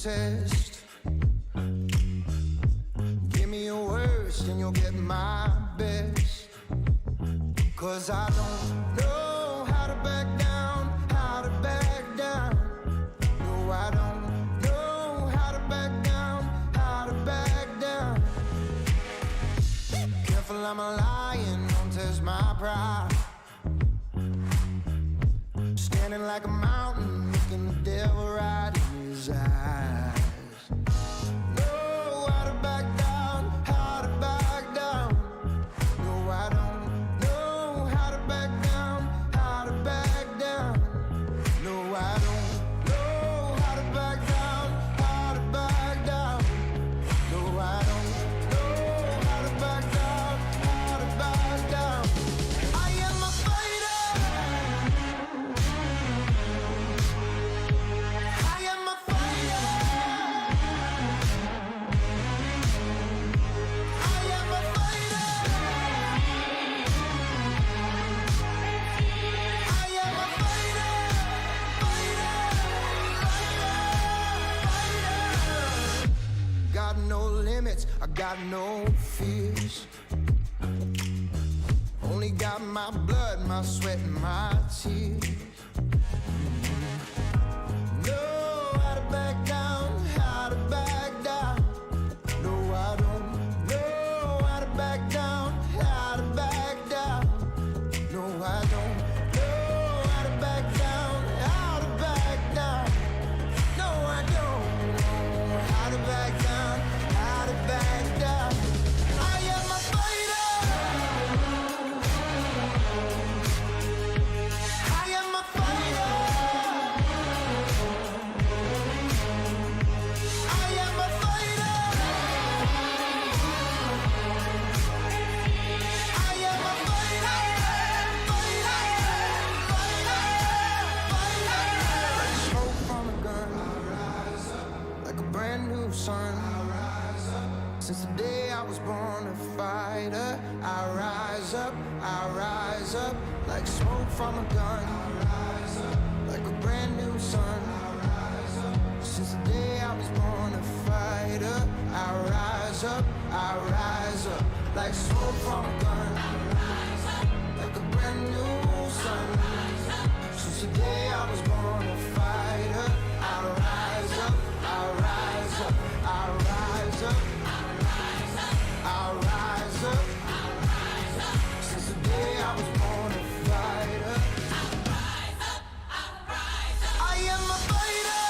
test. Give me your worst and you'll get my best. 'Cause I don't know how to back down, how to back down. No, I don't know how to back down, how to back down. Careful, I'm a lion, don't test my pride. Standing like a mountain, looking the devil right in his eyes. Know how to back down, how to back down. No, I don't know how to back down, how to back down. No, I don't know how to back down, how to back down. No, I don't know how to back down, how to back down. I am a fighter. I am a fighter. I am a fighter. I am a fighter. Fighter. Got no limits, I got no fears. Only got my blood, my sweat, and my tears. Know how to back down, how to back down. No, I don't know how to back down, how to back down. No, I don't know how to back down, how to back down. No, I don't know how to back down, how to back down. I am a fighter. I am a fighter. I am a fighter. I am a fighter. Like smoke from a gun, like a brand new sun. Since the day I was born a fighter, I rise up, I rise up. Like smoke from a gun, like a brand new sun. Since the day I was born a fighter, I rise up, I rise up. Like smoke from a gun, like a brand new sun. Since the day I was born a fighter, I rise up, I rise up, I rise up, I rise up. Since the day I was born a fighter, I am a fighter.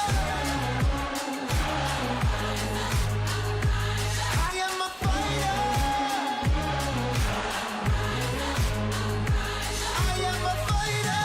I am a fighter. I am a fighter.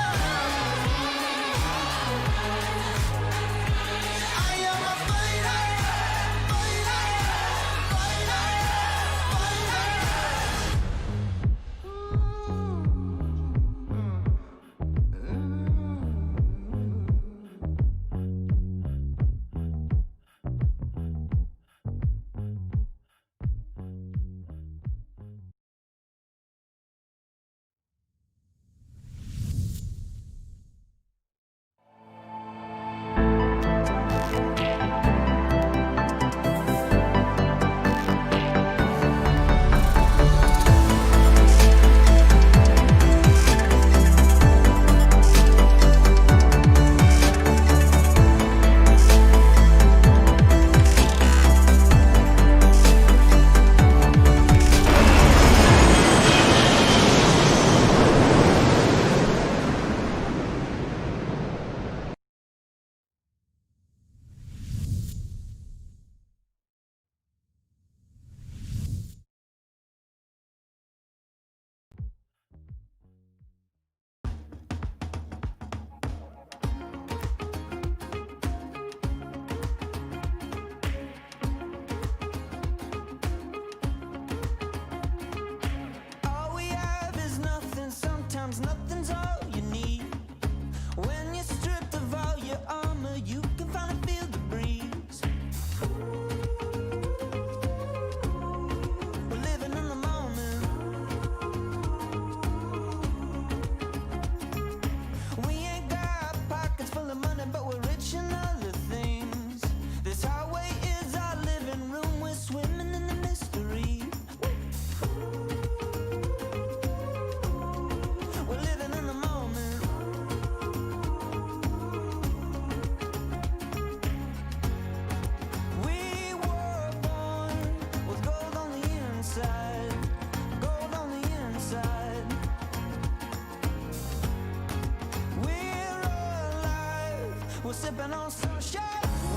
sipping on sunshine.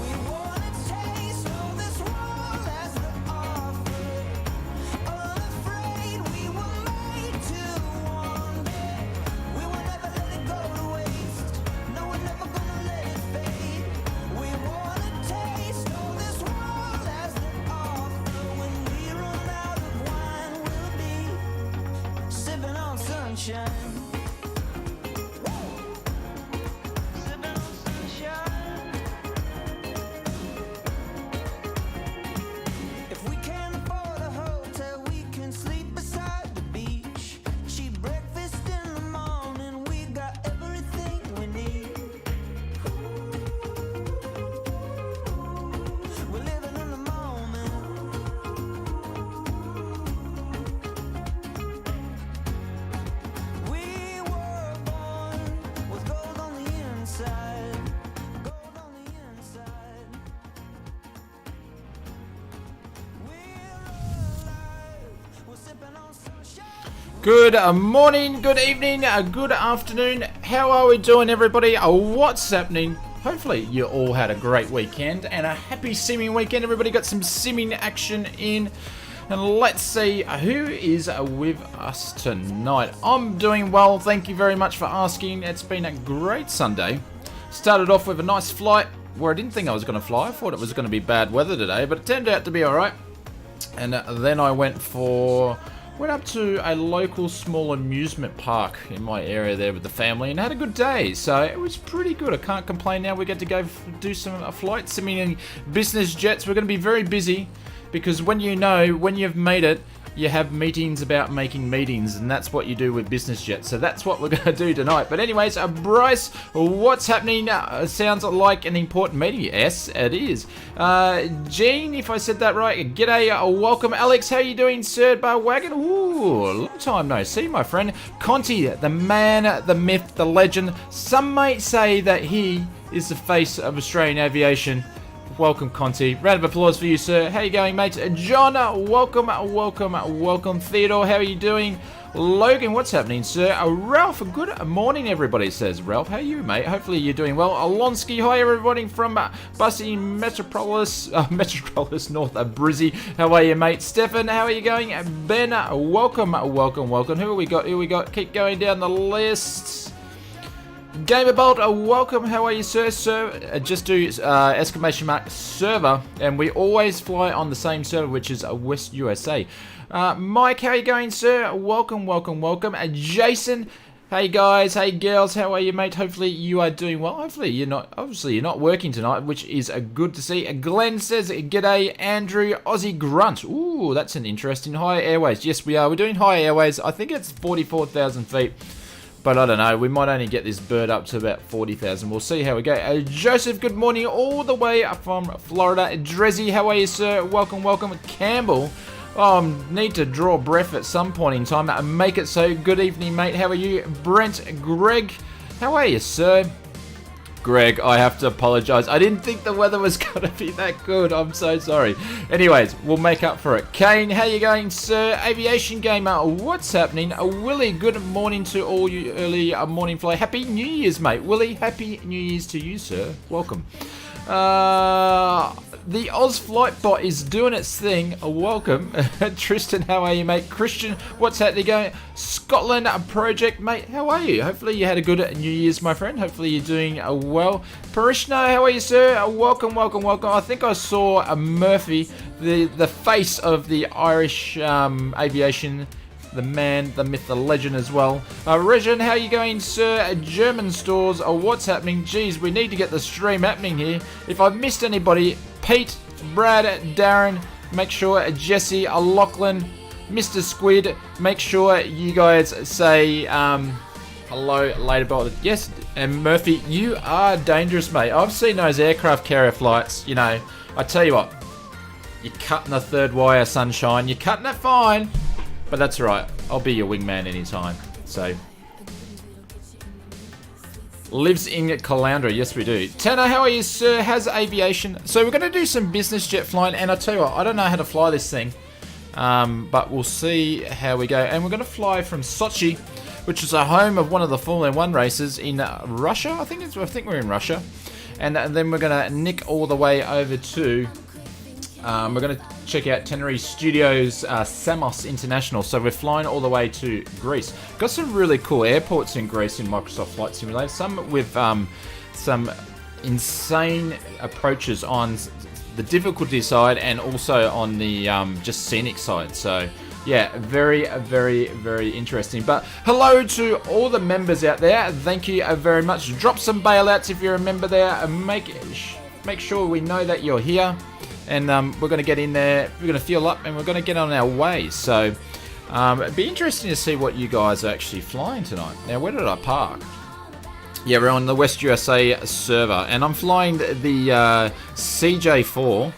We wanna taste all this world as the offer. Unafraid, we were made to wander. We will never let it go to waste. No, we're never gonna let it fade. We wanna taste all this world as the offer. When we run out of wine, we'll be sipping on sunshine. Good morning, good evening, good afternoon. How are we doing, everybody? What's happening? Hopefully you all had a great weekend and a happy simming weekend. Everybody got some simming action in. And let's see who is with us tonight. I'm doing well, thank you very much for asking. It's been a great Sunday. Started off with a nice flight where I didn't think I was going to fly. I thought it was going to be bad weather today, but it turned out to be alright. And then I went up to a local small amusement park in my area there with the family and had a good day. So it was pretty good. I can't complain now. We get to go do some flight simming in business jets. We're going to be very busy because when you've made it, you have meetings about making meetings, and that's what you do with business jets. So that's what we're going to do tonight. But anyways, Bryce, what's happening? Sounds like an important meeting. Yes, it is. Gene, if I said that right, g'day, welcome. Alex, how you doing, Sir Barwagon? Ooh, long time no see, my friend. Conti, the man, the myth, the legend. Some might say that he is the face of Australian aviation. Welcome, Conti. Round of applause for you, sir. How you going, mate? John, welcome, welcome, welcome. Theodore, how are you doing? Logan, what's happening, sir? Ralph, good morning, everybody, says Ralph. How are you, mate? Hopefully you're doing well. Alonsky, hi, everybody from Bussy Metropolis North Brizzy. How are you, mate? Stefan, how are you going? Ben, welcome, welcome, welcome. Who we got? Keep going down the list. Gamerbolt, welcome. How are you, sir? Just do exclamation mark server, and we always fly on the same server, which is West USA. Mike, how are you going, sir? Welcome, welcome, welcome. Jason, hey guys, hey girls, how are you, mate? Hopefully you are doing well. Hopefully you're not working tonight, which is good to see. Glenn says, g'day, Andrew, Aussie Grunt. Ooh, that's an interesting high airways. Yes, we are. We're doing high airways. I think it's 44,000 feet. But I don't know, we might only get this bird up to about 40,000. We'll see how we go. Joseph, good morning, all the way from Florida. Drezzy, how are you, sir? Welcome, welcome. Campbell, need to draw breath at some point in time. Make it so. Good evening, mate. How are you? Brent, Greg, how are you, sir? Greg, I have to apologize. I didn't think the weather was going to be that good. I'm so sorry. Anyways, we'll make up for it. Kane, how you going, sir? Aviation Gamer, what's happening? Willie, good morning to all you early morning fly. Happy New Year's, mate. Willie, happy New Year's to you, sir. Welcome. The Oz Flight Bot is doing its thing. Welcome. Tristan, how are you, mate? Christian, what's happening going? Scotland Project, mate, how are you? Hopefully you had a good New Year's, my friend. Hopefully you're doing well. Parishna, how are you, sir? Welcome, welcome, welcome. I think I saw Murphy, the face of the Irish aviation, the man, the myth, the legend as well. Regin, how you going, sir? German stores, what's happening? Geez, we need to get the stream happening here. If I've missed anybody, Pete, Brad, Darren, make sure Jesse, Lachlan, Mr. Squid, make sure you guys say hello later about yes, and Murphy, you are dangerous, mate. I've seen those aircraft carrier flights, you know, I tell you what, you're cutting the third wire, sunshine, you're cutting it fine, but that's right, I'll be your wingman anytime, so. Lives in Caloundra, yes we do. Tanner, how are you, sir? How's aviation? So we're going to do some business jet flying, and I tell you what, I don't know how to fly this thing, but we'll see how we go. And we're going to fly from Sochi, which is a home of one of the Formula 1 races in Russia. I think we're in Russia. And then we're going to nick all the way over to... we're going to check out Tenerife Studios Samos International. So we're flying all the way to Greece. Got some really cool airports in Greece in Microsoft Flight Simulator. Some with some insane approaches on the difficulty side and also on the just scenic side. So yeah, very, very, very interesting. But hello to all the members out there. Thank you very much. Drop some bailouts if you're a member there. And make sure we know that you're here. And we're going to get in there. We're going to fuel up and we're going to get on our way. So it'd be interesting to see what you guys are actually flying tonight. Now, where did I park? Yeah, we're on the West USA server. And I'm flying the CJ4.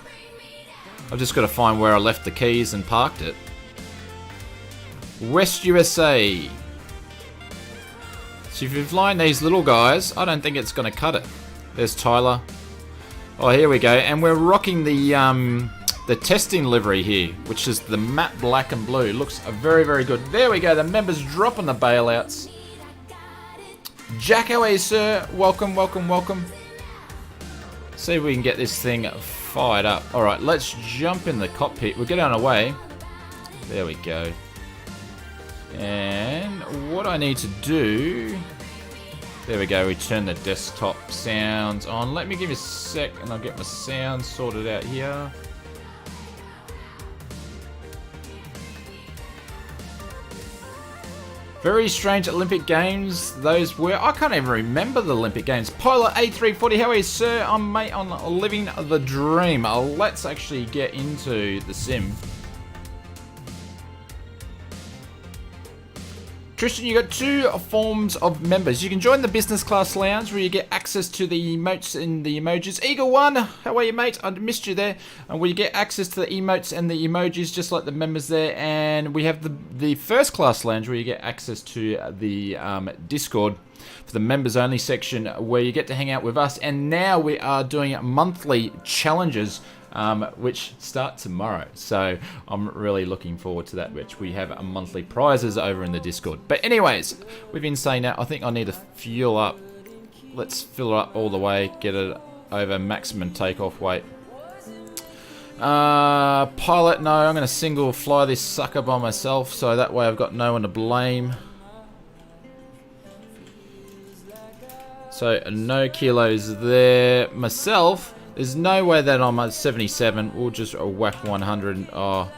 I've just got to find where I left the keys and parked it. West USA. So if you're flying these little guys, I don't think it's going to cut it. There's Tyler. Oh, here we go. And we're rocking the testing livery here, which is the matte black and blue. Looks very, very good. There we go. The members dropping the bailouts. Jack, how are you, sir? Welcome, welcome, welcome. See if we can get this thing fired up. All right, let's jump in the cockpit. We'll get on our way. There we go. And what I need to do... There we go, we turn the desktop sounds on. Let me give you a sec and I'll get my sound sorted out here. Very strange Olympic Games those were. I can't even remember the Olympic Games. Pilot A340, how are you, sir? I'm mate on living the dream. Let's actually get into the sim. Tristan, you got two forms of members. You can join the business class lounge where you get access to the emotes and the emojis. Eagle One, how are you, mate? I missed you there. And where you get access to the emotes and the emojis just like the members there. And we have the first class lounge where you get access to the Discord for the members only section where you get to hang out with us. And now we are doing monthly challenges which start tomorrow. So I'm really looking forward to that, which we have monthly prizes over in the Discord. But anyways, we've been saying that I think I need to fuel up. Let's fill it up all the way, get it over maximum takeoff weight. Pilot, no, I'm going to single fly this sucker by myself, so that way I've got no one to blame. So no kilos there. Myself, there's no way that I'm at 77. We'll just whack 100. Oh,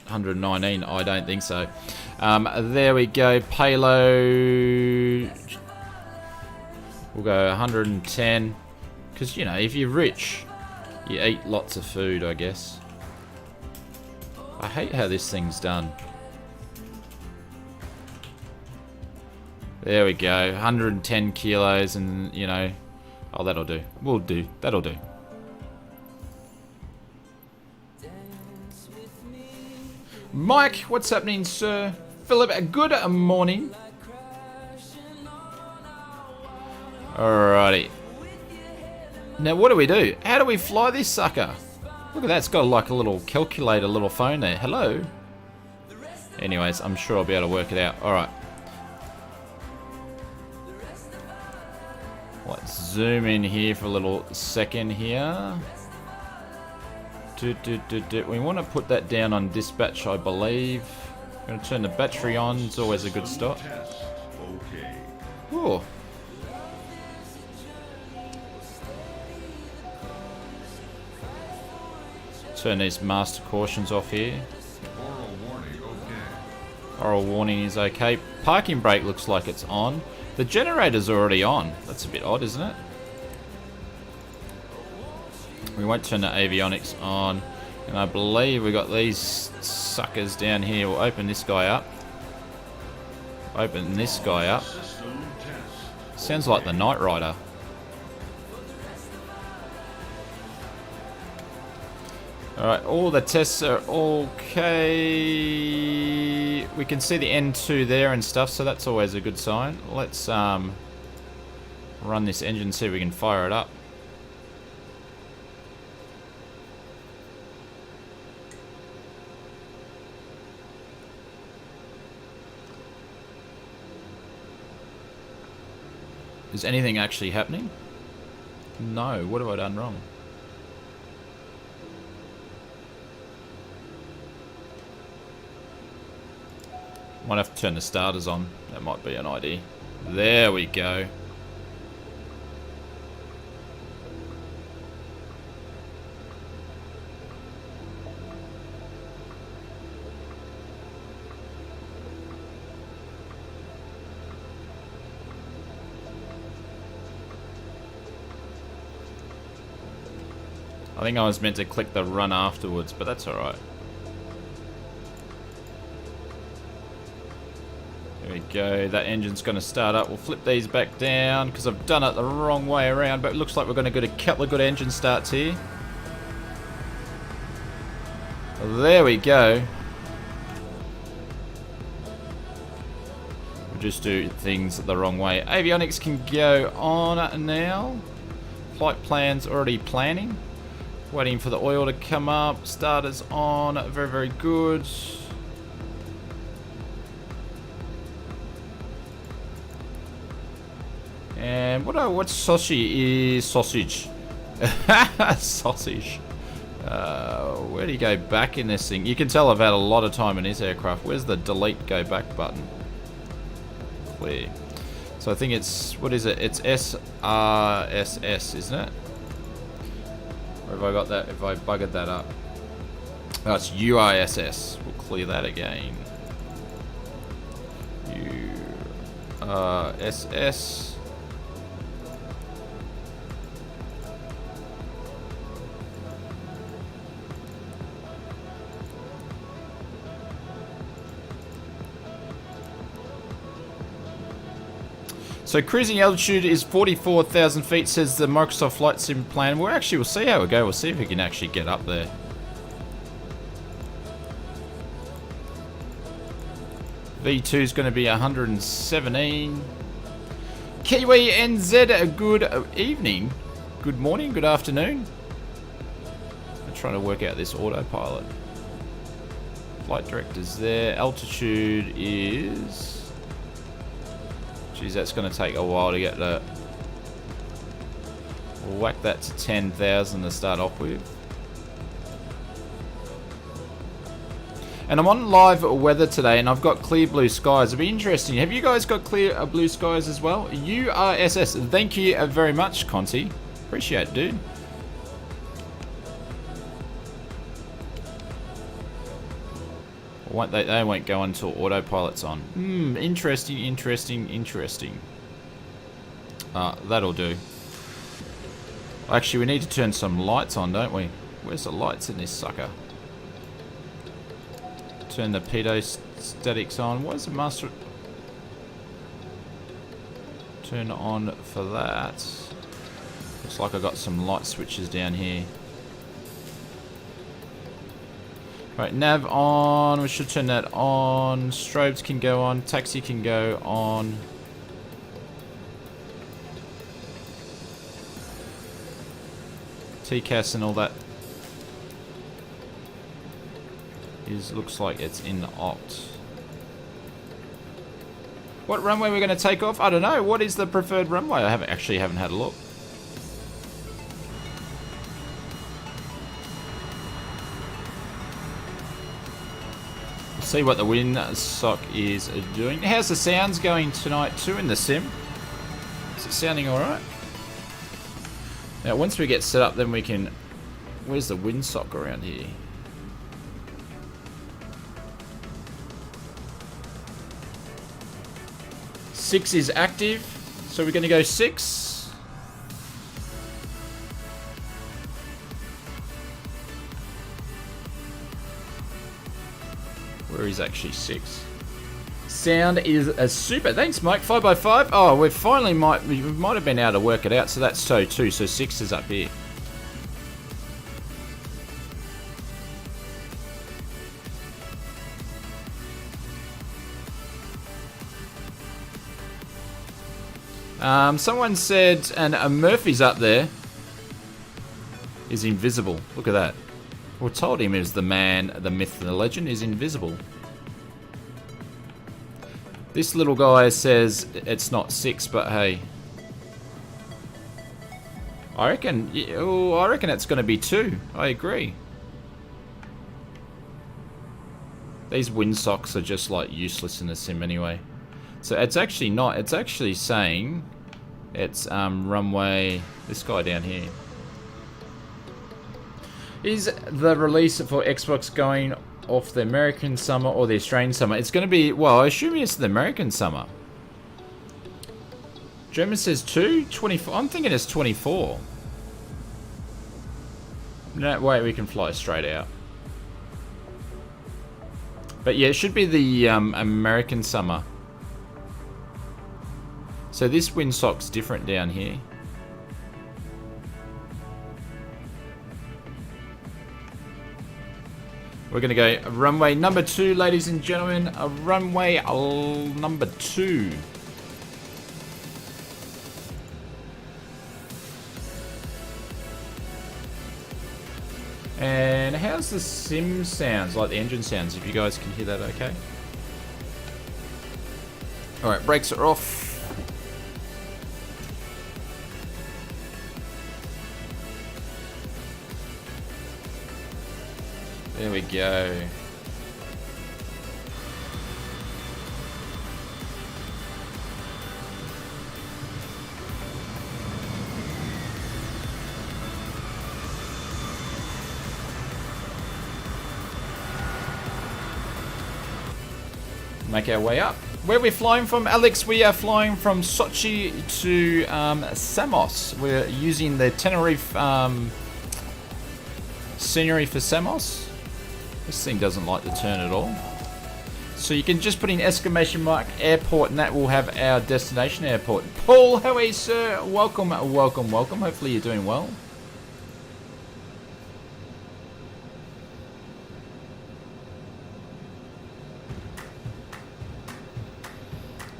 119. I don't think so. There we go. Payload. We'll go 110. Because, you know, if you're rich, you eat lots of food, I guess. I hate how this thing's done. There we go, 110 kilos and, you know, oh, that'll do. We'll do. That'll do. Mike, what's happening, sir? Philip, good morning. Alrighty. Now, what do? How do we fly this sucker? Look at that, it's got like a little calculator, little phone there. Hello. Anyways, I'm sure I'll be able to work it out. Alright. Let's zoom in here for a little second here. We want to put that down on dispatch, I believe. I'm going to turn the battery on. It's always a good start. Ooh. Turn these master cautions off here. Oral warning is okay. Parking brake looks like it's on. The generator's already on. That's a bit odd, isn't it? We won't turn the avionics on. And I believe we got these suckers down here. We'll open this guy up. Open this guy up. Sounds like the Knight Rider. Alright, all the tests are okay. We can see the N2 there and stuff, so that's always a good sign. Let's run this engine, see if we can fire it up. Is anything actually happening? No. What have I done wrong? Might have to turn the starters on. That might be an idea. There we go. I think I was meant to click the run afterwards, but that's alright. There we go. That engine's going to start up. We'll flip these back down because I've done it the wrong way around, but it looks like we're going to get a couple of good engine starts here. There we go. We'll just do things the wrong way. Avionics can go on now. Flight plans already planning. Waiting for the oil to come up. Starters on. Very, very good. And what's sausage is sausage. Sausage. Where do you go back in this thing? You can tell I've had a lot of time in this aircraft. Where's the delete go back button? Clear. So I think it's, what is it? It's SRSS, isn't it? Or have I got that? Have I buggered that up? Oh, it's URSS. We'll clear that again. URSS. So cruising altitude is 44,000 feet, says the Microsoft Flight Sim plan. We'll see how we go. We'll see if we can actually get up there. V2 is going to be 117. Kiwi NZ, good evening. Good morning, good afternoon. I'm trying to work out this autopilot. Flight director's there. Altitude is... Geez, that's going to take a while to get that. We'll whack that to 10,000 to start off with. And I'm on live weather today, and I've got clear blue skies. It'll be interesting. Have you guys got clear blue skies as well? URSS. Thank you very much, Conti. Appreciate it, dude. They won't go until autopilot's on. Interesting, interesting, interesting. That'll do. Actually, we need to turn some lights on, don't we? Where's the lights in this sucker? Turn the pitot statics on. Where's the master? Turn on for that. Looks like I got some light switches down here. Right, nav on. We should turn that on. Strobes can go on. Taxi can go on. TCAS and all that looks like it's in opt. What runway we're going to take off? I don't know. What is the preferred runway? I haven't had a look. See what the windsock is doing. How's the sounds going tonight too in the sim? Is it sounding alright? Now once we get set up, then we can... Where's the windsock around here? Six is active, so we're going to go 6. Where is actually 6? Sound is a super. Thanks, Mike. 5x5. Oh, we finally might have been able to work it out. So that's so 2. So 6 is up here. Someone said, and Murphy's up there is invisible. Look at that. We told him is the man, the myth, the legend is invisible. This little guy says it's not 6, but hey, I reckon it's going to be 2. I agree. These windsocks are just like useless in the sim anyway. So it's actually not. It's actually saying it's runway. This guy down here. Is the release for Xbox going off the American summer or the Australian summer? It's going to be, well, I assume it's the American summer. German says 24. I'm thinking it's 24. No, wait, we can fly straight out. But yeah, it should be the American summer. So this windsock's different down here. We're going to go runway number 2, ladies and gentlemen. Runway number 2. And how's the sim sounds, like the engine sounds, if you guys can hear that okay? Alright, brakes are off. There we go. Make our way up. Where are we flying from, Alex? We are flying from Sochi to Samos. We're using the Tenerife scenery for Samos. This thing doesn't like to turn at all. So you can just put in exclamation mark airport and that will have our destination airport. Paul, how are you, sir? Welcome, welcome, welcome. Hopefully you're doing well.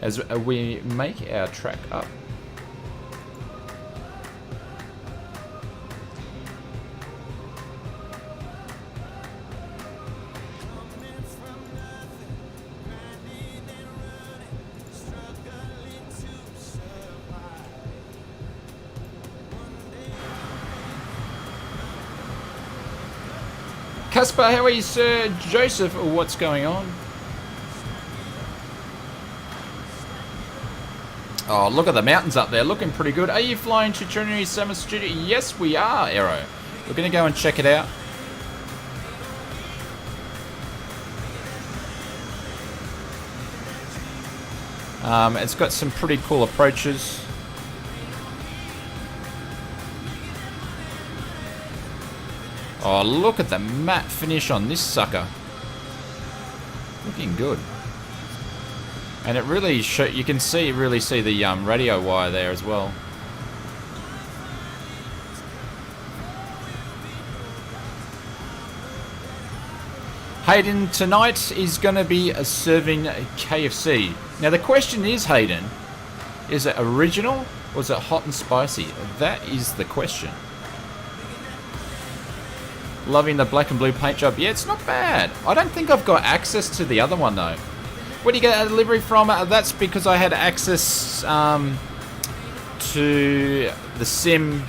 As we make our track up. Casper, how are you, sir? Joseph, what's going on? Oh, look at the mountains up there, looking pretty good. Are you flying to Trinity Summer Studio? Yes, we are, Aero. We're going to go and check it out. It's got some pretty cool approaches. Oh, look at the matte finish on this sucker. Looking good. And it really you can really see the radio wire there as well. Hayden tonight is going to be serving KFC. Now the question is, Hayden, is it original or is it hot and spicy? That is the question. Loving the black and blue paint job. Yeah, it's not bad. I don't think I've got access to the other one though. Where do you get a delivery from? That's because I had access to the sim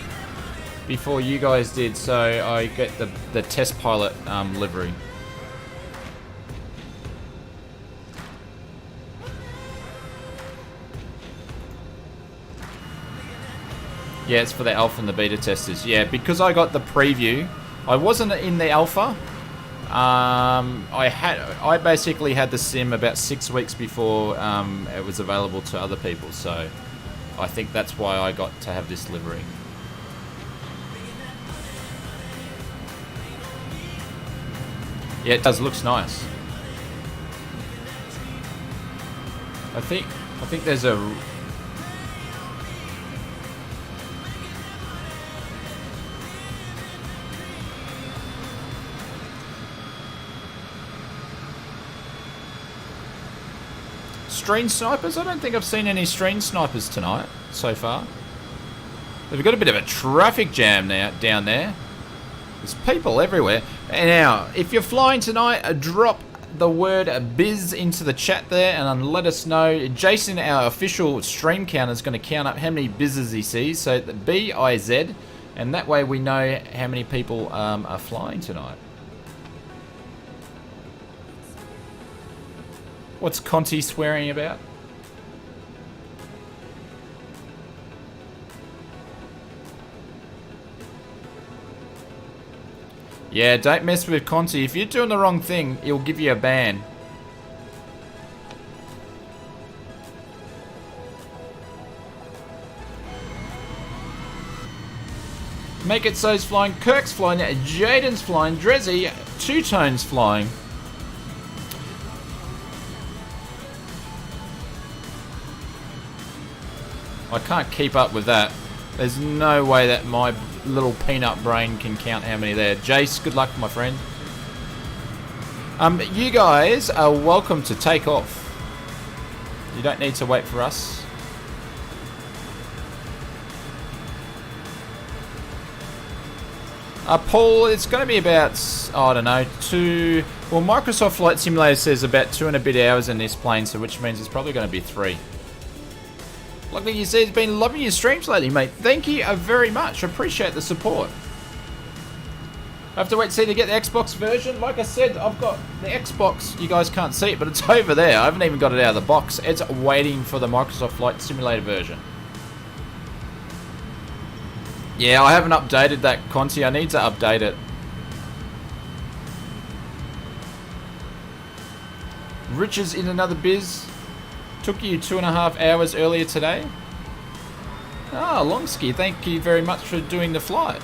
before you guys did, so I get the test pilot livery. Yeah, it's for the alpha and the beta testers. Yeah, because I got the preview. I wasn't in the alpha. I basically had the sim about 6 weeks before it was available to other people, so I think that's why I got to have this livery. Yeah, it does. Looks nice. I think there's a Stream snipers? I don't think I've seen any stream snipers tonight so far. We've got a bit of a traffic jam now down there. There's people everywhere. And now, if you're flying tonight, drop the word BIZ into the chat there and let us know. Jason, our official stream counter, is going to count up how many BIZs he sees. So the BIZ, And that way we know how many people are flying tonight. What's Conti swearing about? Yeah, don't mess with Conti. If you're doing the wrong thing, he'll give you a ban. Make It So's flying, Kirk's flying, Jaden's flying, Drezzy, Two Tones flying. I can't keep up with that. There's no way that my little peanut brain can count how many there. Jace, good luck, my friend. You guys are welcome to take off. You don't need to wait for us. Paul, it's going to be about, I don't know, well, Microsoft Flight Simulator says about 2 and a bit hours in this plane, so which means it's probably going to be 3. Luckily, you see, he's been loving your streams lately, mate. Thank you very much. Appreciate the support. I have to wait to see to get the Xbox version. Like I said, I've got the Xbox. You guys can't see it, but it's over there. I haven't even got it out of the box. It's waiting for the Microsoft Flight Simulator version. Yeah, I haven't updated that, Conti. I need to update it. Rich is in another biz. Took you 2.5 hours earlier today. Ah, Longski, thank you very much for doing the flight.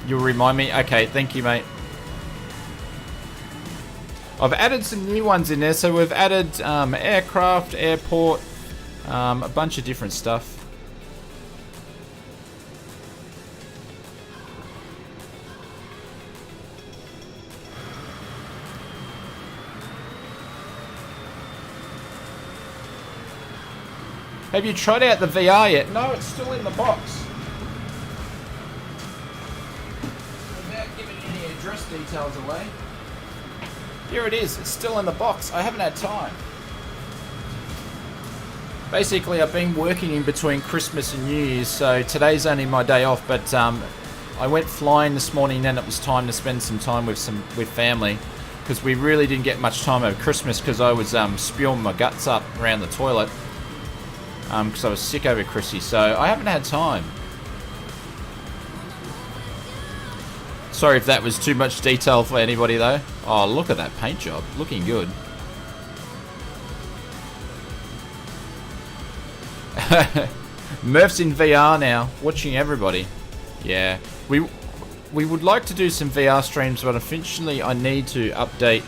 You'll remind me? Okay, thank you, mate. I've added some new ones in there. So we've added aircraft, airport, a bunch of different stuff. Have you tried out the VR yet? No, it's still in the box. Without giving any address details away. Here it is, it's still in the box. I haven't had time. Basically, I've been working in between Christmas and New Year's, so today's only my day off, but I went flying this morning and it was time to spend some time with family, because we really didn't get much time over Christmas because I was spewing my guts up around the toilet because I was sick over Chrissy, so I haven't had time. Sorry if that was too much detail for anybody though. Oh, look at that paint job. Looking good. Murph's in VR now, watching everybody. Yeah. We would like to do some VR streams, but eventually I need to update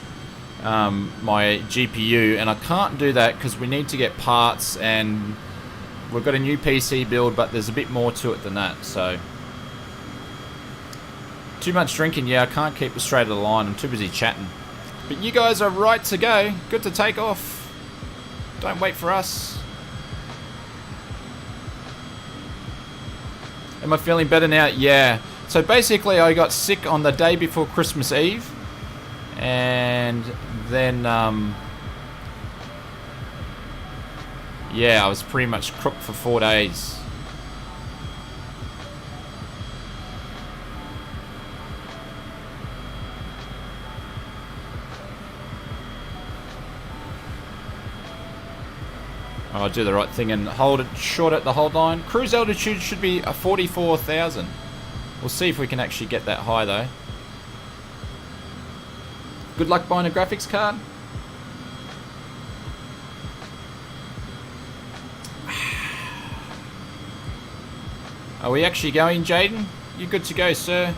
my GPU, and I can't do that because we need to get parts, and we've got a new PC build, but there's a bit more to it than that, so... Too much drinking, yeah, I can't keep it straight of the line. I'm too busy chatting. But you guys are right to go. Good to take off. Don't wait for us. Am I feeling better now? Yeah. So basically I got sick on the day before Christmas Eve. And then, yeah, I was pretty much crooked for 4 days. I'll do the right thing and hold it short at the hold line. Cruise altitude should be a 44,000. We'll see if we can actually get that high though. Good luck buying a graphics card. Are we actually going, Jaden? You good to go, sir?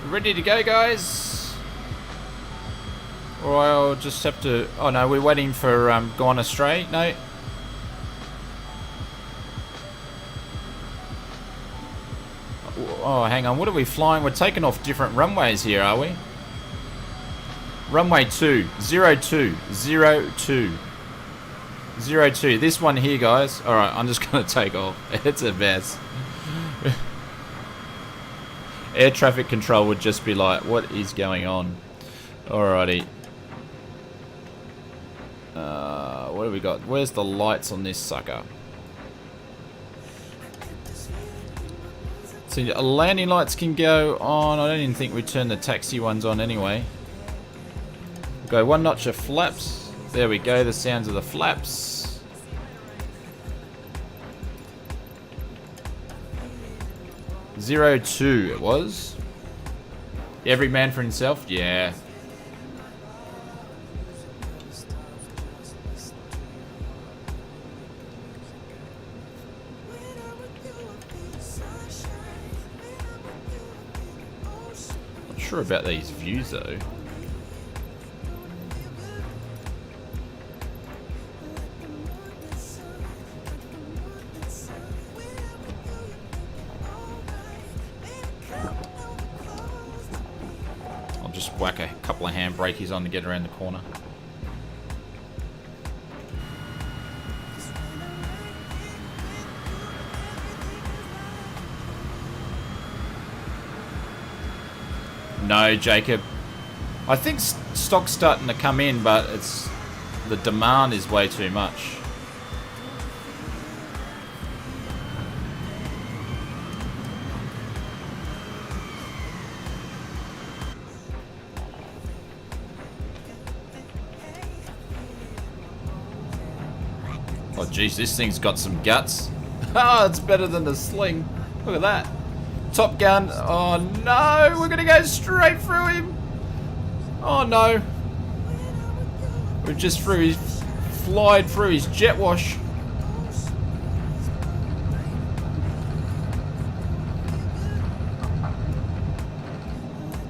Ready to go, guys? Or I'll just have to... Oh no, we're waiting for Gone Astray. No. Oh, hang on. What are we flying? We're taking off different runways here, are we? Runway 2. 02. 02. 02. This one here, guys. Alright, I'm just going to take off. It's a mess. Air traffic control would just be like, what is going on? Alrighty. What have we got? Where's the lights on this sucker? So landing lights can go on. I don't even think we turn the taxi ones on anyway. Go one notch of flaps. There we go, the sounds of the flaps. Zero 02 it was. Every man for himself? Yeah. Not sure about these views though. Whack a couple of handbrakes on to get around the corner. No, Jacob. I think stock's starting to come in, but it's the demand is way too much. Oh jeez, this thing's got some guts. Oh, it's better than the sling. Look at that. Top Gun. Oh no, we're gonna go straight through him. Oh no. We've just flied through his jet wash.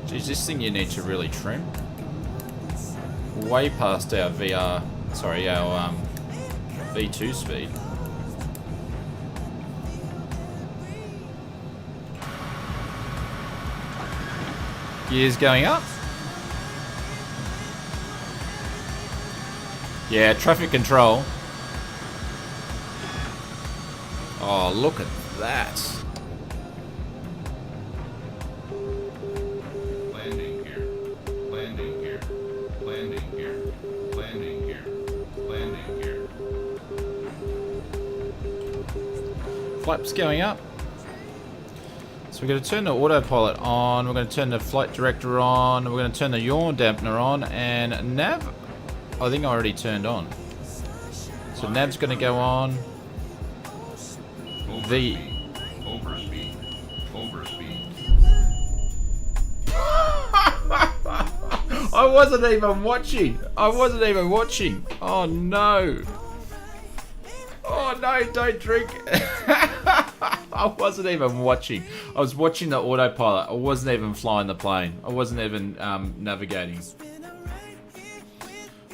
Geez, this thing you need to really trim. Way past our VR, sorry, our V2 speed. Gears going up. Yeah, traffic control. Oh, look at that. Landing here. Landing here. Landing here. Landing here. Landing here. Flaps going up. So we're going to turn the autopilot on, we're going to turn the flight director on, we're going to turn the yaw dampener on, and nav, I think I already turned on. So nav's going to go on. Overspeed. I wasn't even watching. Oh no. Oh no, don't drink. I wasn't even watching. I was watching the autopilot. I wasn't even flying the plane. I wasn't even navigating.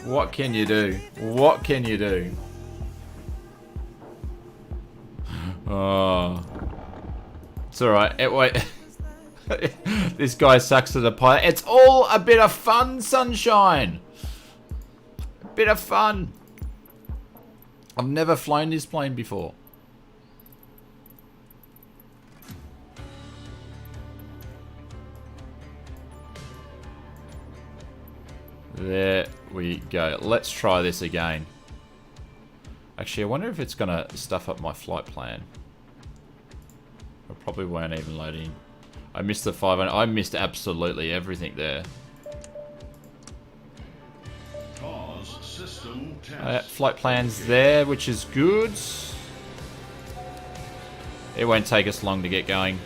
What can you do? What can you do? Oh. It's alright. Wait. This guy sucks at the pilot. It's all a bit of fun, sunshine. A bit of fun. I've never flown this plane before. There we go. Let's try this again. Actually, I wonder if it's gonna stuff up my flight plan. I probably won't even load in. I missed the 500. I missed absolutely everything there. Pause system test. Flight plan's there, which is good. It won't take us long to get going.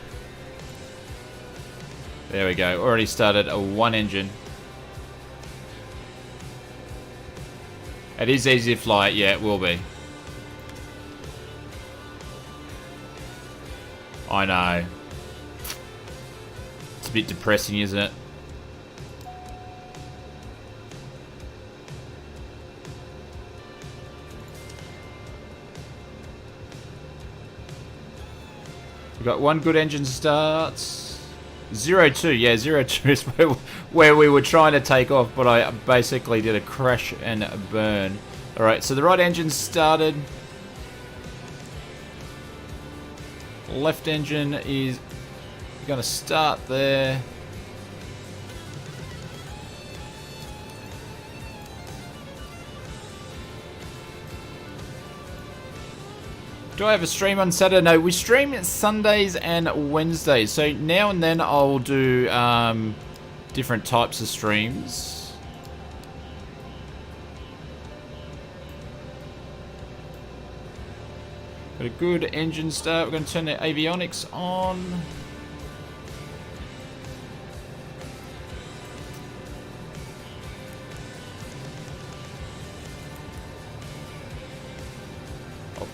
There we go. Already started a one engine. It is easy to fly. Yeah, it will be. I know. It's a bit depressing, isn't it? We've got one good engine start. 02, yeah, 02 is where we were trying to take off, but I basically did a crash and a burn. Alright, so the right engine started. Left engine is going to start there. Do I have a stream on Saturday? No, we stream Sundays and Wednesdays. So now and then I'll do different types of streams. Got a good engine start. We're going to turn the avionics on.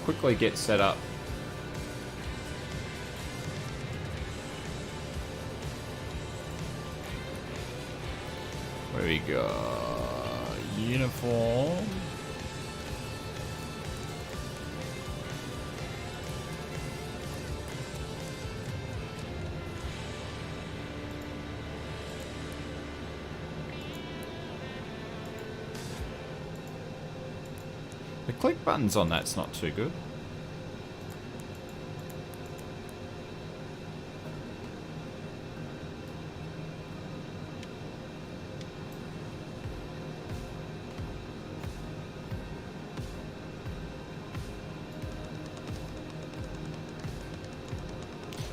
Quickly get set up. Where we go? Uniform. The click buttons on that's not too good.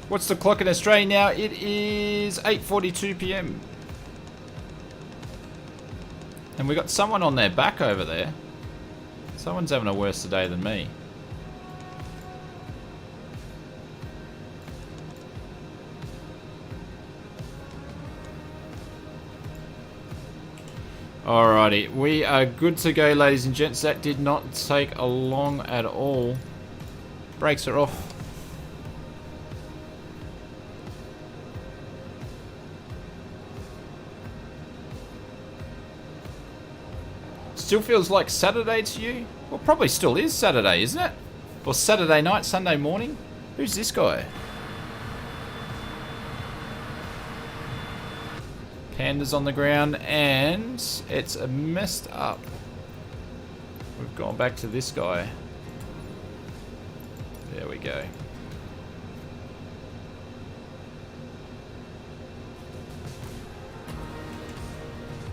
What's the clock in Australia now? It is 8:42 p.m. And we got someone on their back over there. Someone's having a worse day than me. Alrighty, we are good to go, ladies and gents. That did not take long at all. Brakes are off. Still feels like Saturday to you? Well, probably still is Saturday, isn't it? Or Saturday night, Sunday morning? Who's this guy? Panda's on the ground and it's messed up. We've gone back to this guy. There we go.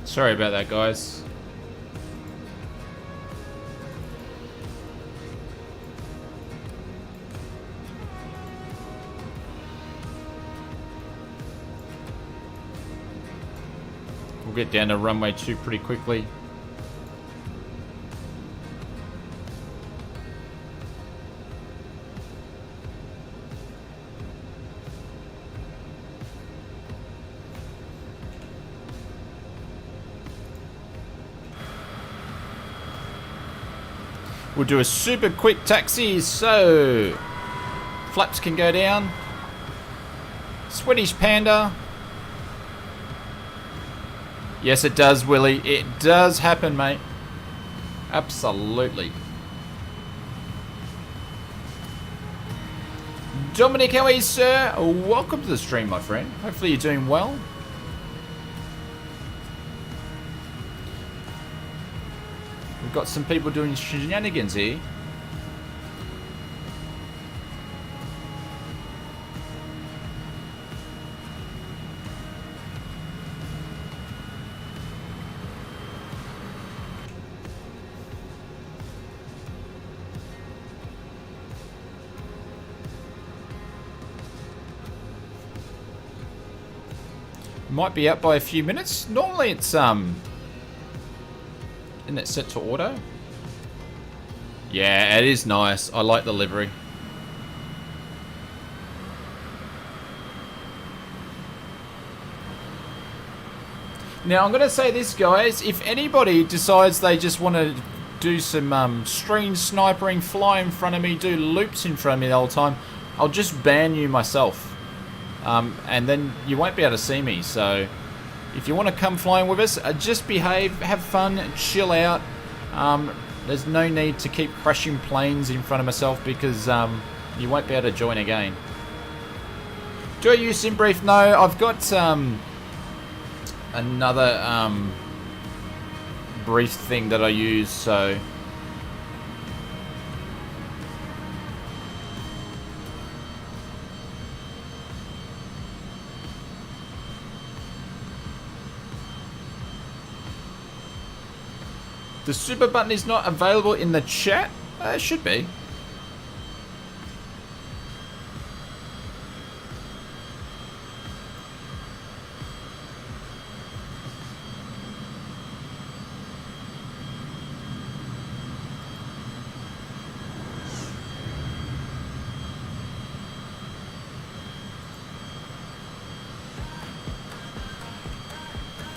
Sorry about that, guys. Get down to runway 2 pretty quickly. We'll do a super quick taxi so flaps can go down. Swedish Panda. Yes, it does, Willie. It does happen, mate. Absolutely. Dominic, how are you, sir? Welcome to the stream, my friend. Hopefully you're doing well. We've got some people doing shenanigans here. Might be out by a few minutes. Normally it's isn't it set to auto? Yeah, it is nice. I like the livery. Now I'm gonna say this, guys, if anybody decides they just want to do some stream snipering, fly in front of me, do loops in front of me the whole time, I'll just ban you myself. And then you won't be able to see me. So if you want to come flying with us, just behave, have fun, chill out. There's no need to keep crashing planes in front of myself because you won't be able to join again. Do I use SimBrief? No, I've got another brief thing that I use, so the super button is not available in the chat? It should be.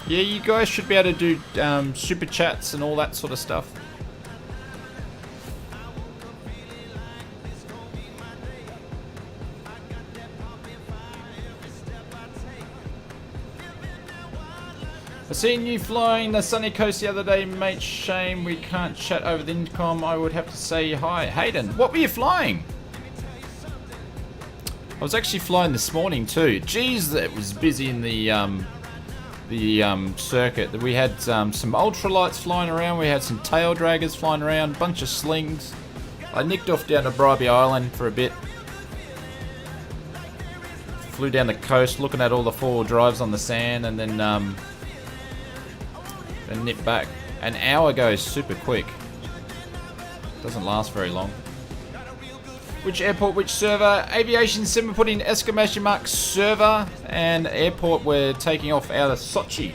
Yeah, you guys should be able to do super chats and all that sort of stuff. I seen you flying the sunny coast the other day, mate. Shame we can't chat over the intercom. I would have to say hi. Hayden, what were you flying? I was actually flying this morning too. Jeez, it was busy in the circuit. We had some ultralights flying around, we had some tail draggers flying around, bunch of slings. I nicked off down to Bribey Island for a bit. Flew down the coast looking at all the four-wheel drives on the sand, and then nipped back. An hour goes super quick. Doesn't last very long. Which airport, which server? Aviation Sim put in exclamation mark server, and airport we're taking off out of Sochi.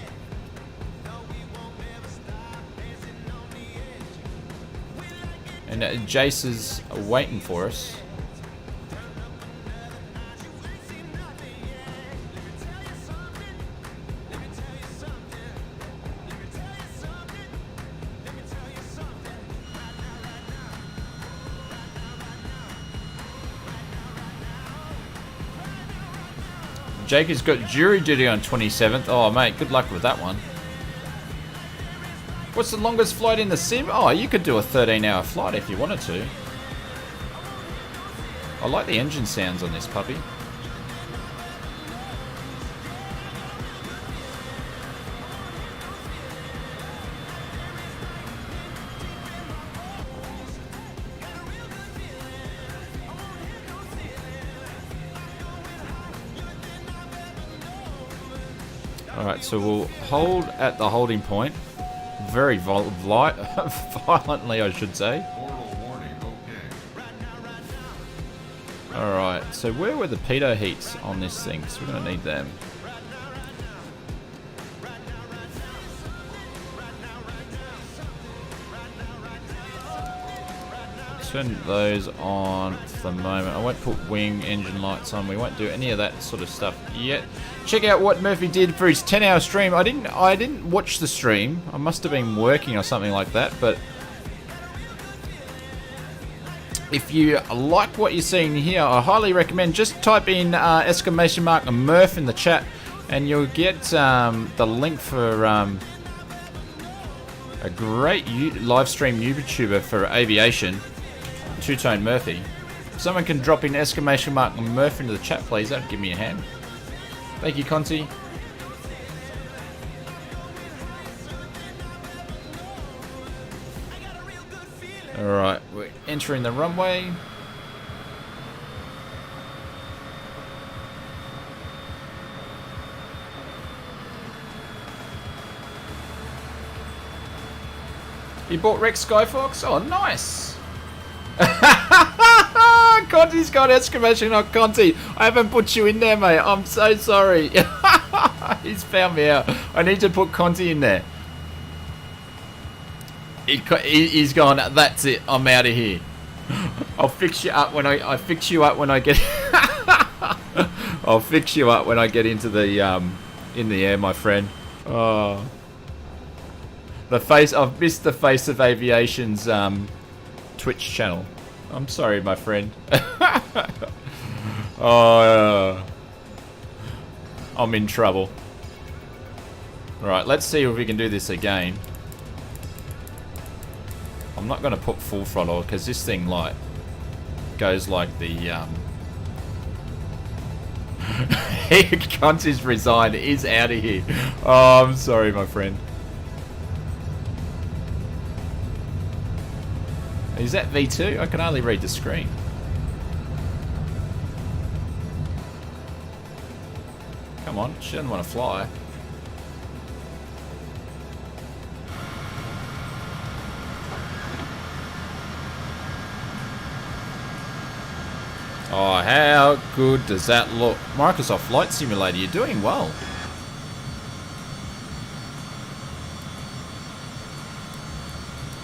And Jace is waiting for us. Jake has got jury duty on 27th. Oh, mate, good luck with that one. What's the longest flight in the sim? Oh, you could do a 13-hour flight if you wanted to. I like the engine sounds on this puppy. Alright, so we'll hold at the holding point. Very violently, I should say. Portal warning, okay. Alright, so where were the pitot heats on this thing? So we're going to need them. Turn those on for the moment. I won't put wing engine lights on. We won't do any of that sort of stuff yet. Check out what Murphy did for his 10-hour stream. I didn't watch the stream. I must have been working or something like that. But if you like what you're seeing here, I highly recommend just type in exclamation mark Murph in the chat, and you'll get the link for a great live stream YouTuber for aviation. Two-Tone Murphy. If someone can drop in exclamation mark Murph into the chat, please. That'd give me a hand. Thank you, Conti. Alright, we're entering the runway. You bought Rex Skyfox? Oh, nice! Conti's got exclamation on Conti. I haven't put you in there, mate. I'm so sorry. He's found me out. I need to put Conti in there. He's gone. That's it. I'm out of here. I'll fix you up when I fix you up when I get. I'll fix you up when I get into the in the air, my friend. Oh, the face. I've missed the Face of Aviation's Twitch channel. I'm sorry, my friend. I'm in trouble. Right, let's see if we can do this again. I'm not going to put full throttle because this thing like goes like the Conti's resigned. Is out of here. Oh, I'm sorry, my friend. Is that V2? I can only read the screen. Come on, she doesn't want to fly. Oh, how good does that look? Microsoft Flight Simulator, you're doing well.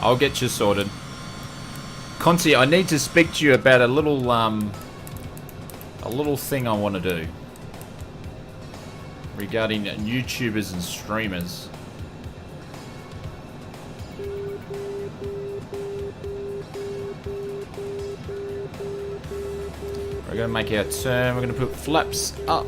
I'll get you sorted. Conti, I need to speak to you about a little thing I want to do regarding YouTubers and streamers. We're going to make our turn. We're going to put flaps up.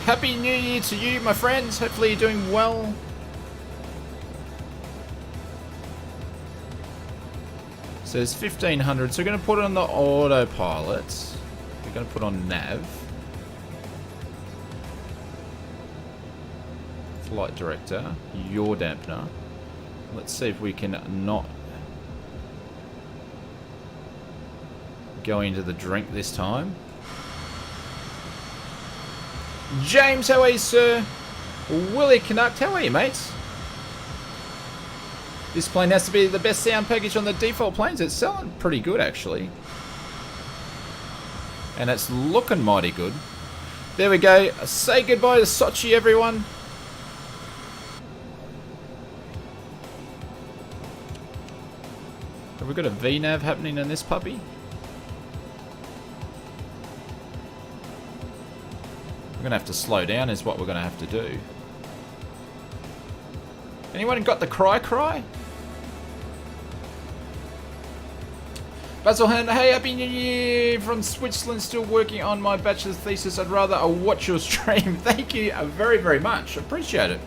Happy New Year to you, my friends. Hopefully you're doing well. So it's 1500. So we're going to put it on the autopilot. We're going to put on nav. Flight director, yaw dampener. Let's see if we can not go into the drink this time. James, how are you, sir? Willie Canuck, how are you, mates? This plane has to be the best sound package on the default planes. It's selling pretty good, actually. And it's looking mighty good. There we go. Say goodbye to Sochi, everyone. Have we got a VNAV happening in this puppy? We're going to have to slow down is what we're going to have to do. Anyone got the cry? Basilhan, hey, happy new year from Switzerland. Still working on my bachelor's thesis. I'd rather watch your stream. Thank you very, very much. Appreciate it.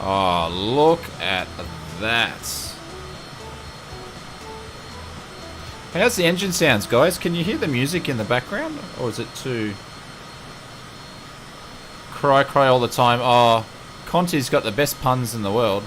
Oh, look at that. How's the engine sounds, guys? Can you hear the music in the background? Or is it too... Cry all the time. Oh, Conti's got the best puns in the world.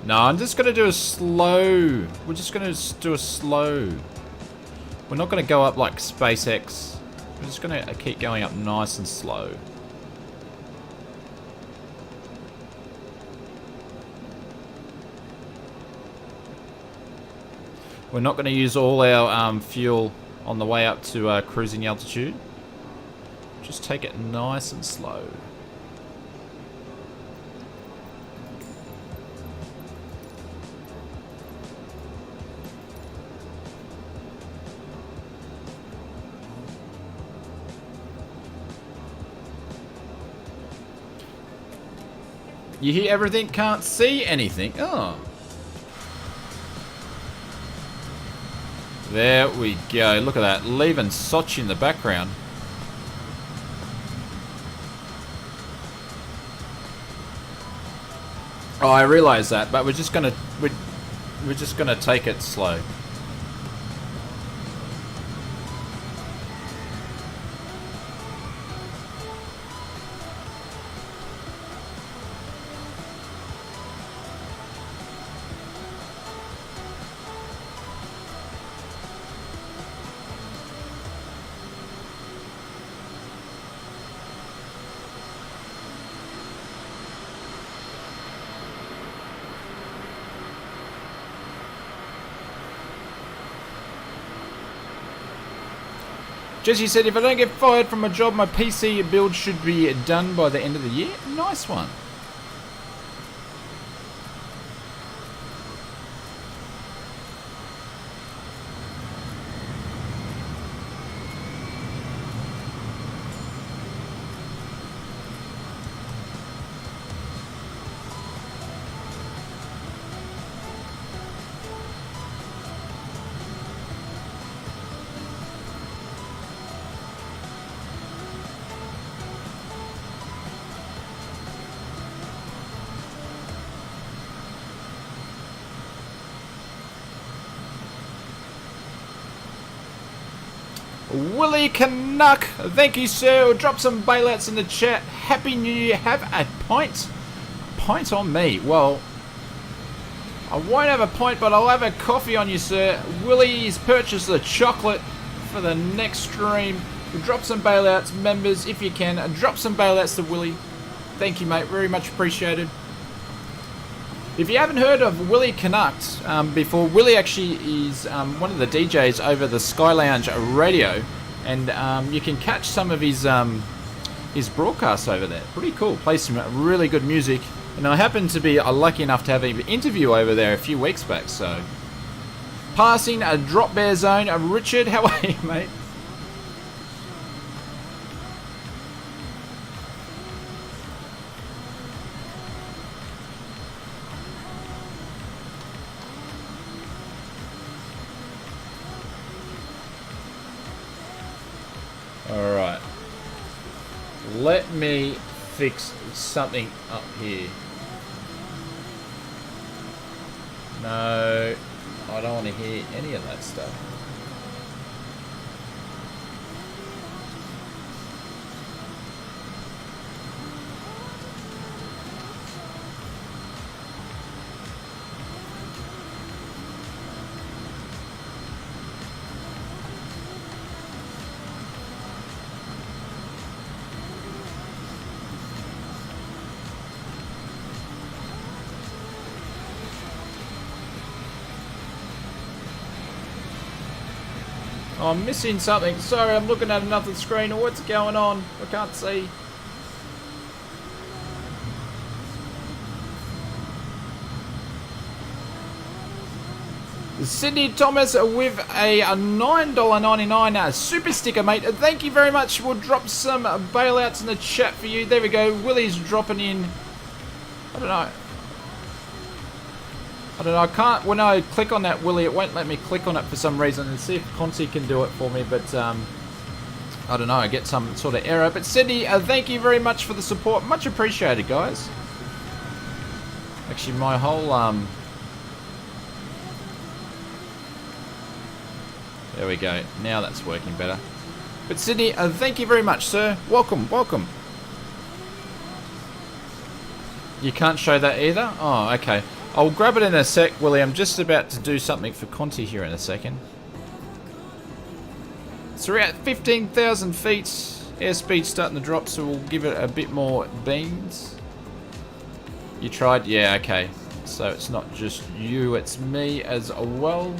No, I'm just going to do a slow. We're just going to do a slow. We're not going to go up like SpaceX. We're just going to keep going up nice and slow. We're not going to use all our fuel on the way up to cruising altitude. Just take it nice and slow. You hear everything, can't see anything. Oh. There we go. Look at that. Leaving Sochi in the background. Oh, I realise that, but we're just gonna take it slow. Jesse said, if I don't get fired from my job, my PC build should be done by the end of the year. Nice one. Willie Canuck, thank you, sir. Drop some bailouts in the chat. Happy New Year. Have a pint. Pint on me. Well, I won't have a pint, but I'll have a coffee on you, sir. Willie's purchased the chocolate for the next stream. Drop some bailouts, members, if you can. Drop some bailouts to Willie. Thank you, mate. Very much appreciated. If you haven't heard of Willie Canuck before, Willie actually is one of the DJs over the Sky Lounge radio, and you can catch some of his broadcasts over there. Pretty cool. Plays some really good music, and I happened to be lucky enough to have an interview over there a few weeks back. So, passing a drop bear zone. Richard, how are you, mate? Alright, let me fix something up here. No, I don't want to hear any of that stuff. Oh, I'm missing something. Sorry, I'm looking at another screen. What's going on? I can't see. Sydney Thomas with a $9.99 super sticker, mate. Thank you very much. We'll drop some bailouts in the chat for you. There we go. Willie's dropping in. I don't know. I can't, when I click on that, Willie, it won't let me click on it for some reason, and see if Conti can do it for me, but I don't know, I get some sort of error. But Sydney, thank you very much for the support. Much appreciated, guys. Actually, my whole, there we go. Now that's working better. But Sydney, thank you very much, sir. Welcome, welcome. You can't show that either? Oh, okay. I'll grab it in a sec, Willie. I'm just about to do something for Conti here in a second. So we're at 15,000 feet. Airspeed's starting to drop, so we'll give it a bit more beans. You tried? Yeah, okay. So it's not just you, it's me as well.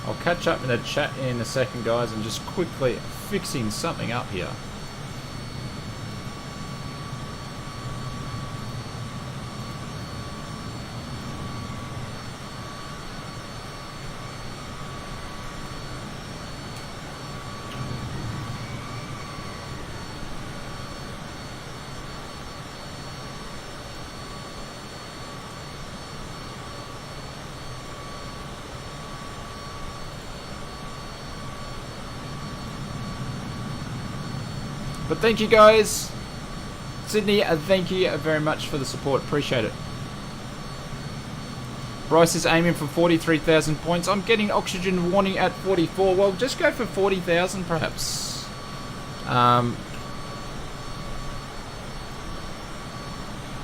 I'll catch up in a chat in a second, guys, and just quickly fixing something up here. But thank you guys. Sydney, thank you very much for the support. Appreciate it. Bryce is aiming for 43,000 points. I'm getting oxygen warning at 44. Well, just go for 40,000 perhaps.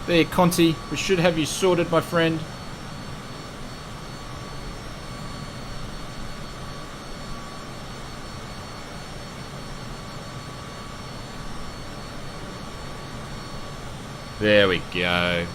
There, Conti. We should have you sorted, my friend. There we go.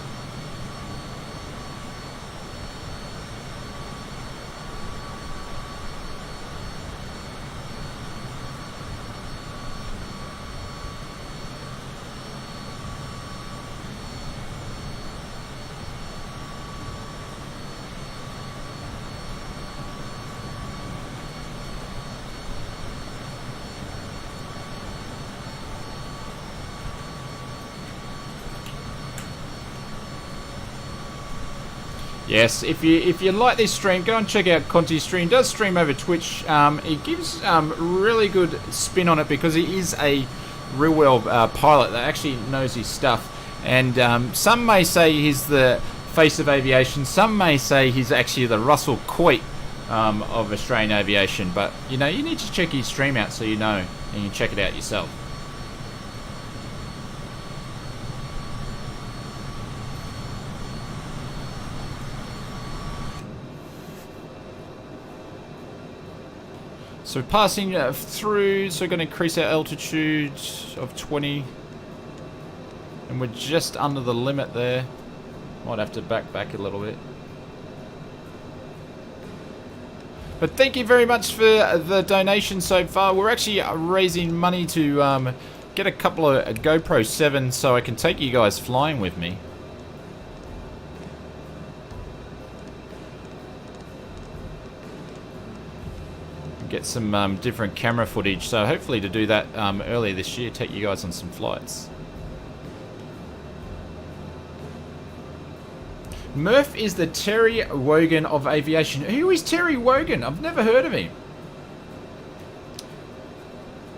Yes, if you like this stream, go and check out Conti's stream. He does stream over Twitch. He gives really good spin on it because he is a real world pilot that actually knows his stuff. And some may say he's the face of aviation. Some may say he's actually the Russell Coit of Australian aviation. But you know, you need to check his stream out so you know, and you can check it out yourself. So passing through, so we're going to increase our altitude of 20. And we're just under the limit there. Might have to back a little bit. But thank you very much for the donation so far. We're actually raising money to get a couple of GoPro 7s so I can take you guys flying with me. Get some different camera footage, so hopefully to do that earlier this year, take you guys on some flights. Murph is the Terry Wogan of aviation. Who is Terry Wogan? I've never heard of him.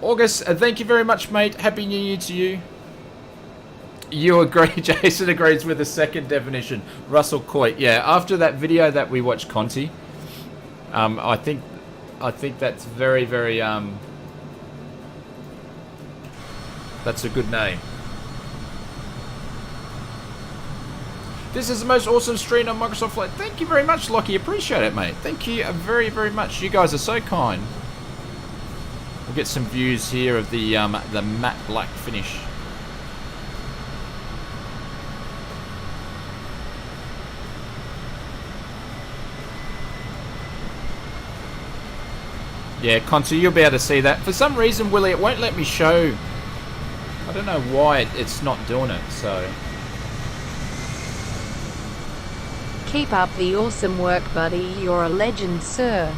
August, thank you very much, mate. Happy New Year to you. You agree, Jason agrees with the second definition. Russell Coit, yeah. After that video that we watched, Conti, I think that's very, very, that's a good name. This is the most awesome stream on Microsoft Flight. Thank you very much, Lockie. Appreciate it, mate. Thank you very, very much. You guys are so kind. We'll get some views here of the matte black finish. Yeah, Conti, you'll be able to see that. For some reason, Willie, it won't let me show. I don't know why it's not doing it, so. Keep up the awesome work, buddy. You're a legend, sir.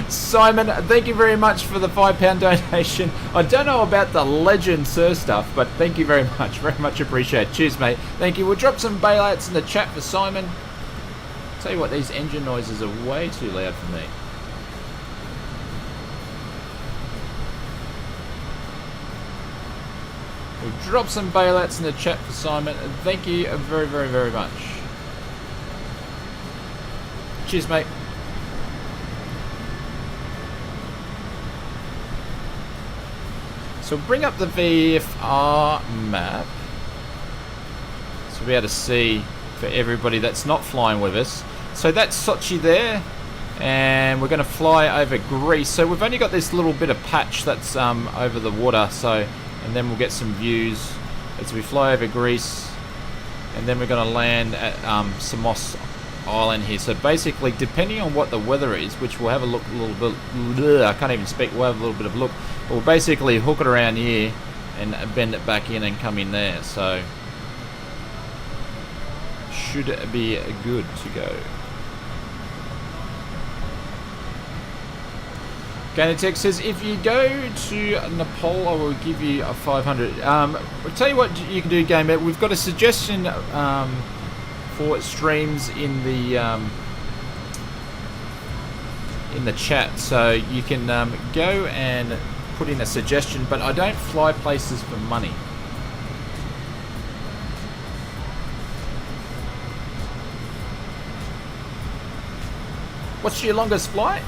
Simon, thank you very much for the £5 donation. I don't know about the legend, sir stuff, but thank you very much appreciated. Cheers, mate. Thank you. We'll drop some bailouts in the chat for Simon. Tell you what, these engine noises are way too loud for me. We'll drop some bailouts in the chat for Simon. And thank you very, very, very much. Cheers, mate. So bring up the VFR map. So we'll be able to see for everybody that's not flying with us. So that's Sochi there. And we're going to fly over Greece. So we've only got this little bit of patch that's over the water. So, and then we'll get some views as we fly over Greece. And then we're going to land at Samos Island here. So basically, depending on what the weather is, which we'll have a look a little bit, I can't even speak, we'll have a little bit of a look. We'll basically hook it around here and bend it back in and come in there. So should be good to go. Ganatech says, if you go to Nepal, I will give you a 500. I'll tell you what you can do, Gamer. We've got a suggestion for streams in the chat, so you can go and put in a suggestion, but I don't fly places for money. What's your longest flight?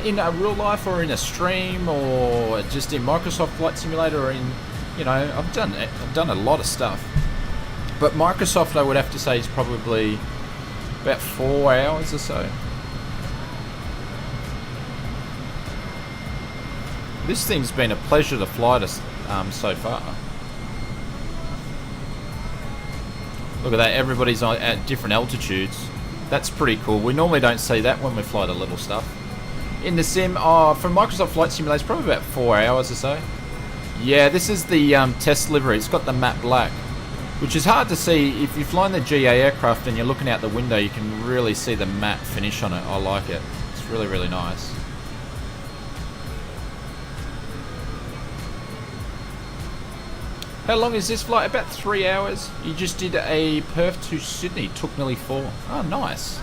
In a real life, or in a stream, or just in Microsoft Flight Simulator, or in, you know, I've done a lot of stuff. But Microsoft, I would have to say, is probably about 4 hours or so. This thing's been a pleasure to fly to, so far. Look at that, everybody's at different altitudes. That's pretty cool. We normally don't see that when we fly the little stuff. In the sim, from Microsoft Flight Simulator, it's probably about 4 hours or so. Yeah, this is the test livery. It's got the matte black, which is hard to see. If you're flying the GA aircraft and you're looking out the window, you can really see the matte finish on it. I like it. It's really, really nice. How long is this flight? About 3 hours. You just did a Perth to Sydney. Took nearly 4. Oh, nice.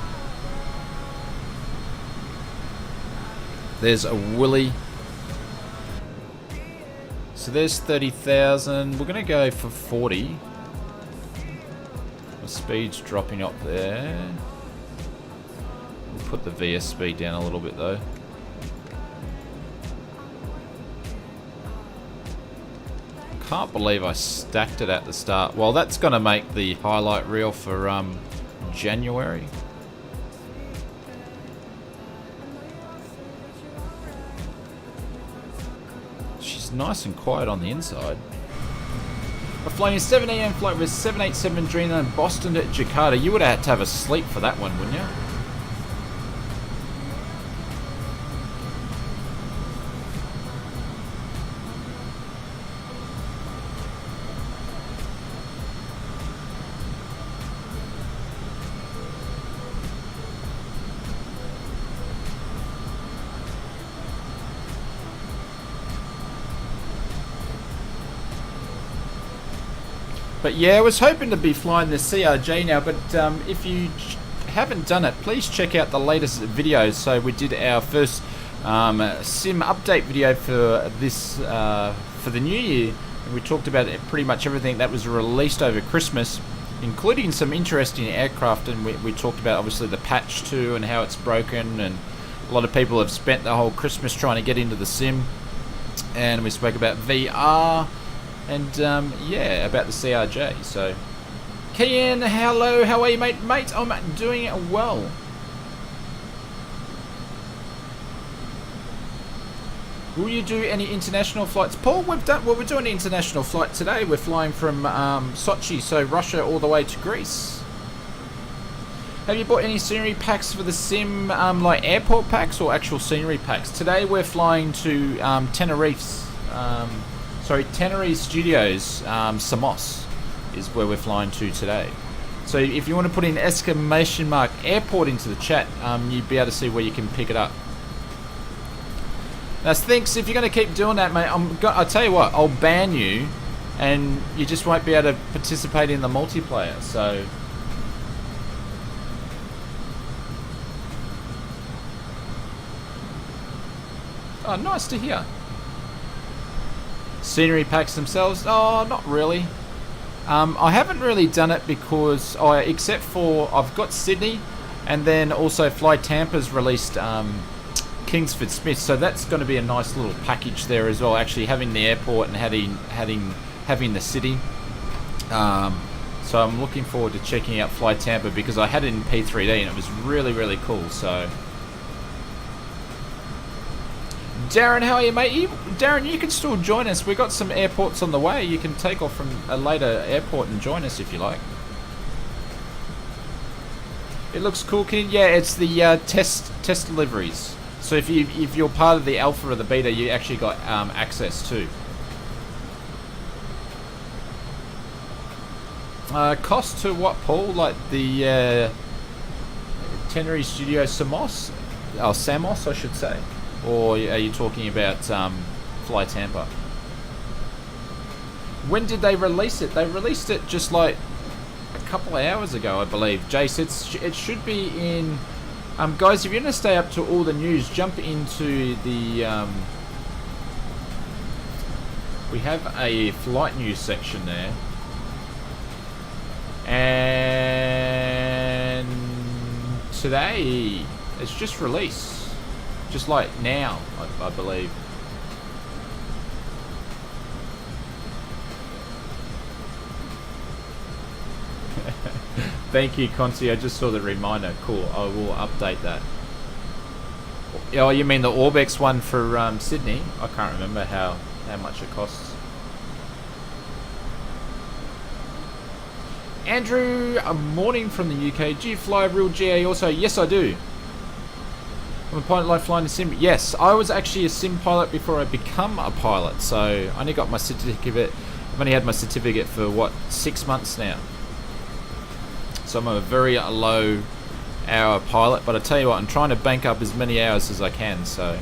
There's a Willy. So there's 30,000. We're going to go for 40. The speed's dropping up there. We'll put the VS speed down a little bit though. Can't believe I stacked it at the start. Well, that's going to make the highlight reel for January. She's nice and quiet on the inside. We're flying a 7 AM flight with 787 Dreamliner Boston to Jakarta. You would have had to have a sleep for that one, wouldn't you? But yeah, I was hoping to be flying the CRJ now, but if you haven't done it, please check out the latest videos. So we did our first sim update video for this for the new year, and we talked about pretty much everything that was released over Christmas, including some interesting aircraft, and we talked about obviously the patch 2 and how it's broken, and a lot of people have spent the whole Christmas trying to get into the sim, and we spoke about VR. And yeah, about the CRJ. So, Kian, hello, how are you, mate? Mate, I'm doing well. Will you do any international flights, Paul? We're doing an international flight today. We're flying from Sochi, so Russia, all the way to Greece. Have you bought any scenery packs for the sim, like airport packs or actual scenery packs? Today we're flying to Tenerife Studios, Samos is where we're flying to today. So if you want to put in exclamation mark airport into the chat, you'd be able to see where you can pick it up. Now thanks, if you're going to keep doing that, mate, I'll tell you what, I'll ban you and you just won't be able to participate in the multiplayer. So oh, nice to hear. Scenery packs themselves? Oh, not really. I haven't really done it because, except for I've got Sydney, and then also Fly Tampa's released Kingsford Smith, so that's going to be a nice little package there as well. Actually, having the airport and having the city. So I'm looking forward to checking out Fly Tampa because I had it in P3D and it was really, really cool. So. Darren, how are you, mate? Darren, you can still join us. We've got some airports on the way. You can take off from a later airport and join us if you like. It looks cool, kid. Yeah, it's the test deliveries. So if you're part of the alpha or the beta, you actually got access to. Cost to what, Paul? Like the Tenerife Studio Samos? Oh, Samos, I should say. Or are you talking about Fly Tampa? When did they release it? They released it just like a couple of hours ago, I believe. Jace, it should be in... guys, if you're going to stay up to all the news, jump into the We have a flight news section there. And today it's just released. Just like now, I believe. Thank you, Conti. I just saw the reminder. Cool. I will update that. Oh, you mean the Orbex one for Sydney? I can't remember how much it costs. Andrew, a morning from the UK. Do you fly real GA also? Yes, I do. I'm a pilot like flying a sim. Yes, I was actually a sim pilot before I become a pilot. So I only got my certificate. I've only had my certificate for what, 6 months now. So I'm a very low hour pilot, but I tell you what, I'm trying to bank up as many hours as I can. So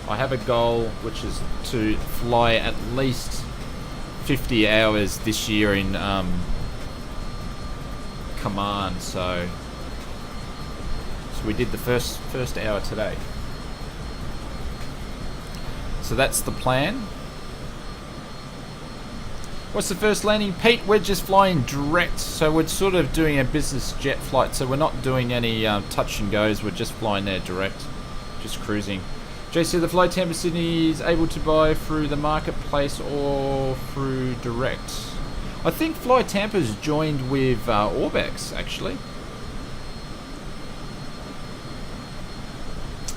I have a goal, which is to fly at least 50 hours this year in command. So we did the first hour today. So that's the plan. What's the first landing, Pete? We're just flying direct, so we're sort of doing a business jet flight, so we're not doing any touch and goes, we're just flying there direct, just cruising. JC, the Flight Tampa Sydney is able to buy through the marketplace or through direct. I think Fly Tampa's joined with Orbex, actually.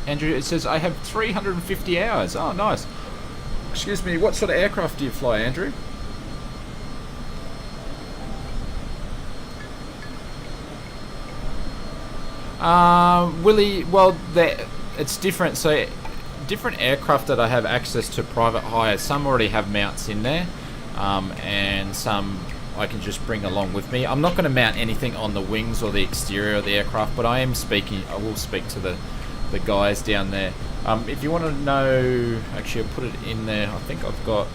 Andrew, it says, I have 350 hours. Oh, nice. Excuse me, what sort of aircraft do you fly, Andrew? Willie, well, it's different. So, different aircraft that I have access to private hire, some already have mounts in there, and some I can just bring along with me. I'm not going to mount anything on the wings or the exterior of the aircraft, but I will speak to the guys down there. If you want to know, actually I'll put it in there. I think I've got...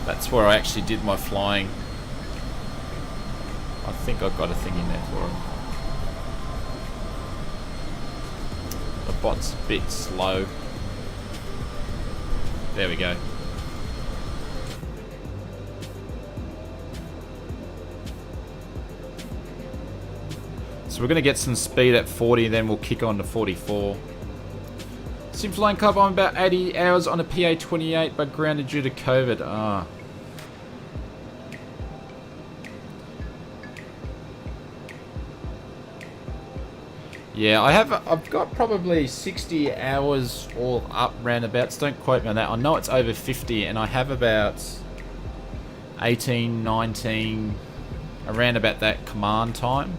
That's where I actually did my flying. I think I've got a thing in there for it. The bot's a bit slow. There we go. So we're going to get some speed at 40, then we'll kick on to 44. Sim Flying Club, I'm about 80 hours on a PA-28, but grounded due to COVID. Ah. Yeah, I've got probably 60 hours all up roundabouts. Don't quote me on that. I know it's over 50, and I have about 18, 19, around about that command time.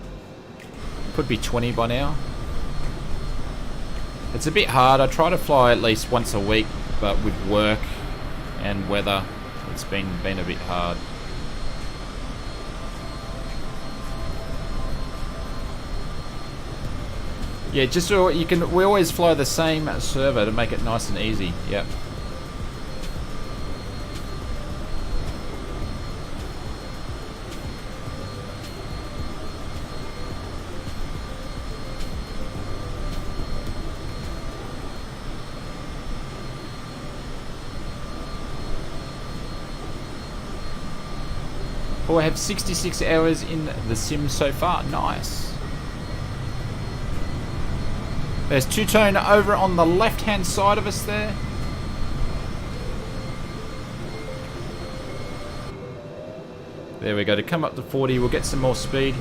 Could be 20 by now. It's a bit hard. I try to fly at least once a week, but with work and weather, it's been a bit hard. Yeah, just so you can. We always fly the same server to make it nice and easy. Yep. Oh, I have 66 hours in the sim so far. Nice. There's two-tone over on the left-hand side of us there. There we go. To come up to 40, we'll get some more speed.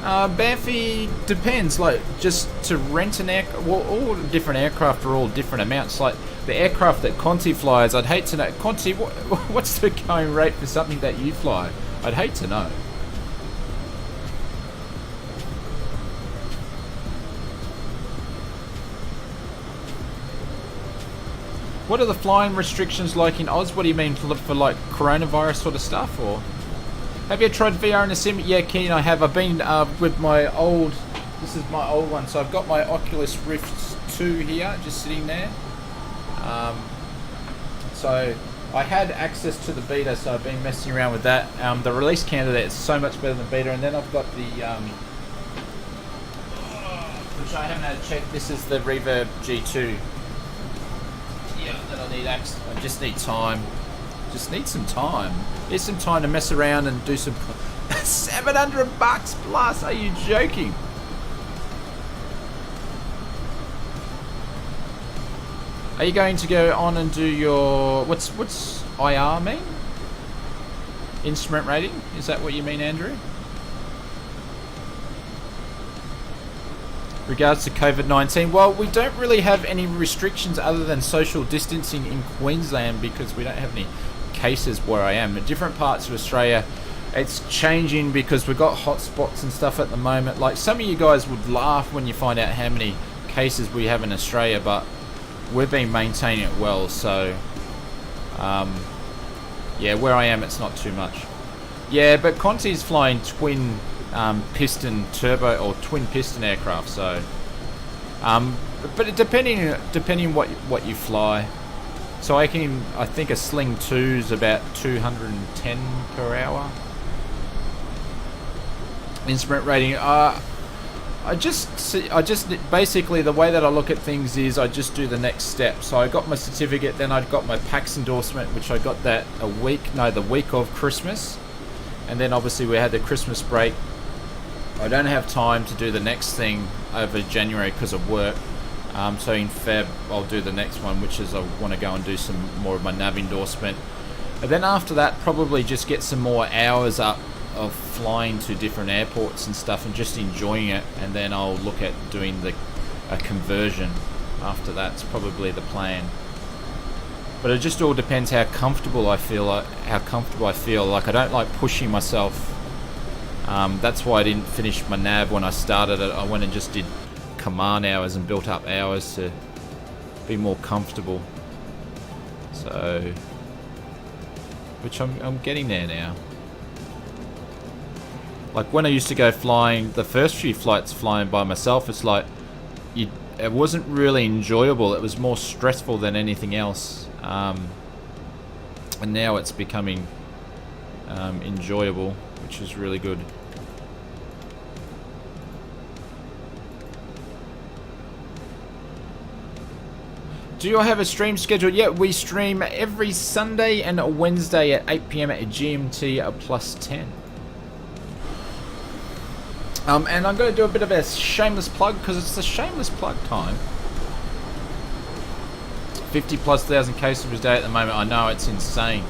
Banffy depends. Like, just to rent an aircraft, well, all different aircraft are all different amounts. Like the aircraft that Conti flies, I'd hate to know. Conti, what's the going rate for something that you fly? I'd hate to know. What are the flying restrictions like in Oz? What do you mean for like coronavirus sort of stuff, or? Have you tried VR in a sim? Yeah, Keen, I have. I've been with my old... This is my old one. So I've got my Oculus Rift 2 here, just sitting there. So I had access to the beta, so I've been messing around with that. The release candidate is so much better than beta, and then I've got the which I haven't had checked. This is the Reverb G2. Yeah, that I need access. I just need time. Just need some time. Need some time to mess around and do some. $700 plus. Are you joking? Are you going to go on and do your what's IR mean? Instrument rating? Is that what you mean, Andrew? Regards to COVID-19, well, we don't really have any restrictions other than social distancing in Queensland because we don't have any cases where I am. In different parts of Australia, it's changing because we've got hotspots and stuff at the moment. Like, some of you guys would laugh when you find out how many cases we have in Australia, but we've been maintaining it well. So, yeah, where I am, it's not too much. Yeah, but Conti's flying twin piston turbo or twin piston aircraft. So, but depending what you fly. So I think a Sling 2 is about 210 per hour. Instrument rating. I just basically the way that I look at things is I just do the next step. So I got my certificate, then I got my PAX endorsement, which I got that the week of Christmas, and then obviously we had the Christmas break. I don't have time to do the next thing over January because of work. So in Feb I'll do the next one, which is I want to go and do some more of my nav endorsement, and then after that probably just get some more hours up of flying to different airports and stuff and just enjoying it, and then I'll look at doing a conversion after. That's probably the plan, but it just all depends how comfortable I feel. Like I don't like pushing myself. That's why I didn't finish my nav when I started it. I went and just did command hours and built up hours to be more comfortable. So, which I'm getting there now. Like when I used to go flying, the first few flights flying by myself, it's like it wasn't really enjoyable. It was more stressful than anything else. And now it's becoming enjoyable, which is really good. Do you have a stream scheduled? Yeah, we stream every Sunday and a Wednesday at 8 PM at GMT +10. And I'm going to do a bit of a shameless plug because it's the shameless plug time. 50,000+ cases a day at the moment. I know, it's insane.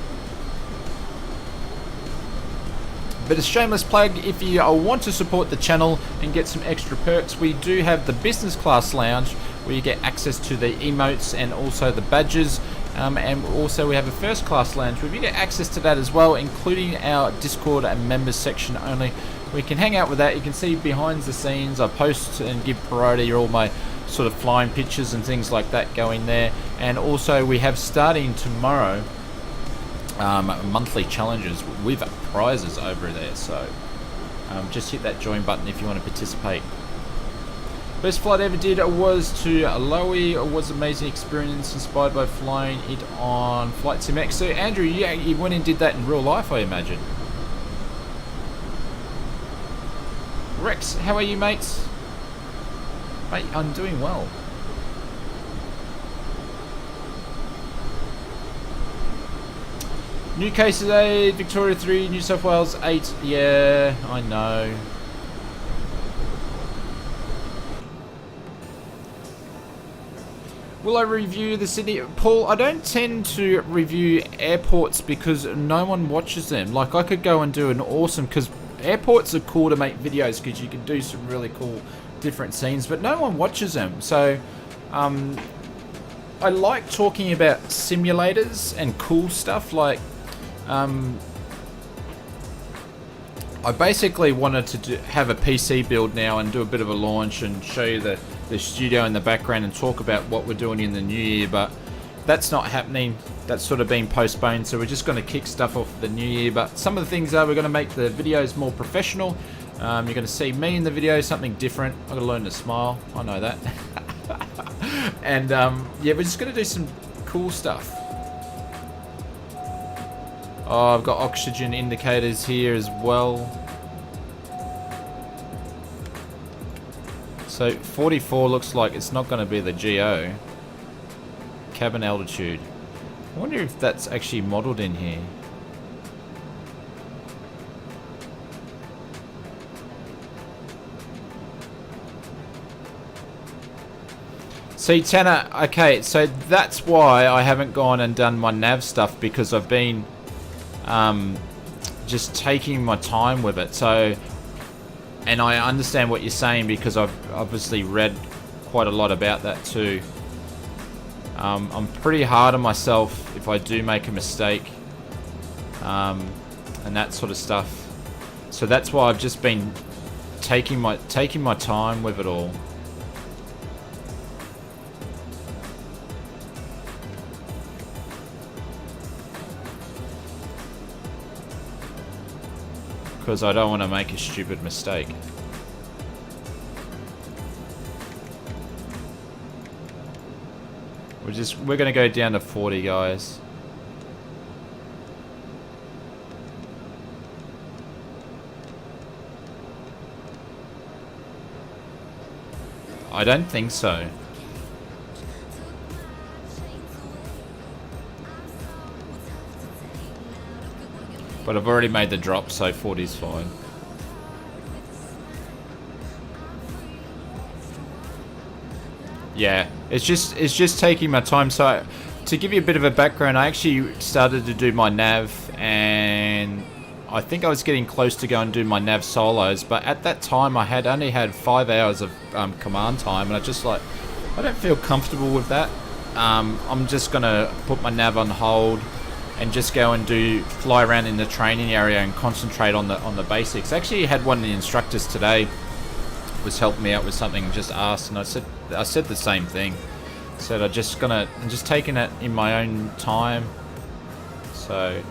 But a shameless plug, if you want to support the channel and get some extra perks, we do have the business class lounge where you get access to the emotes and also the badges. And also we have a first class lounge where you get access to that as well, including our Discord and members section only. We can hang out with that. You can see behind the scenes. I post and give priority all my sort of flying pictures and things like that going there. And also we have starting tomorrow monthly challenges with prizes over there. So just hit that join button if you want to participate. Best flight I ever did was to Lowy. It was an amazing experience, inspired by flying it on Flight Sim X. So Andrew, you went and did that in real life, I imagine. Rex, how are you, mates? Mate, I'm doing well. New cases 8, Victoria 3, New South Wales 8. Yeah, I know. Will I review the Sydney? Paul, I don't tend to review airports because no one watches them. Like, I could go and do an awesome, because airports are cool to make videos because you can do some really cool different scenes, but no one watches them. So I like talking about simulators and cool stuff. Like I basically wanted to have a PC build now and do a bit of a launch and show you the studio in the background and talk about what we're doing in the new year, but that's not happening. That's sort of been postponed, so we're just going to kick stuff off for the new year. But some of the things are, we're going to make the videos more professional. You're going to see me in the video, something different. I've got to learn to smile, I know that. And yeah, we're just going to do some cool stuff. Oh, I've got oxygen indicators here as well. So 44 looks like it's not going to be the GO. Cabin altitude. I wonder if that's actually modelled in here. See, Tanner, okay, so that's why I haven't gone and done my nav stuff, because I've been just taking my time with it. So, and I understand what you're saying, because I've obviously read quite a lot about that too. I'm pretty hard on myself if I do make a mistake, and that sort of stuff. So that's why I've just been taking my time with it all. Because I don't want to make a stupid mistake. We're going to go down to 40, guys. I don't think so. But I've already made the drop, so 40 is fine. Yeah, it's just taking my time. So to give you a bit of a background, I actually started to do my nav, and I think I was getting close to go and do my nav solos, but at that time I had only had 5 hours of command time, and I don't feel comfortable with that. I'm just gonna put my nav on hold and just go and fly around in the training area and concentrate on the basics. Actually, I had one of the instructors today was helping me out with something, just asked, and I said the same thing. Said I'm just taking it in my own time. So,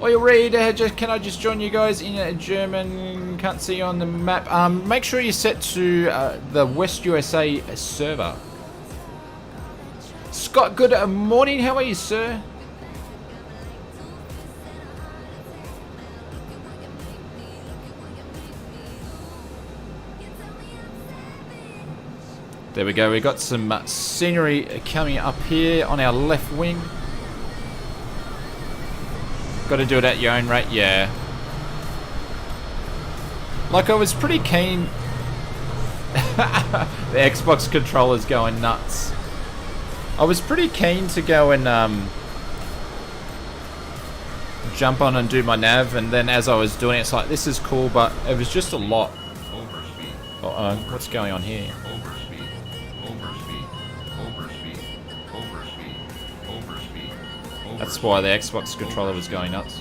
oh, you read? Can I just join you guys in German? Can't see you on the map. Make sure you set to the West USA server. Scott, good morning. How are you, sir? There we go. We got some scenery coming up here on our left wing. Got to do it at your own rate, yeah. Like, I was pretty keen. The Xbox controller's going nuts. I was pretty keen to go and jump on and do my nav, and then as I was doing it, it's like, this is cool, but it was just a lot. Uh-oh, what's going on here? That's why the Xbox controller was going nuts.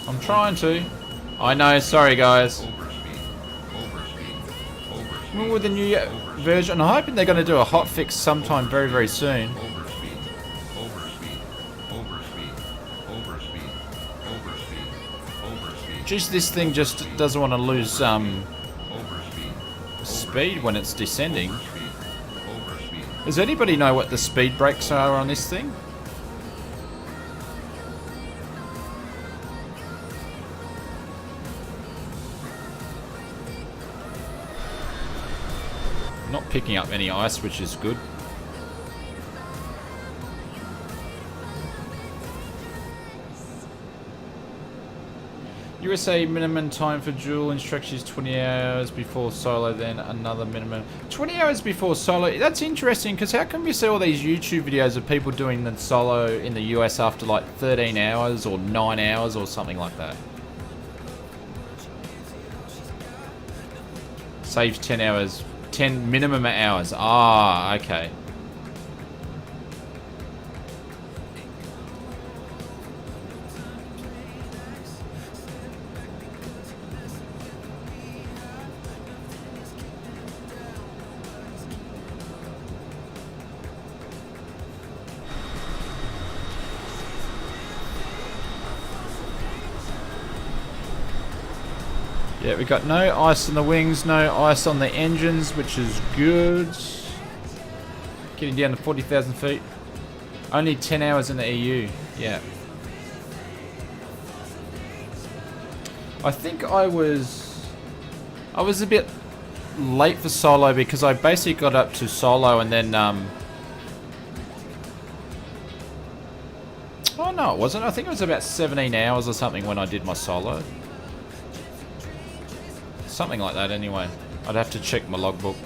I'm trying to. I know, sorry guys. With the new version, I'm hoping they're going to do a hotfix sometime very, very soon. Just this thing just doesn't want to lose speed when it's descending. Does anybody know what the speed brakes are on this thing? Not picking up any ice, which is good. USA minimum time for dual instructions 20 hours before solo, then another minimum 20 hours before solo. That's interesting, because how come we see all these YouTube videos of people doing the solo in the US after like 13 hours or 9 hours or something like that? Saves 10 hours. 10 minimum hours. Ah, okay. Yeah, we got no ice on the wings, no ice on the engines, which is good. Getting down to 40,000 feet. Only 10 hours in the EU. Yeah. I think I was a bit late for solo because I basically got up to solo and then oh no, it wasn't. I think it was about 17 hours or something when I did my solo. Something like that anyway. I'd have to check my logbook.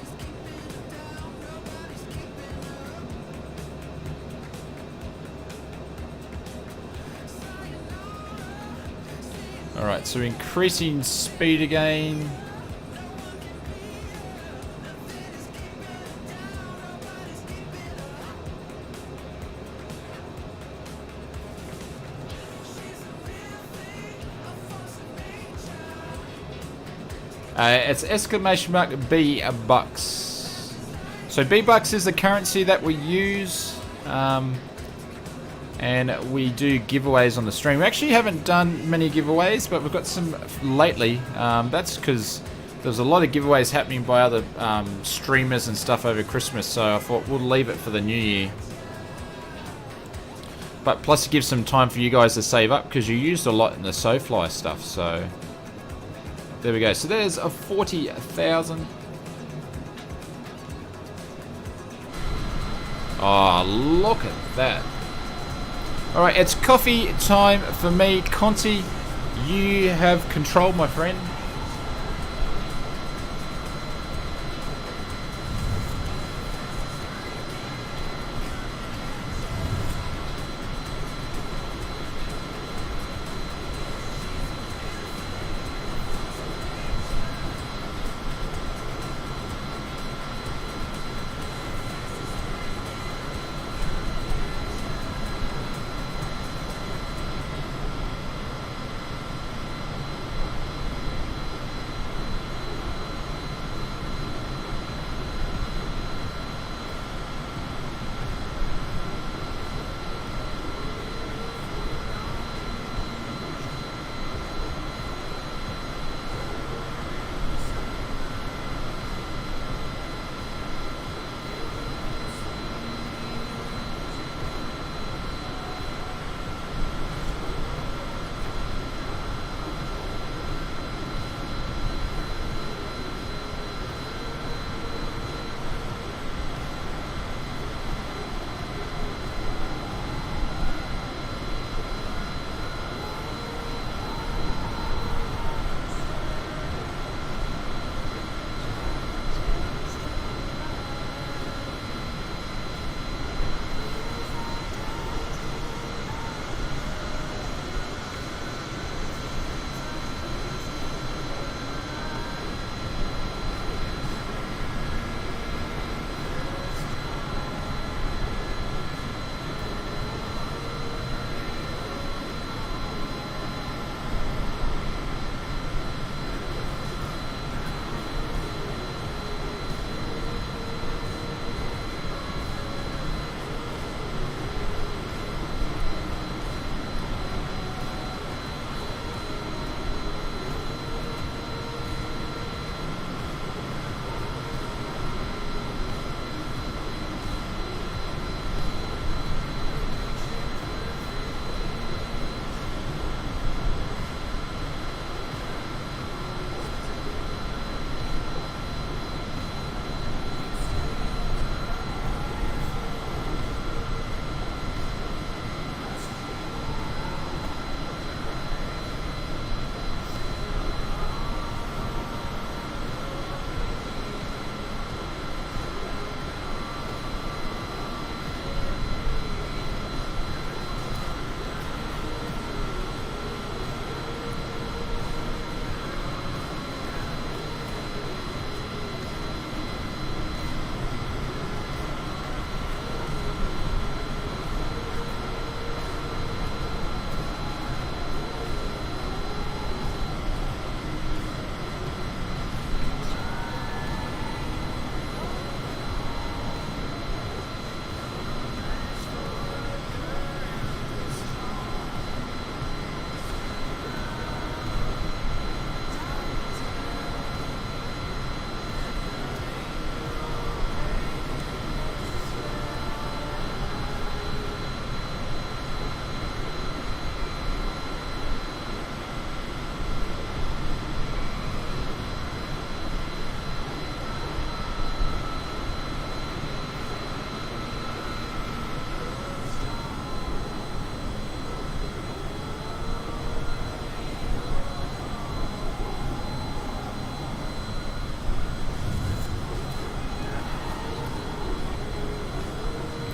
Alright, so increasing speed again. It's exclamation mark B bucks. So B bucks is the currency that we use, and we do giveaways on the stream. We actually haven't done many giveaways, but we've got some lately. That's because there's a lot of giveaways happening by other streamers and stuff over Christmas, so I thought we'll leave it for the new year. But plus it gives some time for you guys to save up because you used a lot in the SoFly stuff, so there we go. So there's a 40,000. Oh, look at that. Alright, it's coffee time for me. Conti, you have control, my friend.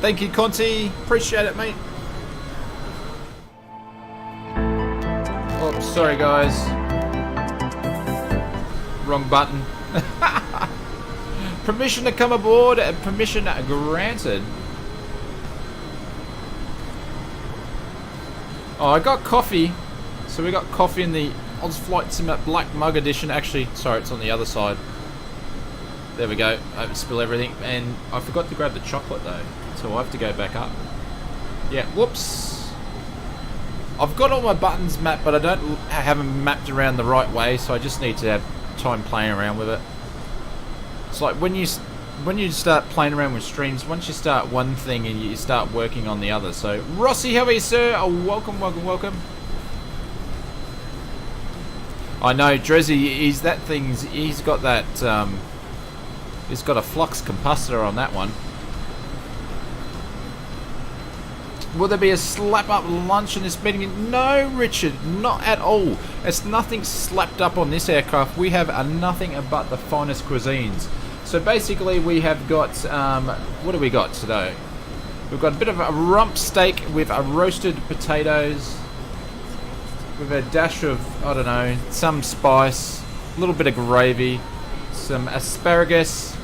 Thank you, Conti. Appreciate it, mate. Oh, sorry, guys. Wrong button. Permission to come aboard. Permission granted. Oh, I got coffee. So we got coffee in the Oz Flight Sim Black Mug Edition. Actually, sorry, it's on the other side. There we go. I spill everything. And I forgot to grab the chocolate, though. So I have to go back up. Yeah, whoops. I've got all my buttons mapped, but I don't have them mapped around the right way. So I just need to have time playing around with it. It's like when you start playing around with streams, once you start one thing and you start working on the other. So Rossi, how are you, sir? Oh, welcome, welcome, welcome. I know Drezzy. He's got that. He's got a flux capacitor on that one. Will there be a slap up lunch in this meeting? No, Richard, not at all. It's nothing slapped up on this aircraft. We have nothing but the finest cuisines. So basically we have got, what do we got today? We've got a bit of a rump steak with roasted potatoes, with a dash of, I don't know, some spice, a little bit of gravy, some asparagus,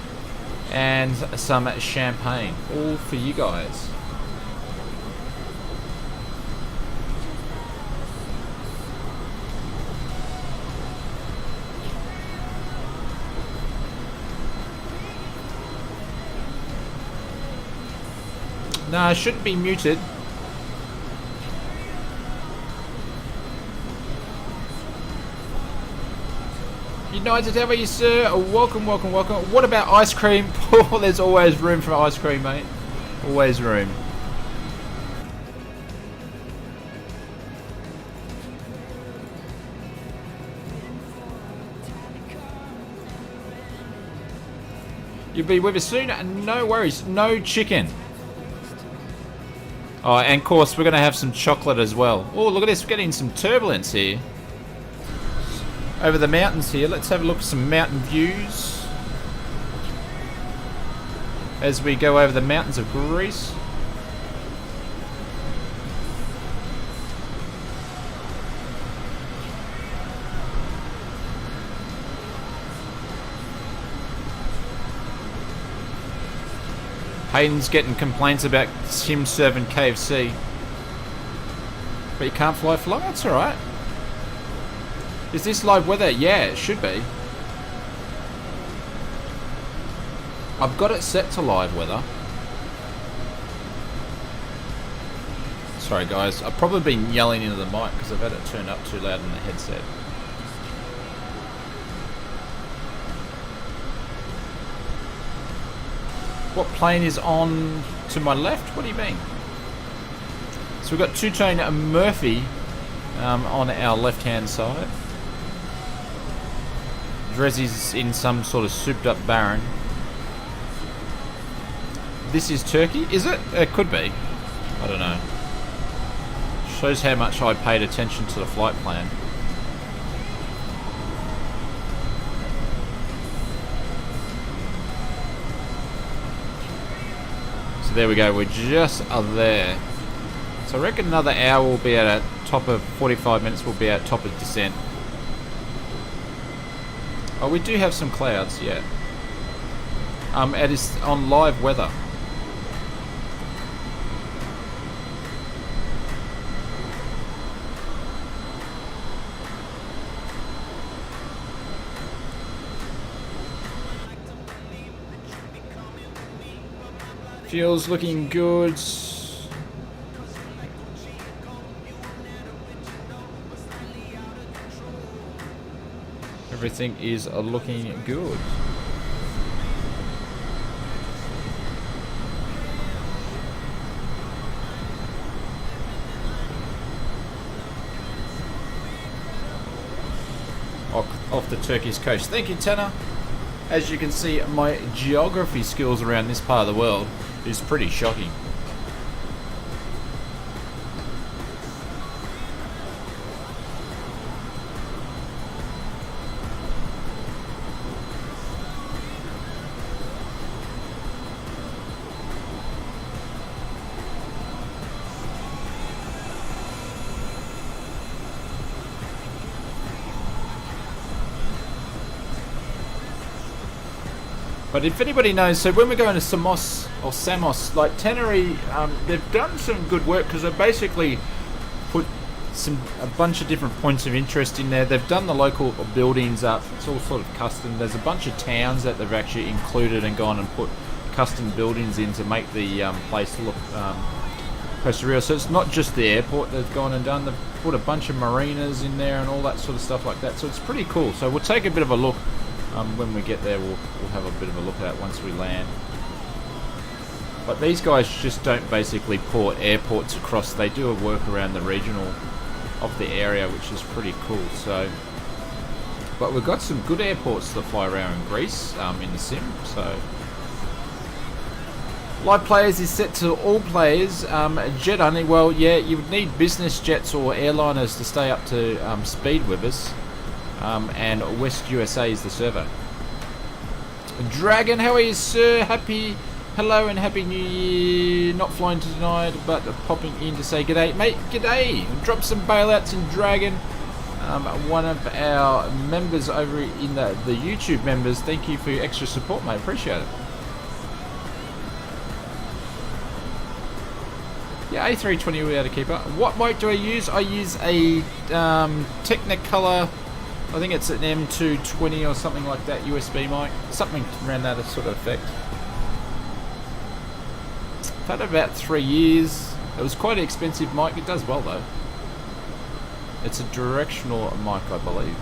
and some champagne. All for you guys. No, it shouldn't be muted. United, how are you, sir? Oh, welcome, welcome, welcome. What about ice cream? Oh, there's always room for ice cream, mate. Always room. You'll be with us soon. No worries. No chicken. Oh, and of course, we're going to have some chocolate as well. Oh, look at this. We're getting some turbulence here. Over the mountains here. Let's have a look at some mountain views. As we go over the mountains of Greece. Hayden's getting complaints about him serving KFC. But you can't fly for long? That's alright. Is this live weather? Yeah, it should be. I've got it set to live weather. Sorry guys, I've probably been yelling into the mic because I've had it turned up too loud in the headset. What plane is on to my left? What do you mean? So we've got two-tone Murphy on our left-hand side. Drezzy's in some sort of souped-up Baron. This is Turkey, is it? It could be. I don't know. Shows how much I paid attention to the flight plan. So there we go, we're just there. So I reckon another hour we'll be at a top of 45 minutes, we'll be at top of descent. Oh, we do have some clouds, yeah. It is on live weather. Fuel's looking good. Everything is looking good. Off the Turkish coast. Thank you, Tanner. As you can see, my geography skills around this part of the world is pretty shocking. But if anybody knows, so when we're going to Samos or Samos, like Tannery, they've done some good work because they've basically put a bunch of different points of interest in there. They've done the local buildings up. It's all sort of custom. There's a bunch of towns that they've actually included and gone and put custom buildings in to make the place look real. So it's not just the airport they've gone and done. They've put a bunch of marinas in there and all that sort of stuff like that. So it's pretty cool. So we'll take a bit of a look when we get there. We'll have a bit of a look at it once we land. But these guys just don't basically port airports across. They do a work around the regional of the area, which is pretty cool. So, but we've got some good airports to fly around in Greece in the sim. So live players is set to all players. Jet only. Well, yeah, you would need business jets or airliners to stay up to speed with us. And West USA is the server. Dragon, how are you, sir? Hello and happy new year. Not flying tonight, but popping in to say g'day, mate. G'day. Drop some bailouts in Dragon. One of our members over in the YouTube members. Thank you for your extra support, mate. Appreciate it. Yeah, A320 without a keeper. What mic do I use? I use a Technicolor. I think it's an M220 or something like that, USB mic. Something around that sort of effect. I've had it about 3 years. It was quite an expensive mic. It does well though. It's a directional mic, I believe.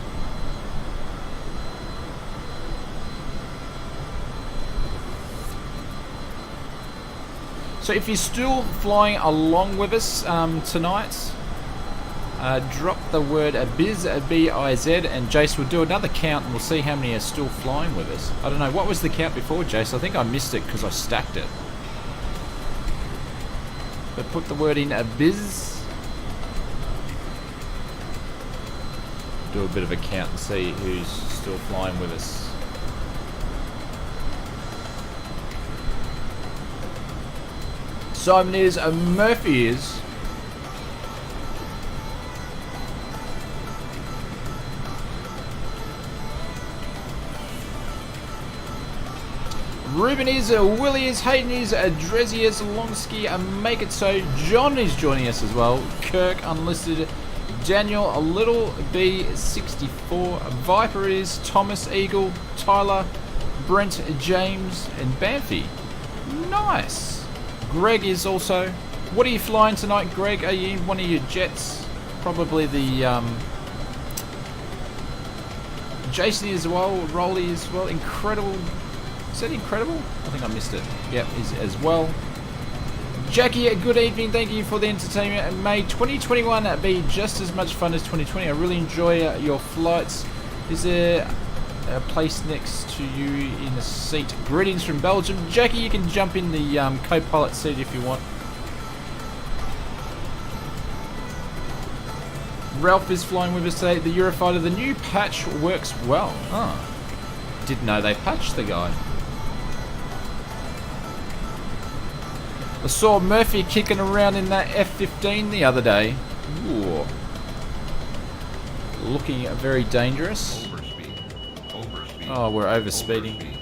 So if you're still flying along with us tonight, drop the word BIZ, B-I-Z, and Jace will do another count and we'll see how many are still flying with us. I don't know, what was the count before, Jace? I think I missed it because I stacked it. But put the word in BIZ. Do a bit of a count and see who's still flying with us. Simon is, Murphy is. Ruben is, Willie is, Hayden is, Drezzy is, Longski, Make It So, John is joining us as well, Kirk, Unlisted, Daniel, a Little B64, Viper is, Thomas, Eagle, Tyler, Brent, James, and Banffy. Nice. Greg is also. What are you flying tonight, Greg? Are you in one of your jets? Probably the Jason as well, Rolly as well, Incredible. Is that Incredible? I think I missed it. Yep, is as well. Jackie, good evening. Thank you for the entertainment. May 2021 be just as much fun as 2020. I really enjoy your flights. Is there a place next to you in the seat? Greetings from Belgium. Jackie, you can jump in the co-pilot seat if you want. Ralph is flying with us today. The Eurofighter, the new patch works well. Oh, didn't know they patched the guy. I saw Murphy kicking around in that F-15 the other day. Ooh. Looking very dangerous. Overspeed. Oh, we're overspeeding.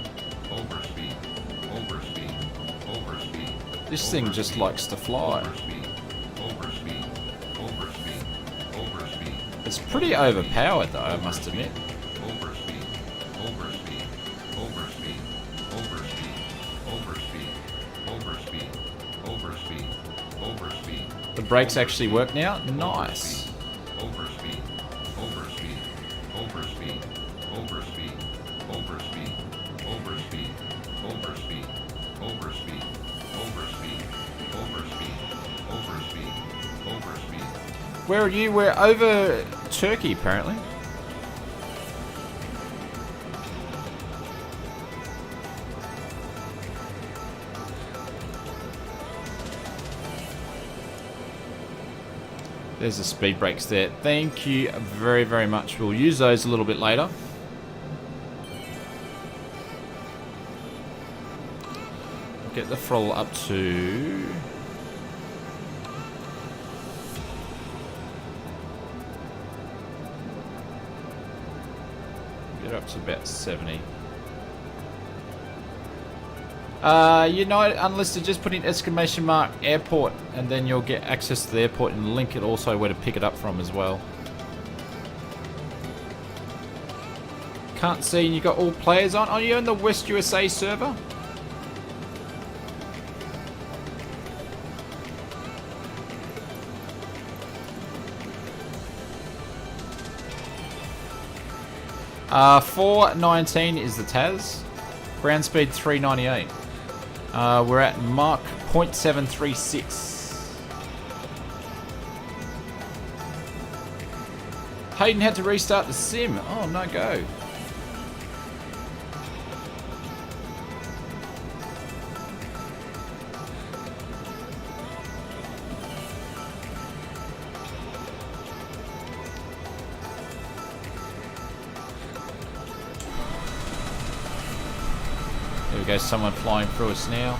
Overspeed. This thing just likes to fly. It's pretty overpowered though, I must admit. The brakes actually work now? Nice. Where are you? We're over Turkey, apparently. There's the speed brakes there. Thank you very, very much. We'll use those a little bit later. Get the throttle up to... Get up to about 70. You know, unlisted, just put in exclamation mark airport and then you'll get access to the airport and link it also where to pick it up from as well. Can't see, and you got all players on. Are you on the West USA server? Uh, 419 is the Taz. Ground speed 398. We're at Mach 0.736. Hayden had to restart the sim. Oh, no go. There we go, someone flying through us now.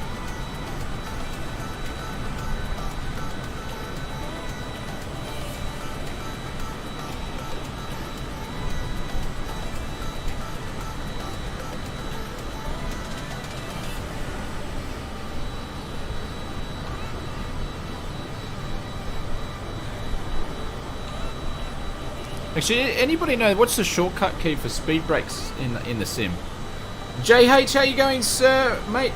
Actually, anybody know what's the shortcut key for speed brakes in the sim? JH, how you going, sir? Mate,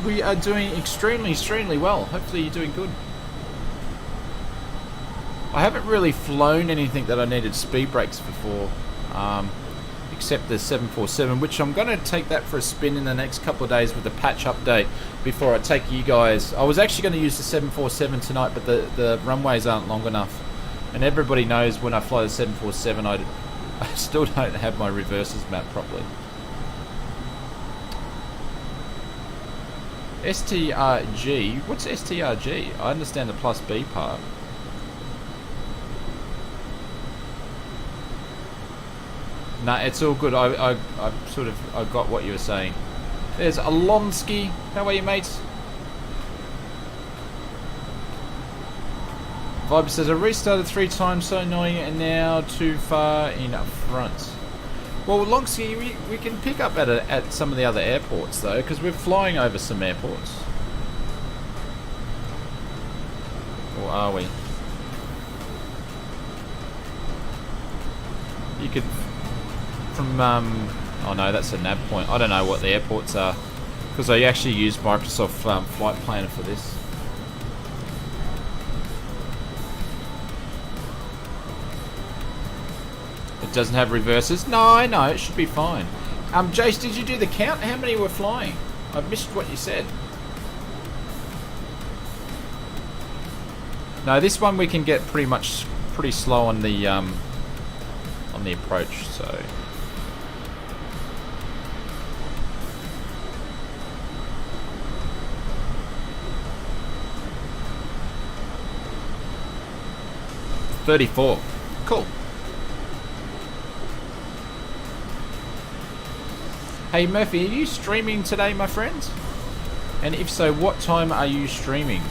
we are doing extremely well. Hopefully you're doing good. I haven't really flown anything that I needed speed brakes before, except the 747, which I'm going to take that for a spin in the next couple of days with the patch update before I take you guys. I was actually going to use the 747 tonight, but the runways aren't long enough. And everybody knows when I fly the 747, I still don't have my reverses mapped properly. STRG? What's STRG? I understand the plus B part. Nah, it's all good. I got what you were saying. There's Alonsky. How are you, mates? Vibe says, I restarted 3 times, so annoying, and now too far in front. Well, Longsky, we can pick up at some of the other airports, though, because we're flying over some airports. Or are we? You could... From, oh no, that's a nav point. I don't know what the airports are, because I actually use Microsoft Flight Planner for this. It doesn't have reverses? No, I know, it should be fine. Jace, did you do the count? How many were flying? I missed what you said. No, this one we can get pretty slow on the approach, so. $34. Cool. Hey Murphy, are you streaming today, my friend? And if so, what time are you streaming?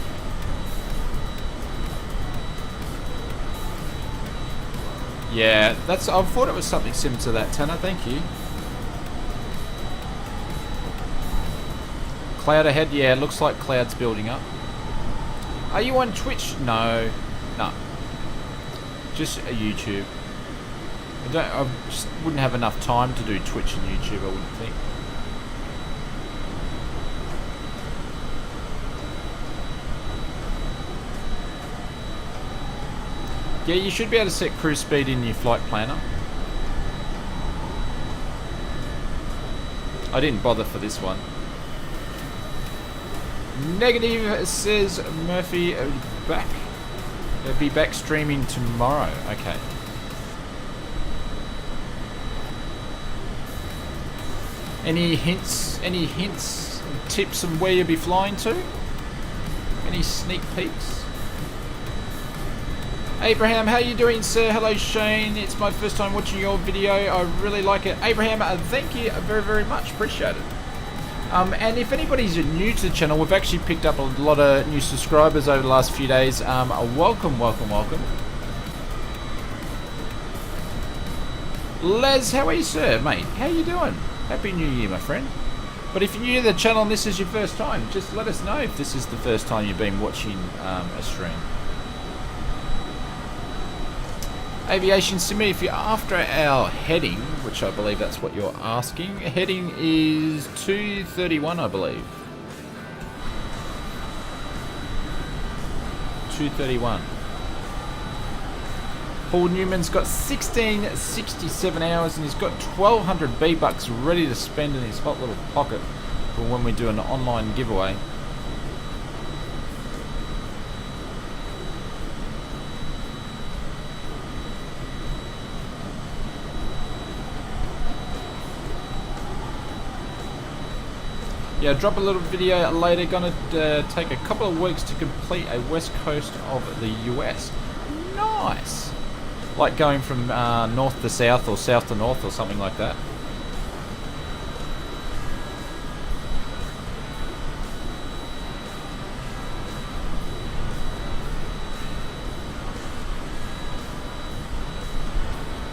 Yeah, I thought it was something similar to that, Tanner, thank you. Cloud ahead, yeah, it looks like cloud's building up. Are you on Twitch? No. Just a YouTube. I just wouldn't have enough time to do Twitch and YouTube, I wouldn't think. Yeah, you should be able to set cruise speed in your flight planner. I didn't bother for this one. Negative says Murphy back. They'll be back streaming tomorrow. Okay. Any hints, tips on where you'll be flying to? Any sneak peeks? Abraham, how you doing, sir? Hello, Shane. It's my first time watching your video. I really like it. Abraham, thank you very much. Appreciate it. And if anybody's new to the channel, we've actually picked up a lot of new subscribers over the last few days. Welcome. Les, how are you, sir, mate? How you doing? Happy New Year, my friend. But if you're new to the channel and this is your first time, just let us know if this is the first time you've been watching a stream. Aviation Sim, if you're after our heading, which I believe that's what you're asking, heading is 231, I believe. 231. Paul Newman's got 1667 hours and he's got 1200 B-Bucks ready to spend in his hot little pocket for when we do an online giveaway. Yeah, drop a little video later. Gonna take a couple of weeks to complete a west coast of the US. Nice! Like going from north to south or south to north or something like that.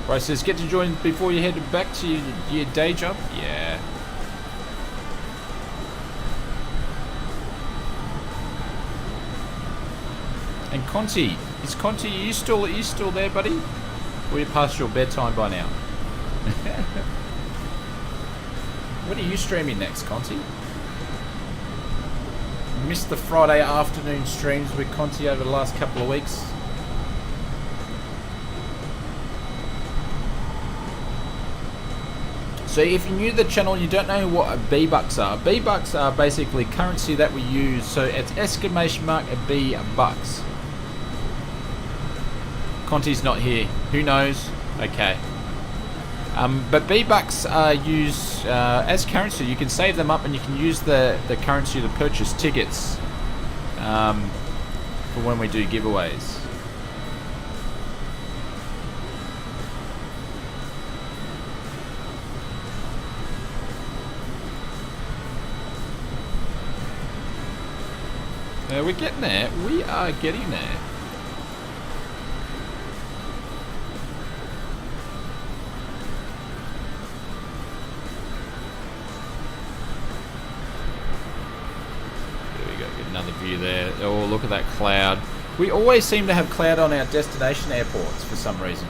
Right, says get to join before you head back to your day job. Yeah. And Conti, is Conti, are you still there, buddy? Or you past your bedtime by now? What are you streaming next, Conti? Missed the Friday afternoon streams with Conti over the last couple of weeks. So if you're new to the channel and you don't know what B-Bucks are basically currency that we use, so it's exclamation mark B-Bucks. Conti's not here. Who knows? Okay. But B-Bucks are used as currency. You can save them up and you can use the currency to purchase tickets for when we do giveaways. We're getting there. We are getting there. Another view there. Oh, look at that cloud. We always seem to have cloud on our destination airports for some reason.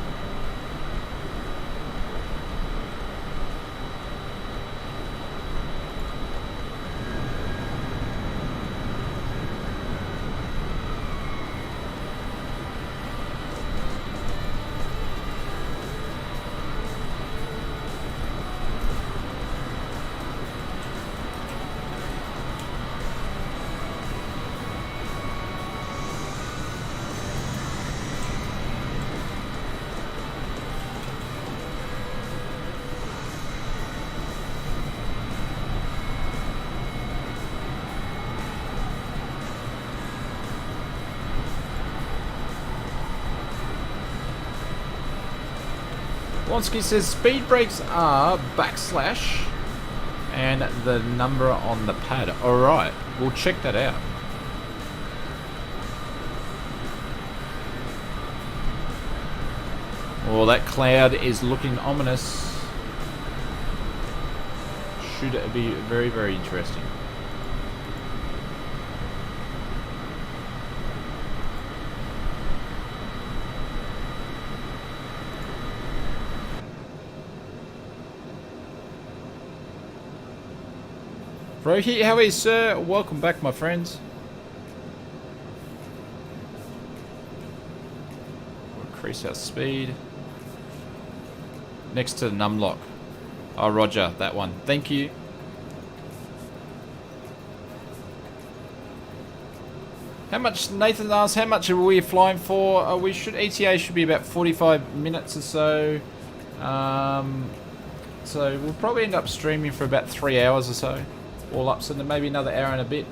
Wonsky says speed brakes are backslash and the number on the pad. Alright, we'll check that out. Well, that cloud is looking ominous. Should be very, very interesting. Rohi, how are you, sir? Welcome back, my friends. We'll increase our speed. Next to the numlock. Oh, roger, that one. Thank you. How much, Nathan asked, how much are we flying for? ETA should be about 45 minutes or so. So we'll probably end up streaming for about 3 hours or so. All up, so then maybe another hour and a bit.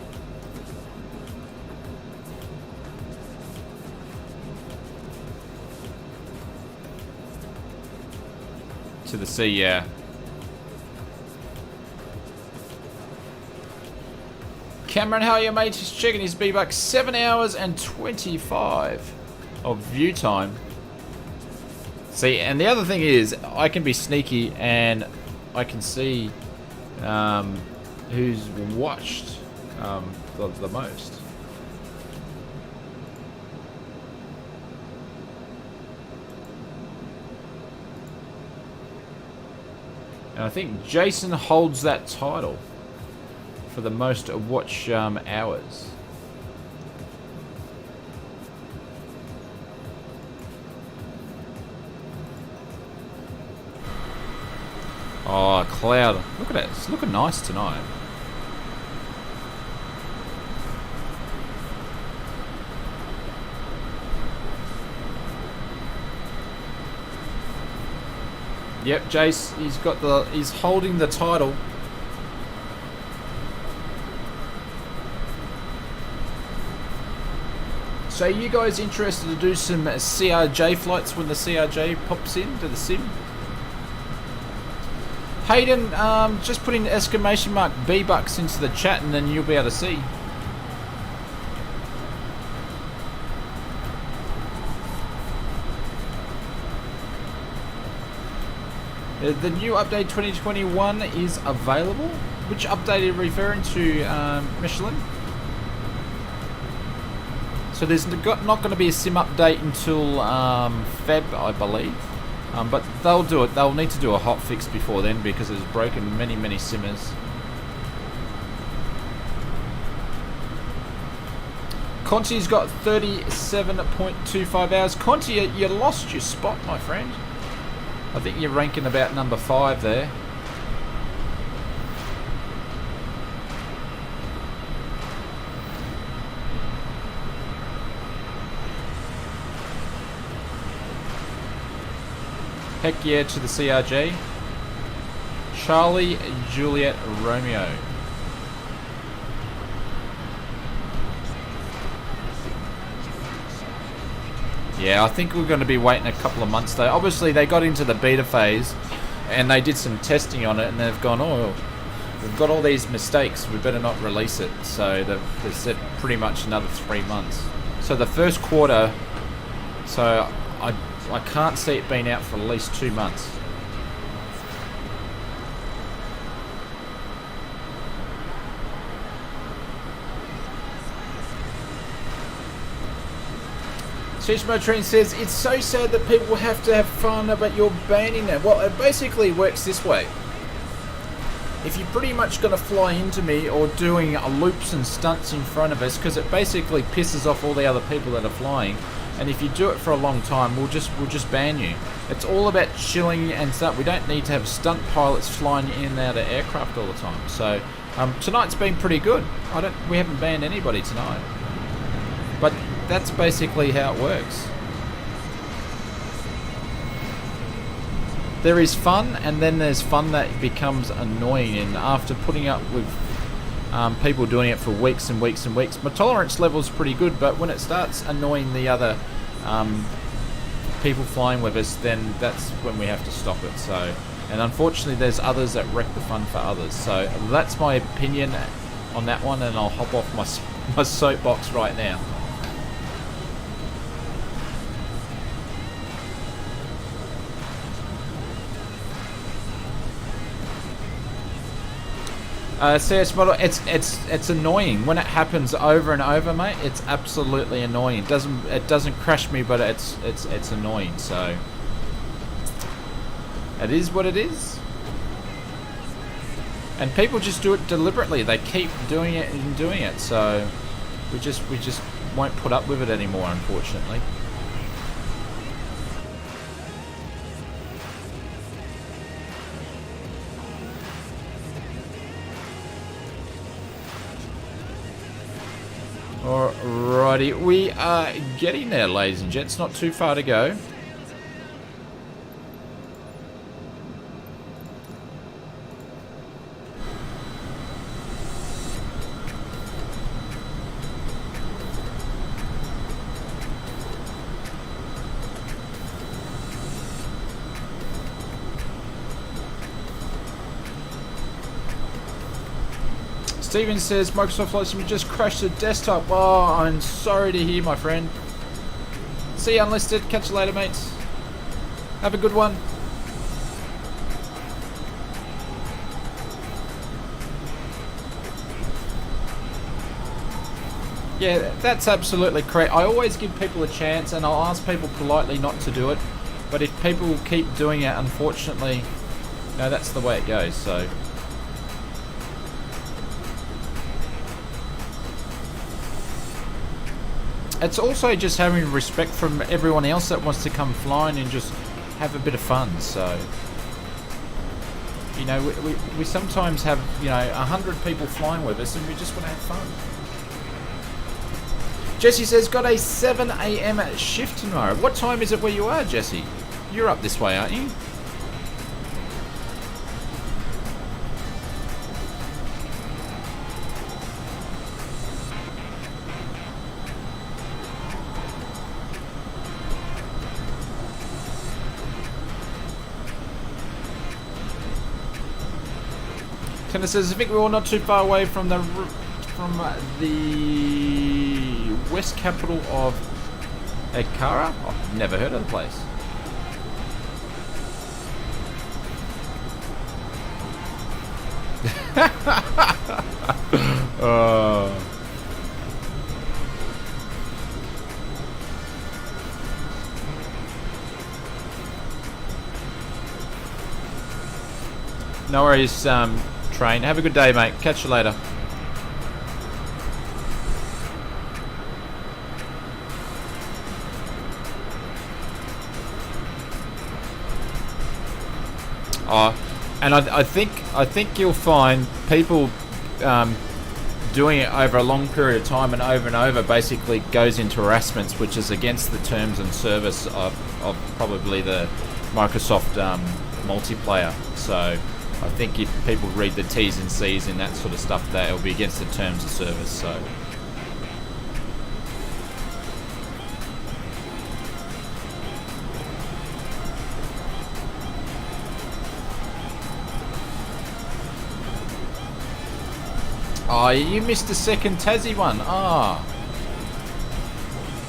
To the sea, yeah. Cameron, how are you, mate? Just checking his B-Bucks. 7 hours and 25 of view time. See, and the other thing is, I can be sneaky and I can see who's watched the most. And I think Jason holds that title for the most watch hours. Oh, cloud. Look at it. It's looking nice tonight. Yep, Jace, he's holding the title. So are you guys interested to do some CRJ flights when the CRJ pops in to the sim? Hayden, just put in exclamation mark B-Bucks into the chat and then you'll be able to see. The new update 2021 is available. Which update are you referring to, Michelin? So there's not going to be a sim update until Feb, I believe. But they'll do it. They'll need to do a hot fix before then because it's broken many simmers. Conti's got 37.25 hours. Conti, you lost your spot, my friend. I think you're ranking about number 5 there. Heck yeah to the CRJ. Charlie Juliet Romeo. Yeah, I think we're going to be waiting a couple of months though. Obviously they got into the beta phase and they did some testing on it and they've gone, oh, we've got all these mistakes, we better not release it. So they've said pretty much another 3 months. So the first quarter, so I can't see it being out for at least 2 months. Shishmo Train says, it's so sad that people have to have fun, but you're banning them. Well, it basically works this way. If you're pretty much going to fly into me or doing loops and stunts in front of us, because it basically pisses off all the other people that are flying, and if you do it for a long time, we'll just ban you. It's all about chilling and stuff. We don't need to have stunt pilots flying in and out of aircraft all the time. So tonight's been pretty good. We haven't banned anybody tonight. But that's basically how it works. There is fun, and then there's fun that becomes annoying. And after putting up with people doing it for weeks and weeks and weeks, my tolerance level is pretty good. But when it starts annoying the other people flying with us, then that's when we have to stop it. So, and unfortunately, there's others that wreck the fun for others. So that's my opinion on that one, and I'll hop off my soapbox right now. CS model, it's annoying when it happens over and over, mate. It's absolutely annoying. It doesn't crash me, but it's annoying. So it is what it is, and people just do it deliberately. They keep doing it and doing it. So we just won't put up with it anymore, unfortunately. Alrighty, we are getting there, ladies and gents. Not too far to go. Steven says Microsoft Flight Sim just crashed the desktop. Oh, I'm sorry to hear, my friend. See you, Unlisted. Catch you later, mates. Have a good one. Yeah, that's absolutely correct. I always give people a chance, and I'll ask people politely not to do it. But if people keep doing it, unfortunately, that's the way it goes. So. It's also just having respect from everyone else that wants to come flying and just have a bit of fun. So, we sometimes have, 100 people flying with us and we just want to have fun. Jesse says, got a 7 a.m. shift tomorrow. What time is it where you are, Jesse? You're up this way, aren't you? Tennis says, I think we're all not too far away from the west capital of Ankara. I've never heard of the place. No worries, Train. Have a good day, mate. Catch you later. And I think you'll find people doing it over a long period of time and over basically goes into harassments, which is against the terms and service of probably the Microsoft multiplayer. So I think if people read the T's and C's and that sort of stuff, that it'll be against the terms of service. So. Oh, you missed the second Tassie one.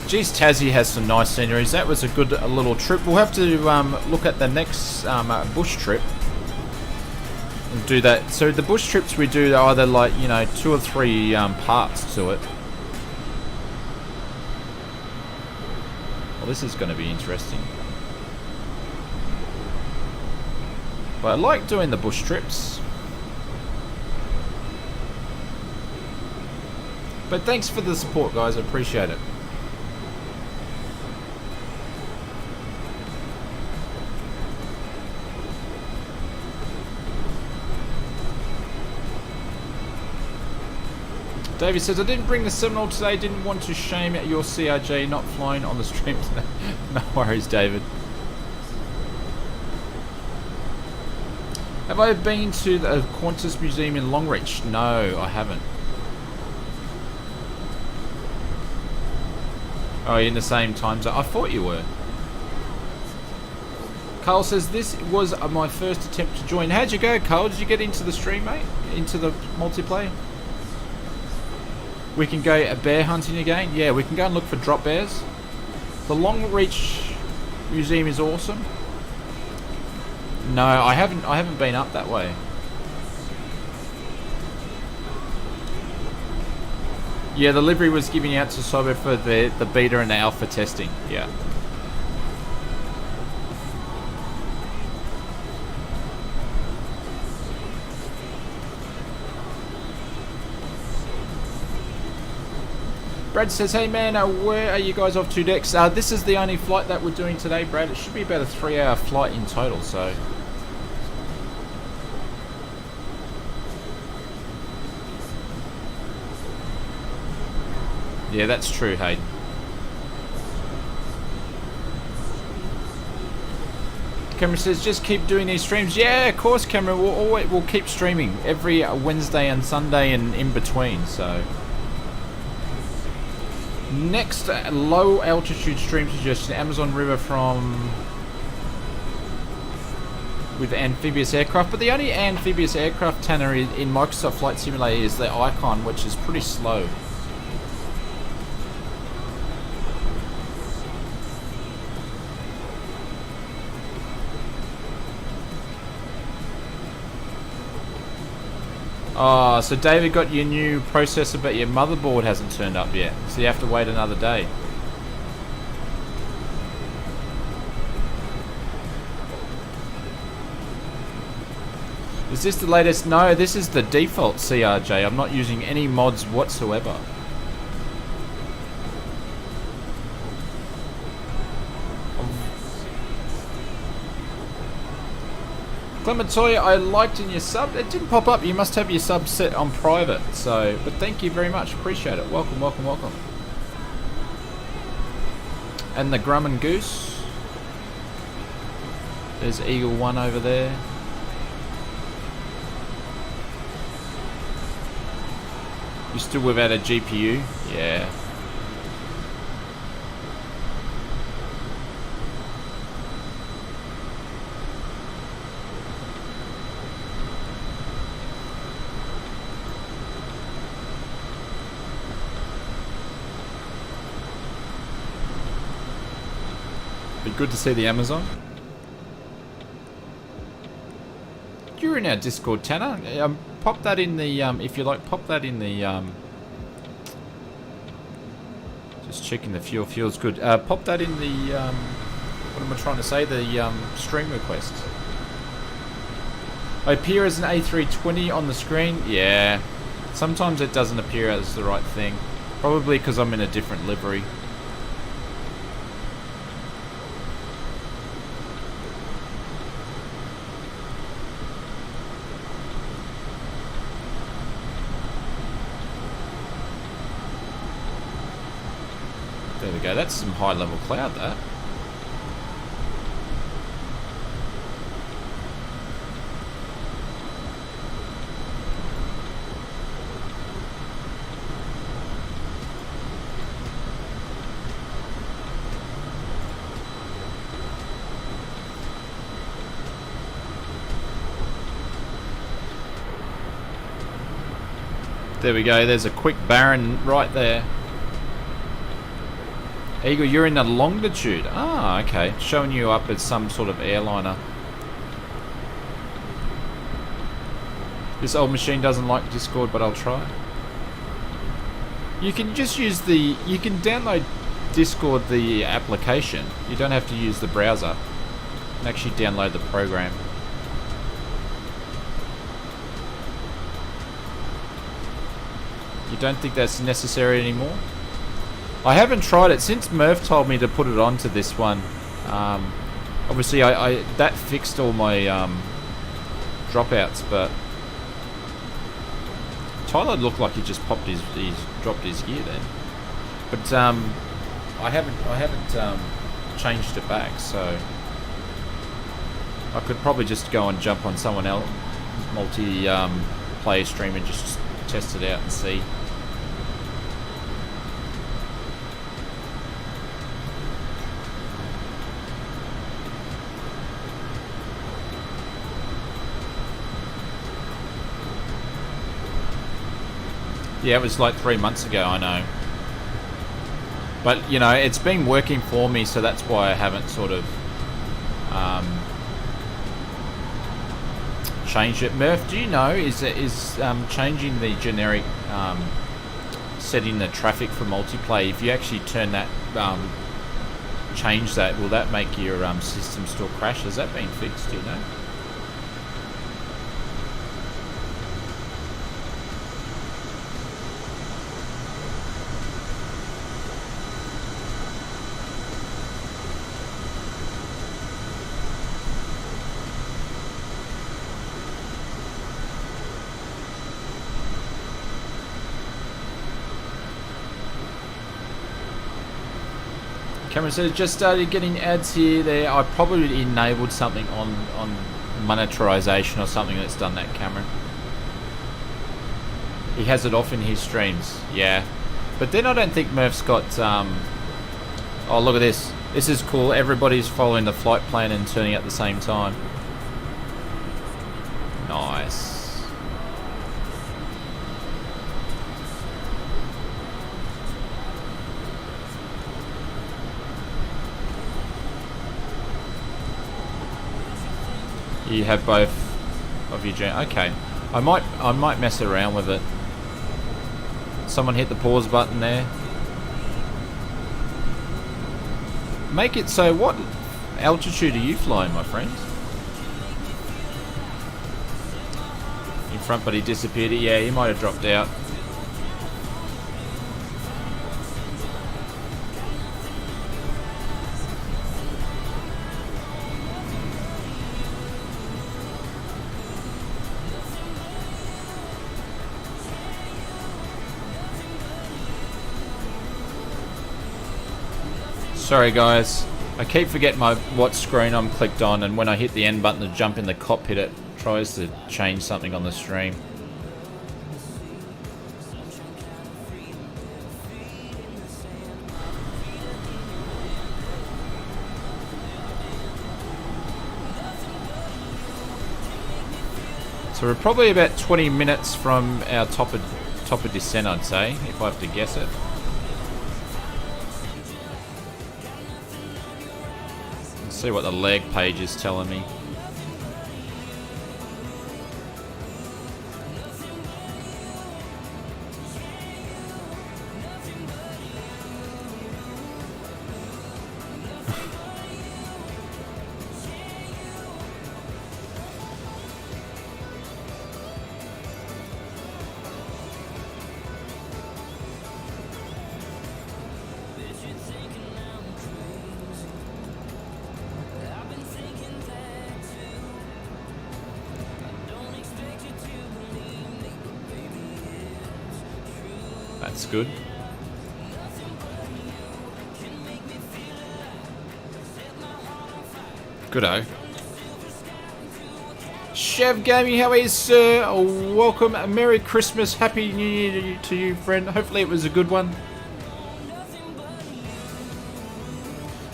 Geez, Tassie has some nice sceneries. That was a good little trip. We'll have to look at the next bush trip and do that. So the bush trips we do are either like, 2 or 3 parts to it. Well, this is going to be interesting. But I like doing the bush trips. But thanks for the support, guys. I appreciate it. David says, I didn't bring the Seminole today. Didn't want to shame your CRJ not flying on the stream today. No worries, David. Have I been to the Qantas Museum in Longreach? No, I haven't. Oh, you're in the same time zone. I thought you were. Carl says, this was my first attempt to join. How'd you go, Carl? Did you get into the stream, mate? Into the multiplayer? We can go bear hunting again. Yeah, we can go and look for drop bears. The Longreach Museum is awesome. No, I haven't been up that way. Yeah, the livery was giving out to Sober for the beta and the alpha testing. Yeah. Brad says, hey man, where are you guys off to next? This is the only flight that we're doing today, Brad. It should be about a 3-hour flight in total, so... Yeah, that's true, Hayden. Cameron says, just keep doing these streams. Yeah, of course, Cameron. We'll keep streaming every Wednesday and Sunday and in between. So, next low altitude stream suggestion: Amazon River with amphibious aircraft. But the only amphibious aircraft, Tanner, in Microsoft Flight Simulator is the Icon, which is pretty slow. Oh, so David got your new processor, but your motherboard hasn't turned up yet. So you have to wait another day. Is this the latest? No, this is the default CRJ. I'm not using any mods whatsoever. Clementoya, I liked in your sub. It didn't pop up. You must have your sub set on private. So, but thank you very much. Appreciate it. Welcome, welcome, welcome. And the Grum and Goose. There's Eagle 1 over there. You still without a GPU? Yeah. Be good to see the Amazon. You're in our Discord, Tanner. Pop that in the, if you like, pop that in the, just checking the fuel. Fuel's good. Pop that in the, what am I trying to say? The stream request. I appear as an A320 on the screen. Yeah. Sometimes it doesn't appear as the right thing. Probably because I'm in a different livery. There we go, that's some high level cloud, that. There we go, there's a quick barren right there. Eagle, you're in the longitude. Ah, okay. Showing you up as some sort of airliner. This old machine doesn't like Discord, but I'll try. You can just use the... You can download Discord, the application. You don't have to use the browser. You can actually download the program. You don't think that's necessary anymore? I haven't tried it since Murph told me to put it onto this one. Obviously, I that fixed all my dropouts, but Tyler looked like he just popped he's dropped his gear then. But I haven't changed it back, so I could probably just go and jump on someone else multi-player stream and just test it out and see. Yeah, it was like 3 months ago, I know. But, you know, it's been working for me, so that's why I haven't sort of changed it. Murph, do you know, is changing the generic setting the traffic for multiplayer, if you actually turn that, change that, will that make your system still crash? Has that been fixed, do you know? Cameron said, just started getting ads here. There, I probably enabled something on monetization or something that's done that, Cameron. He has it off in his streams, yeah. But then I don't think Murph's got... oh, look at this. This is cool. Everybody's following the flight plan and turning at the same time. Nice. You have both of your gen. Okay. I might mess around with it. Someone hit the pause button there. Make it so, what altitude are you flying, my friends? In front, but he disappeared. Yeah, he might have dropped out. Sorry guys, I keep forgetting what screen I'm clicked on, and when I hit the N button to jump in the cockpit, it tries to change something on the stream. So we're probably about 20 minutes from our top of descent, I'd say, if I have to guess it. See what the lag page is telling me. That's good. Goodo. Chev Gaming, how are you, sir? Welcome. Merry Christmas. Happy New Year to you, friend. Hopefully it was a good one.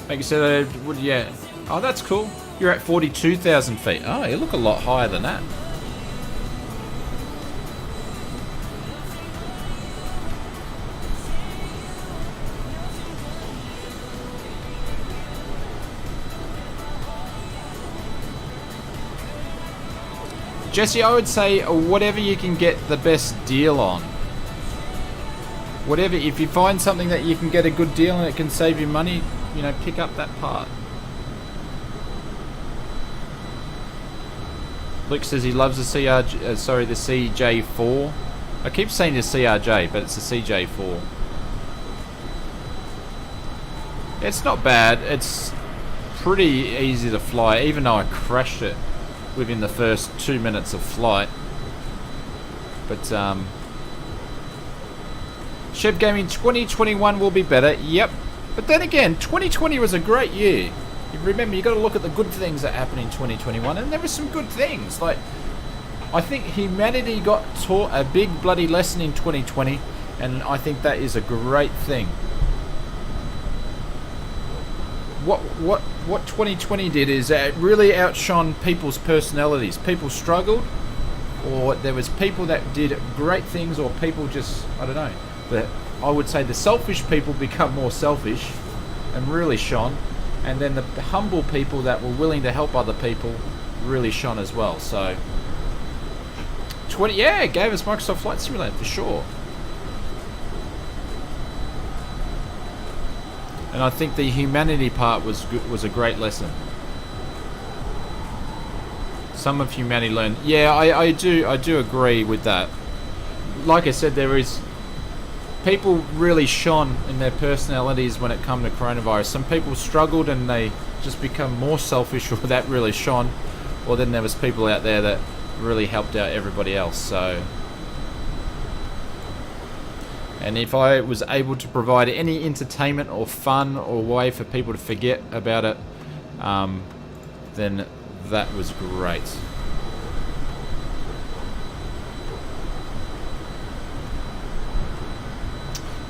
Like you said, yeah. Oh, that's cool. You're at 42,000 feet. Oh, you look a lot higher than that. Jesse, I would say whatever you can get the best deal on. Whatever, if you find something that you can get a good deal and it can save you money, you know, pick up that part. Luke says he loves the the CJ4. I keep saying the CRJ, but it's the CJ4. It's not bad. It's pretty easy to fly, even though I crashed it within the first 2 minutes of flight. But Sheb Gaming 2021 will be better. Yep. But then again, 2020 was a great year. You remember, you got to look at the good things that happened in 2021, and there were some good things. Like, I think humanity got taught a big bloody lesson in 2020, and I think that is a great thing. What 2020 did is it really outshone people's personalities. People struggled, or there was people that did great things, or people just, I don't know. But I would say the selfish people become more selfish and really shone, and then the humble people that were willing to help other people really shone as well. So 20, yeah, it gave us Microsoft Flight Simulator for sure. And I think the humanity part was good, was a great lesson. Some of humanity learned. Yeah, I do agree with that. Like I said, there is people really shone in their personalities when it come to coronavirus. Some people struggled and they just become more selfish, or that really shone. Or then there was people out there that really helped out everybody else. So. And if I was able to provide any entertainment or fun or way for people to forget about it, then that was great.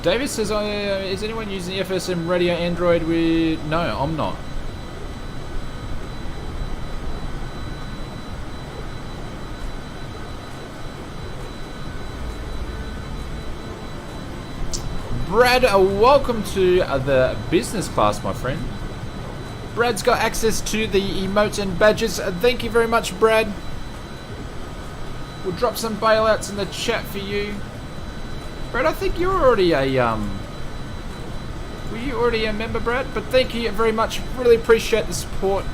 David says, is anyone using the FSM radio Android with... No, I'm not. Brad, welcome to the business class, my friend. Brad's got access to the emotes and badges. Thank you very much, Brad. We'll drop some bailouts in the chat for you. Brad, I think you're already a were you already a member, Brad? But thank you very much. Really appreciate the support.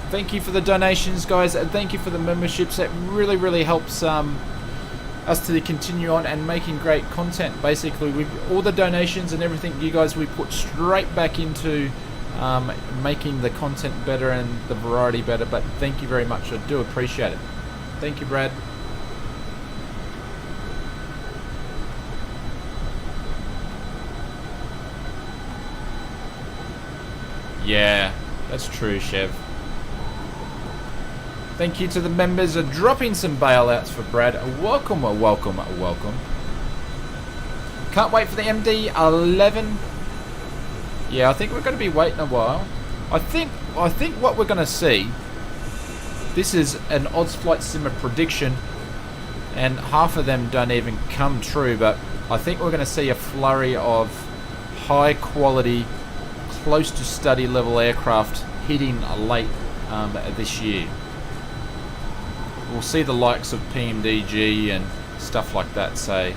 Thank you for the donations, guys, and thank you for the memberships. That really, really helps us to continue on and making great content. Basically, with all the donations and everything, you guys, we put straight back into making the content better and the variety better. But thank you very much. I do appreciate it. Thank you, Brad. Yeah, that's true, Chev. Thank you to the members of dropping some bailouts for Brad. Welcome, welcome, welcome. Can't wait for the MD-11. Yeah, I think we're going to be waiting a while. I think what we're going to see, this is an odds flight simmer prediction, and half of them don't even come true, but I think we're going to see a flurry of high quality, close to study level aircraft hitting late this year. We'll see the likes of PMDG and stuff like that, say.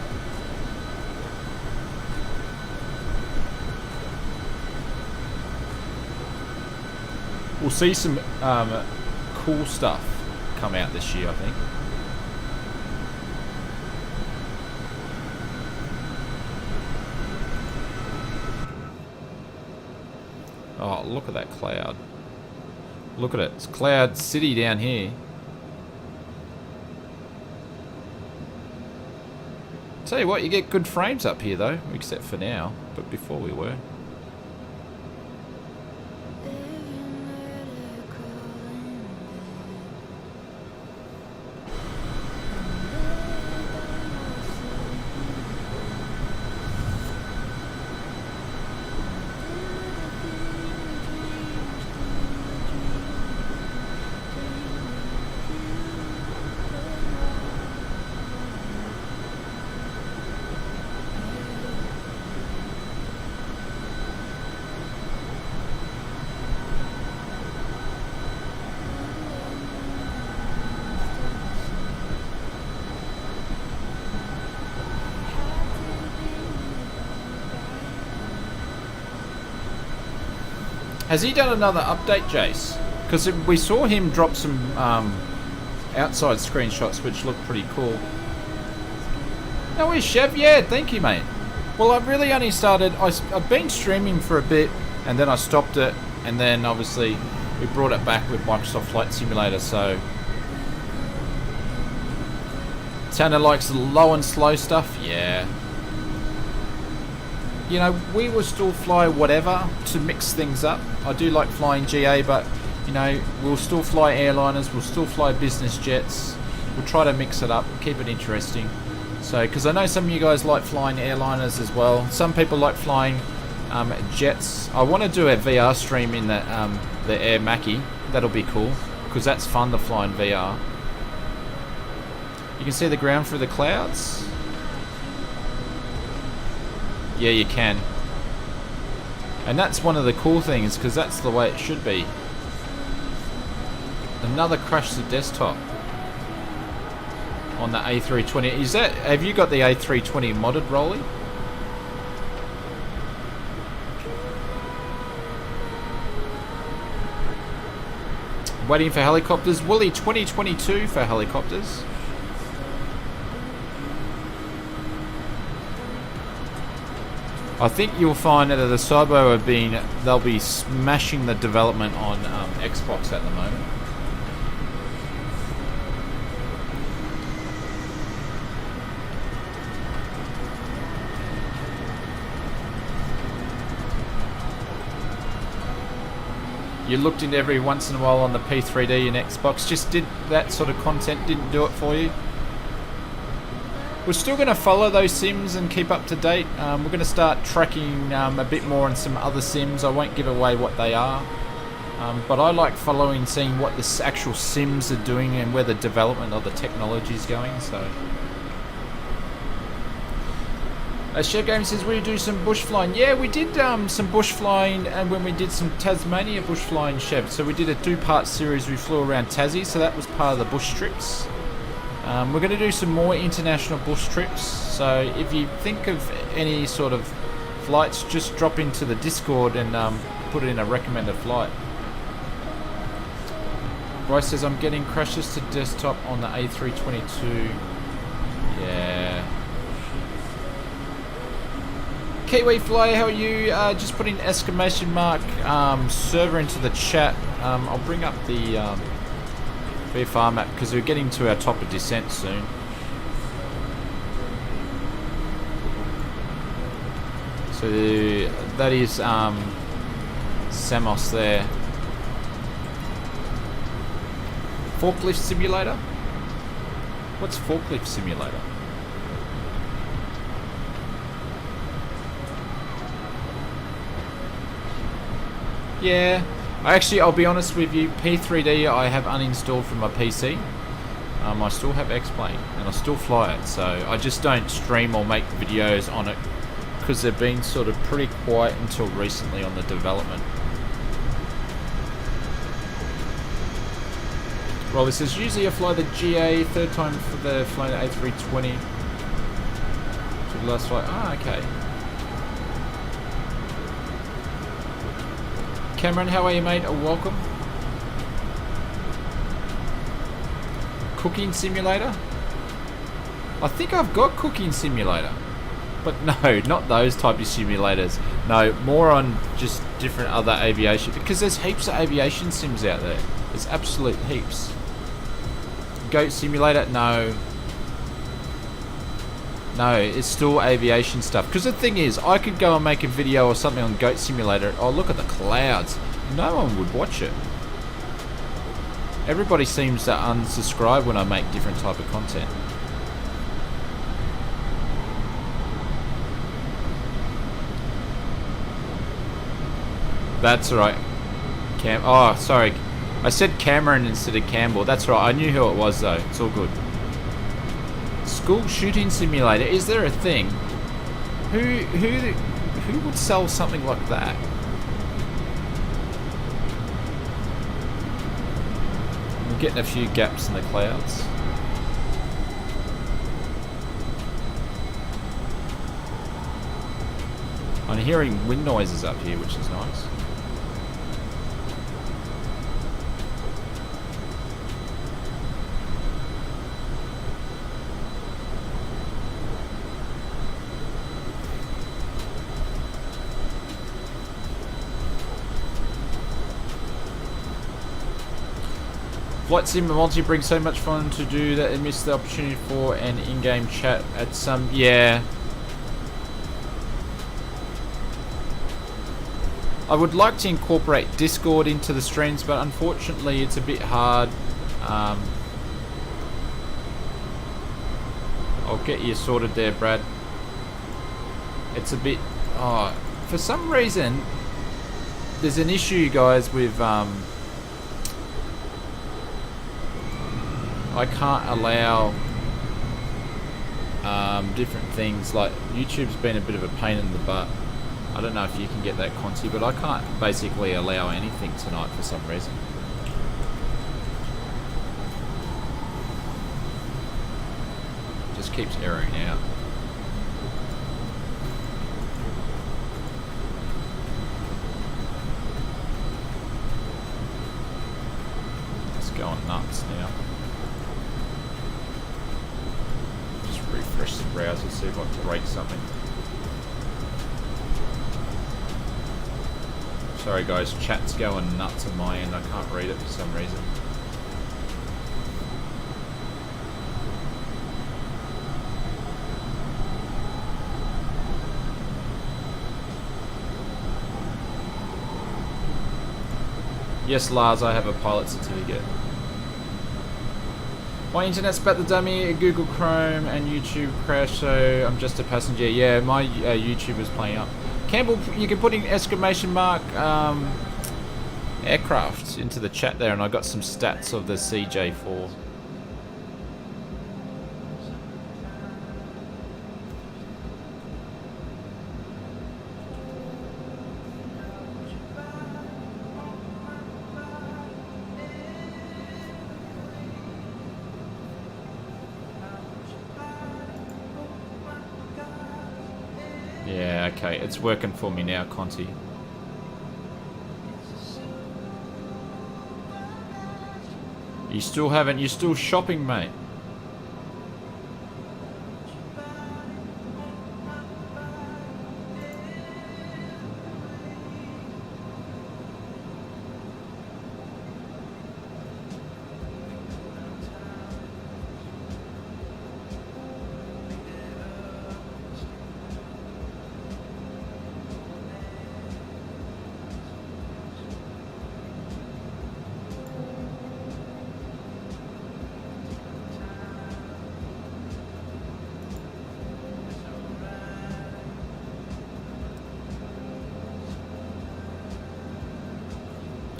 We'll see some cool stuff come out this year, I think. Oh, look at that cloud. Look at it. It's Cloud City down here. Tell you what, you get good frames up here though, except for now, but before we were. Has he done another update, Jace? Because we saw him drop some outside screenshots which look pretty cool. No, he's Chev. Yeah, thank you, mate. Well, I've really only started... I've been streaming for a bit, and then I stopped it, and then obviously we brought it back with Microsoft Flight Simulator, so... Tanner likes the low and slow stuff. Yeah. You know, we will still fly whatever to mix things up. I do like flying GA, but, you know, we'll still fly airliners, we'll still fly business jets. We'll try to mix it up, keep it interesting. So, because I know some of you guys like flying airliners as well. Some people like flying jets. I want to do a VR stream in the Air Mackie. That'll be cool, because that's fun to fly in VR. You can see the ground through the clouds. Yeah, you can. And that's one of the cool things, because that's the way it should be. Another crash to desktop on the A320. Is that? Have you got the A320 modded, Rolly? Waiting for helicopters. Wooly 2022 for helicopters. I think you'll find that the Cybo they'll be smashing the development on Xbox at the moment. You looked into every once in a while on the P3D and Xbox, just did that sort of content, didn't do it for you. We're still going to follow those sims and keep up to date. We're going to start tracking a bit more on some other sims. I won't give away what they are. But I like following, seeing what the actual sims are doing and where the development of the technology is going. So, Chef Game says, we do some bush flying. Yeah, we did some bush flying, and when we did some Tasmania bush flying, Chef. So we did a 2-part series. We flew around Tassie, so that was part of the bush trips. We're going to do some more international bush trips, so if you think of any sort of flights, just drop into the Discord and put it in a recommended flight. Bryce says, I'm getting crashes to desktop on the A322. Yeah. Kiwi Fly, how are you? Just putting exclamation mark server into the chat. I'll bring up the VFR map because we're getting to our top of descent soon. So that is Samos there. Forklift simulator? What's forklift simulator? Yeah, I'll be honest with you, P3D I have uninstalled from my PC. I still have X-Plane and I still fly it, so I just don't stream or make videos on it because they've been sort of pretty quiet until recently on the development. Well, this is usually I fly the GA, third time for the flying the A320. So the last flight, okay. Cameron, how are you, mate? Welcome. Cooking simulator? I think I've got cooking simulator. But no, not those type of simulators. No, more on just different other aviation. Because there's heaps of aviation sims out there. There's absolute heaps. Goat simulator? No. No, it's still aviation stuff. Because the thing is, I could go and make a video or something on Goat Simulator. Oh, look at the clouds. No one would watch it. Everybody seems to unsubscribe when I make different type of content. That's right. Oh, sorry. I said Cameron instead of Campbell. That's right. I knew who it was, though. It's all good. School shooting simulator. Is there a thing? Who would sell something like that? I'm getting a few gaps in the clouds. I'm hearing wind noises up here, which is nice. Flight Sim and Multi brings so much fun to do that they miss the opportunity for an in-game chat at some... Yeah. I would like to incorporate Discord into the streams, but unfortunately it's a bit hard. I'll get you sorted there, Brad. It's a bit... Oh, for some reason, there's an issue, guys, with... I can't allow different things, like YouTube's been a bit of a pain in the butt. I don't know if you can get that, Conti, but I can't basically allow anything tonight for some reason. Just keeps erroring out. It's going nuts now. Refresh the browser, see if I can break something. Sorry guys, chat's going nuts on my end. I can't read it for some reason. Yes, Lars, I have a pilot certificate. My internet's about the dummy, Google Chrome and YouTube crash, so I'm just a passenger. Yeah, my YouTube was playing up. Campbell, you can put in exclamation mark aircraft into the chat there, and I got some stats of the CJ4. Yeah, okay. It's working for me now, Conti. You still haven't... You're still shopping, mate.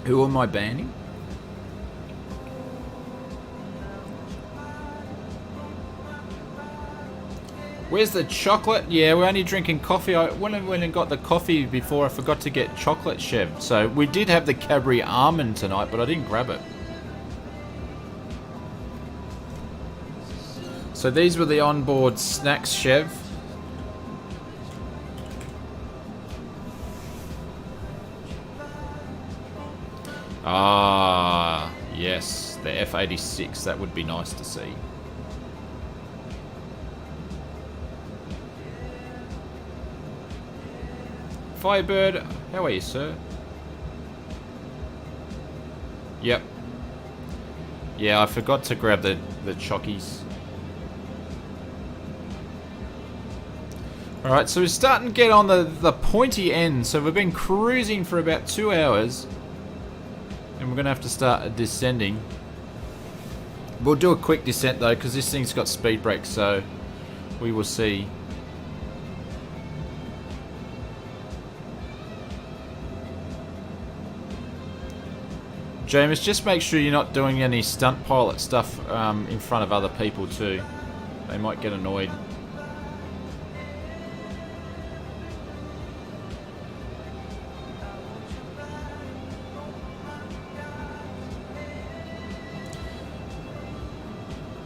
Who am I banning? Where's the chocolate? Yeah, we're only drinking coffee. I went and got the coffee before I forgot to get chocolate, Chev. So we did have the Cadbury almond tonight, but I didn't grab it. So these were the onboard snacks, Chev. Ah, yes, the F-86. That would be nice to see. Firebird, how are you, sir? Yep. Yeah, I forgot to grab the chockies. Alright, so we're starting to get on the pointy end. So we've been cruising for about 2 hours. And we're going to have to start descending. We'll do a quick descent though, because this thing's got speed brakes, so we will see. James, just make sure you're not doing any stunt pilot stuff in front of other people too. They might get annoyed.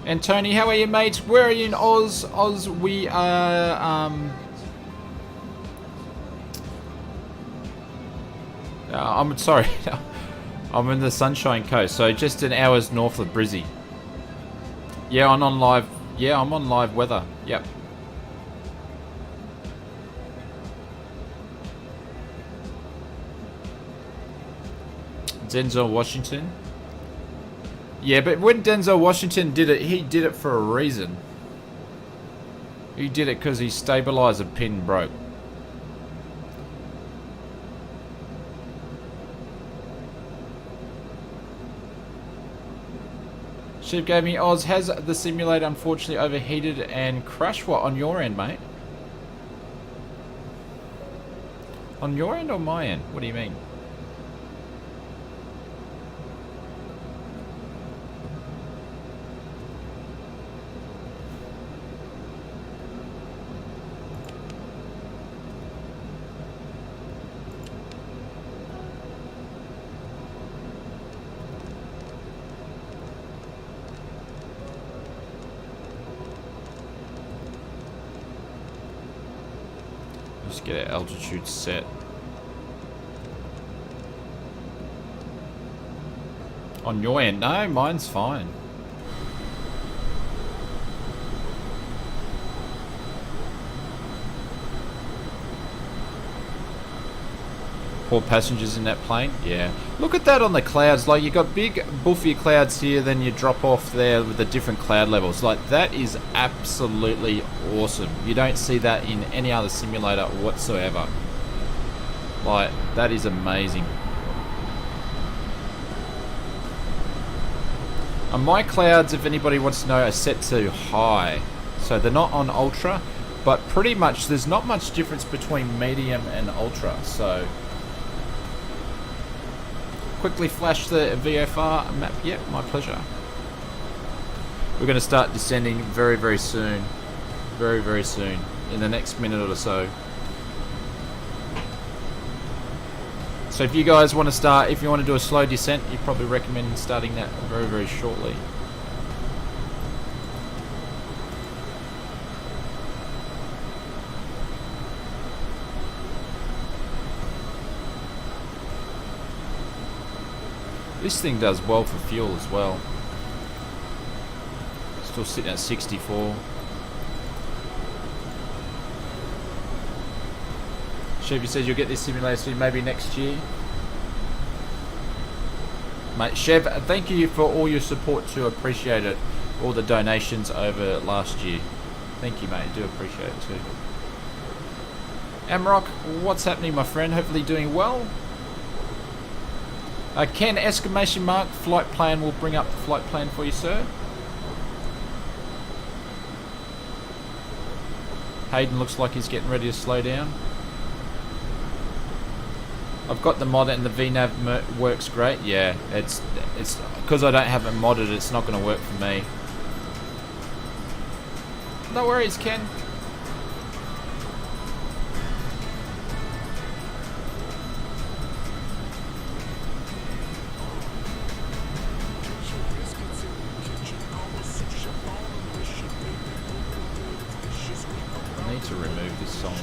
And Tony, how are you, mate? Where are you in Oz? Oz, we are... I'm sorry. I'm in the Sunshine Coast, so just an hour's north of Brizzy. Yeah, I'm on live. Yeah, I'm on live weather. Yep. Denzel Washington. Yeah, but when Denzel Washington did it, he did it for a reason. He did it because his stabilizer pin broke. Shiv gave me Oz. Has the simulator unfortunately overheated and crashed? What, on your end, mate? On your end or my end? What do you mean? Just get our altitude set. On your end? No, mine's fine. Poor passengers in that plane? Yeah. Look at that on the clouds. Like, you got big buffy clouds here, then you drop off there with the different cloud levels. Like, that is absolutely awesome. You don't see that in any other simulator whatsoever. Like, that is amazing. And my clouds, if anybody wants to know, are set to high. So they're not on ultra, but pretty much there's not much difference between medium and ultra. So quickly flash the VFR map. Yep, my pleasure. We're going to start descending very, very soon. Very, very soon. In the next minute or so. So if you guys want to start, if you want to do a slow descent, you probably recommend starting that very, very shortly. This thing does well for fuel as well. Still sitting at 64. Chevy says you'll get this simulator maybe next year. Mate, Chev, thank you for all your support too. Appreciate it. All the donations over last year. Thank you, mate. I do appreciate it too. Amrock, what's happening, my friend? Hopefully doing well. Ken, exclamation mark, flight plan will bring up the flight plan for you, sir. Hayden looks like he's getting ready to slow down. I've got the mod and the VNav works great. Yeah, it's because I don't have it modded, it's not going to work for me. No worries, Ken. I need to remove this song.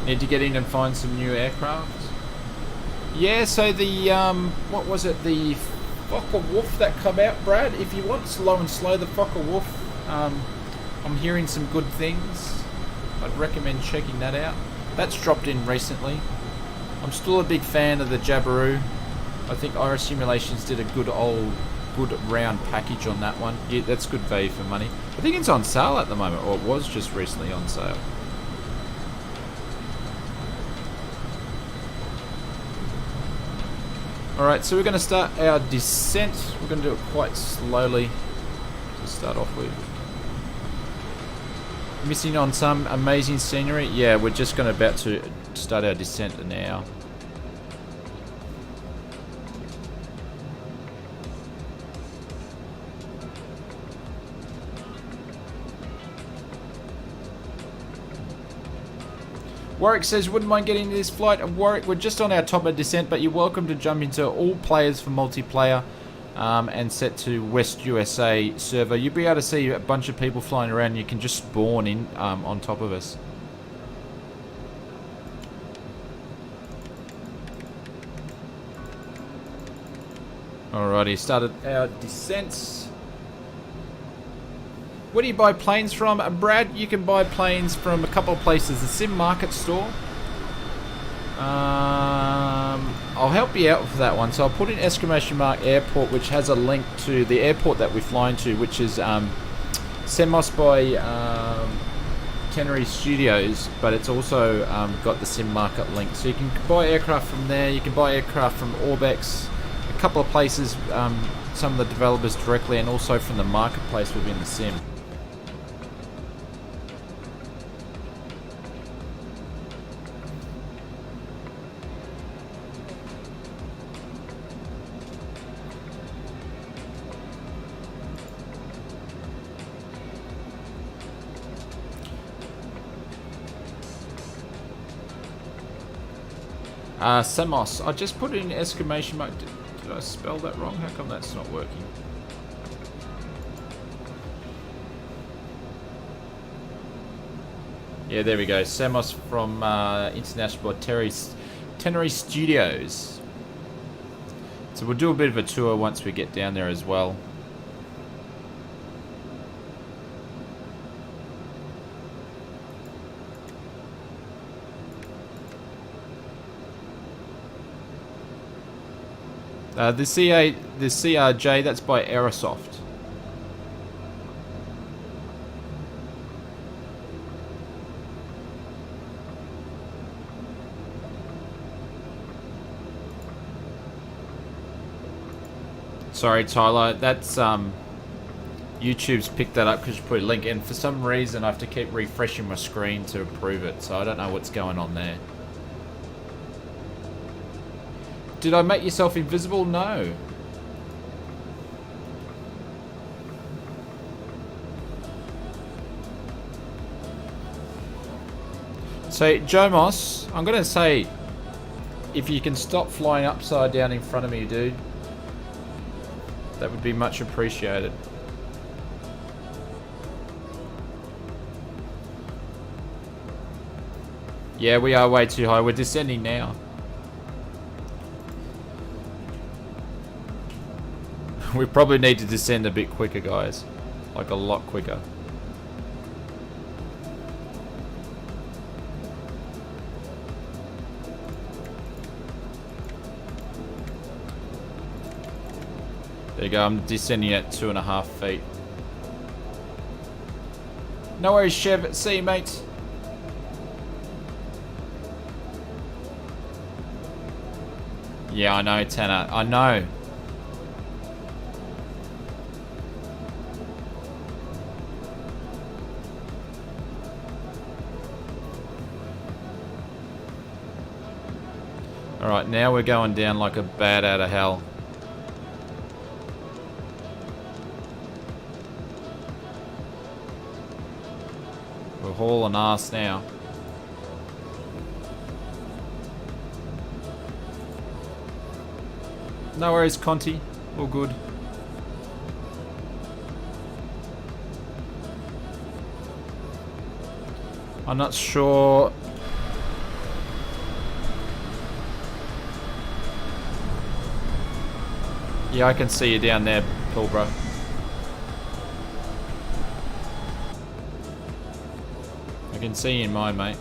Need to get in and find some new aircraft. Yeah, so the what was it? The Fokker-Wulf that come out, Brad. If you want slow and slow, the Fokker-Wulf. I'm hearing some good things. I'd recommend checking that out. That's dropped in recently. I'm still a big fan of the Jabiru. I think Iris Simulations did a good round package on that one. Yeah, that's good value for money. I think it's on sale at the moment, or it was just recently on sale. Alright, so we're going to start our descent. We're going to do it quite slowly to start off with. Missing on some amazing scenery. Yeah, we're just about to start our descent now. Warwick says, wouldn't mind getting into this flight. Warwick, we're just on our top of descent, but you're welcome to jump into all players for multiplayer and set to West USA server. You'll be able to see a bunch of people flying around. You can just spawn in on top of us. Alrighty, started our descents. Where do you buy planes from? Brad, you can buy planes from a couple of places. The Sim Market store. I'll help you out for that one. So I'll put in exclamation mark airport, which has a link to the airport that we're flying to, which is Semos by Tenerife Studios, but it's also got the Sim Market link. So you can buy aircraft from there. You can buy aircraft from Orbex, a couple of places, some of the developers directly, and also from the marketplace within the sim. Semos. I just put in exclamation mark. Did I spell that wrong? How come that's not working? Yeah, there we go. Semos from International Tenerife Studios. So we'll do a bit of a tour once we get down there as well. The CRJ, that's by Aerosoft. Sorry, Tyler, that's YouTube's picked that up because you put a link, and for some reason I have to keep refreshing my screen to approve it, so I don't know what's going on there. Did I make yourself invisible? No. So, Jomos, I'm going to say, if you can stop flying upside down in front of me, dude, that would be much appreciated. Yeah, we are way too high. We're descending now. We probably need to descend a bit quicker, guys. Like a lot quicker. There you go, I'm descending at 2.5 feet. No worries, Chev. See you, mate. Yeah, I know, Tanner. I know. Alright, now we're going down like a bat out of hell. We're hauling ass now. No worries, Conti. All good. I'm not sure. Yeah, I can see you down there, Pilbro. I can see you in mine, mate.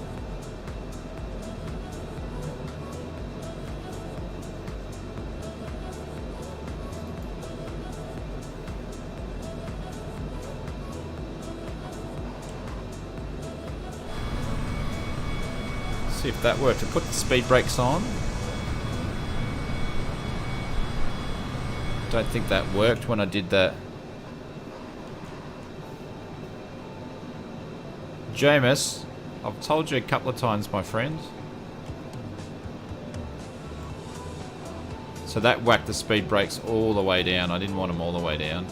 See if that worked. To put the speed brakes on. Don't think that worked when I did that. Jameis, I've told you a couple of times, my friend. So that whacked the speed brakes all the way down. I didn't want them all the way down.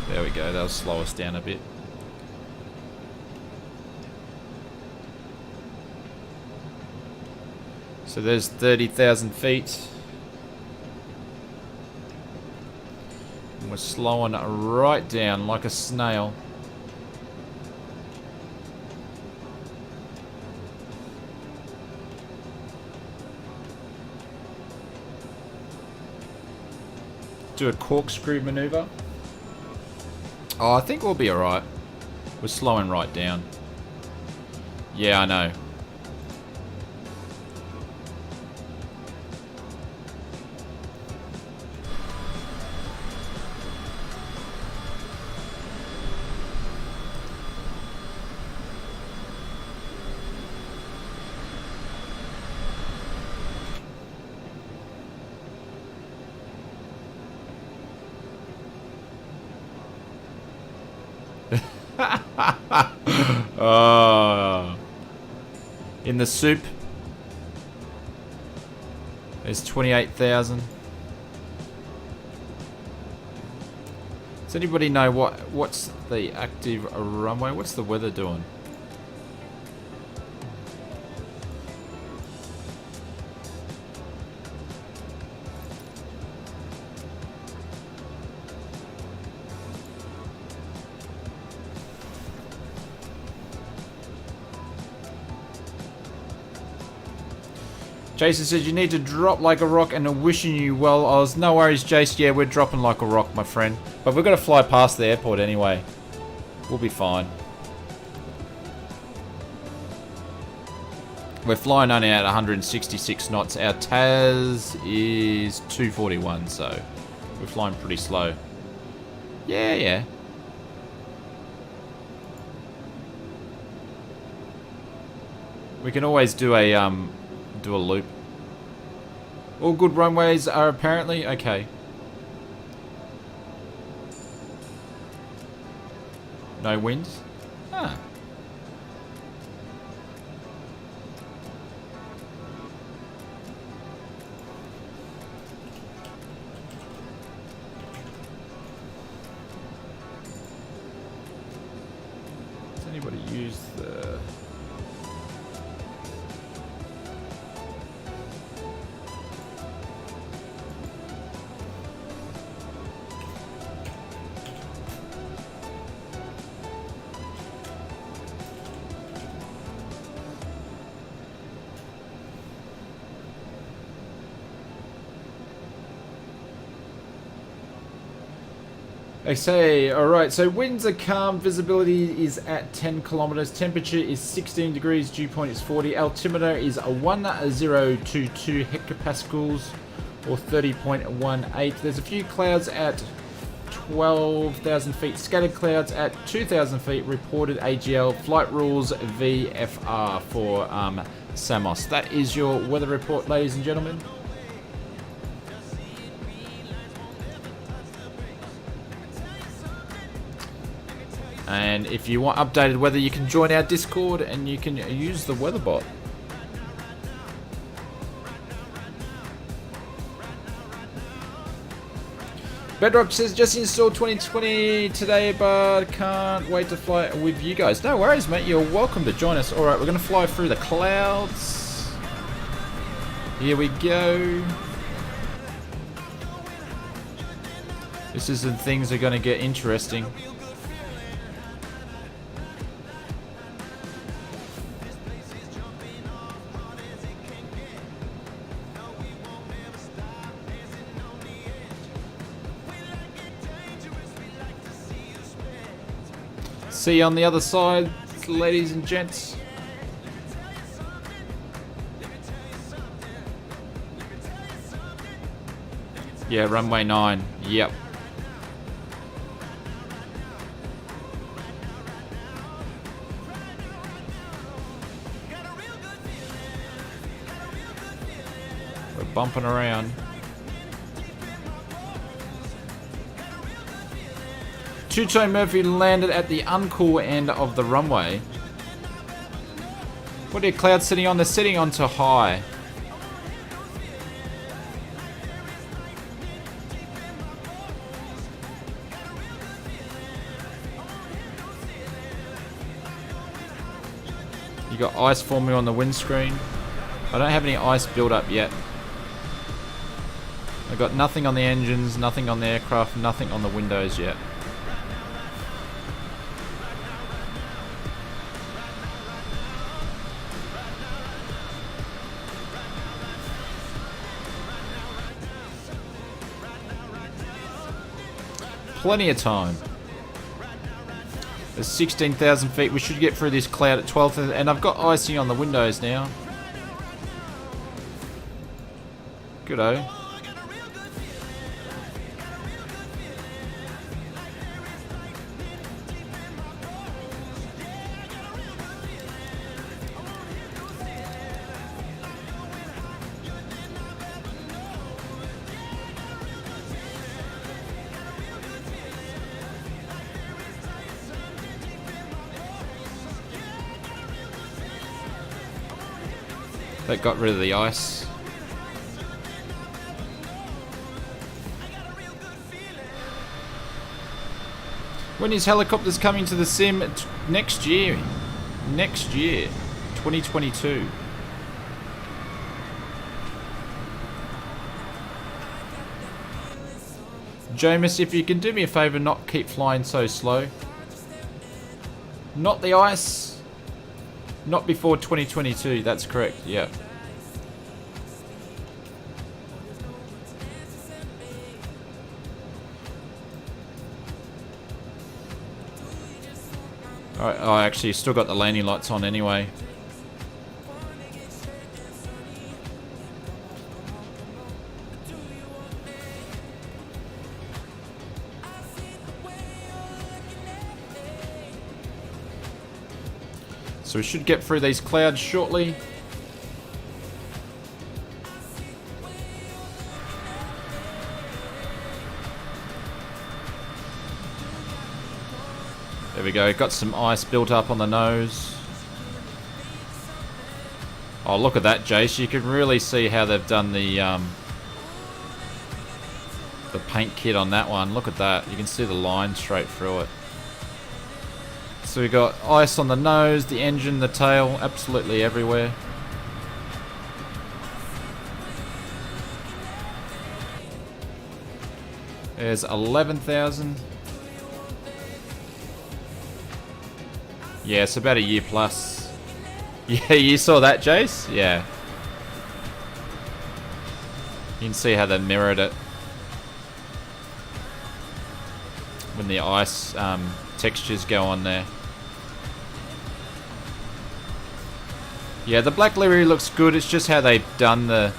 There we go, that'll slow us down a bit. So there's 30,000 feet. And we're slowing right down like a snail. Do a corkscrew maneuver. Oh, I think we'll be alright. We're slowing right down. Yeah, I know. Oh. In the soup, there's 28,000. Does anybody know what's the active runway? What's the weather doing? Jason says you need to drop like a rock and I'm wishing you well, Oz. No worries, Jace. Yeah, we're dropping like a rock, my friend. But we're going to fly past the airport anyway. We'll be fine. We're flying only at 166 knots. Our TAS is 241, so we're flying pretty slow. Yeah, yeah. We can always do a loop. All good runways are apparently okay. No winds? Ah. Does anybody use the... They say, alright, so winds are calm, visibility is at 10 kilometers, temperature is 16 degrees, dew point is 40, altimeter is 1022 hectopascals or 30.18. There's a few clouds at 12,000 feet, scattered clouds at 2,000 feet, reported AGL, flight rules VFR for Samos. That is your weather report, ladies and gentlemen. And if you want updated weather, you can join our Discord and you can use the weather bot. Bedrock says, just installed 2020 today, but can't wait to fly with you guys. No worries, mate. You're welcome to join us. Alright, we're going to fly through the clouds. Here we go. This is when things are going to get interesting. See you on the other side, ladies and gents. Yeah, runway 9. Yep. We're bumping around. Two-Tone Murphy landed at the uncool end of the runway. What are your clouds sitting on? They're sitting onto high. You got ice forming on the windscreen. I don't have any ice build up yet. I got nothing on the engines, nothing on the aircraft, nothing on the windows yet. Plenty of time. There's 16,000 feet. We should get through this cloud at 12,000. And I've got icing on the windows now. Good-o. That got rid of the ice. When is helicopters coming to the sim? Next year. Next year. 2022. Jameis, if you can do me a favour, not keep flying so slow. Not the ice. Not before 2022, that's correct, yeah. Alright, oh, actually, still got the landing lights on anyway. So we should get through these clouds shortly. There we go, got some ice built up on the nose. Oh, look at that, Jace. You can really see how they've done the paint kit on that one. Look at that. You can see the line straight through it. So we got ice on the nose, the engine, the tail, absolutely everywhere. There's 11,000. Yeah, it's about a year plus. Yeah, you saw that, Jace? Yeah. You can see how they mirrored it. When the ice textures go on there. Yeah, the black livery looks good. It's just how they've done the...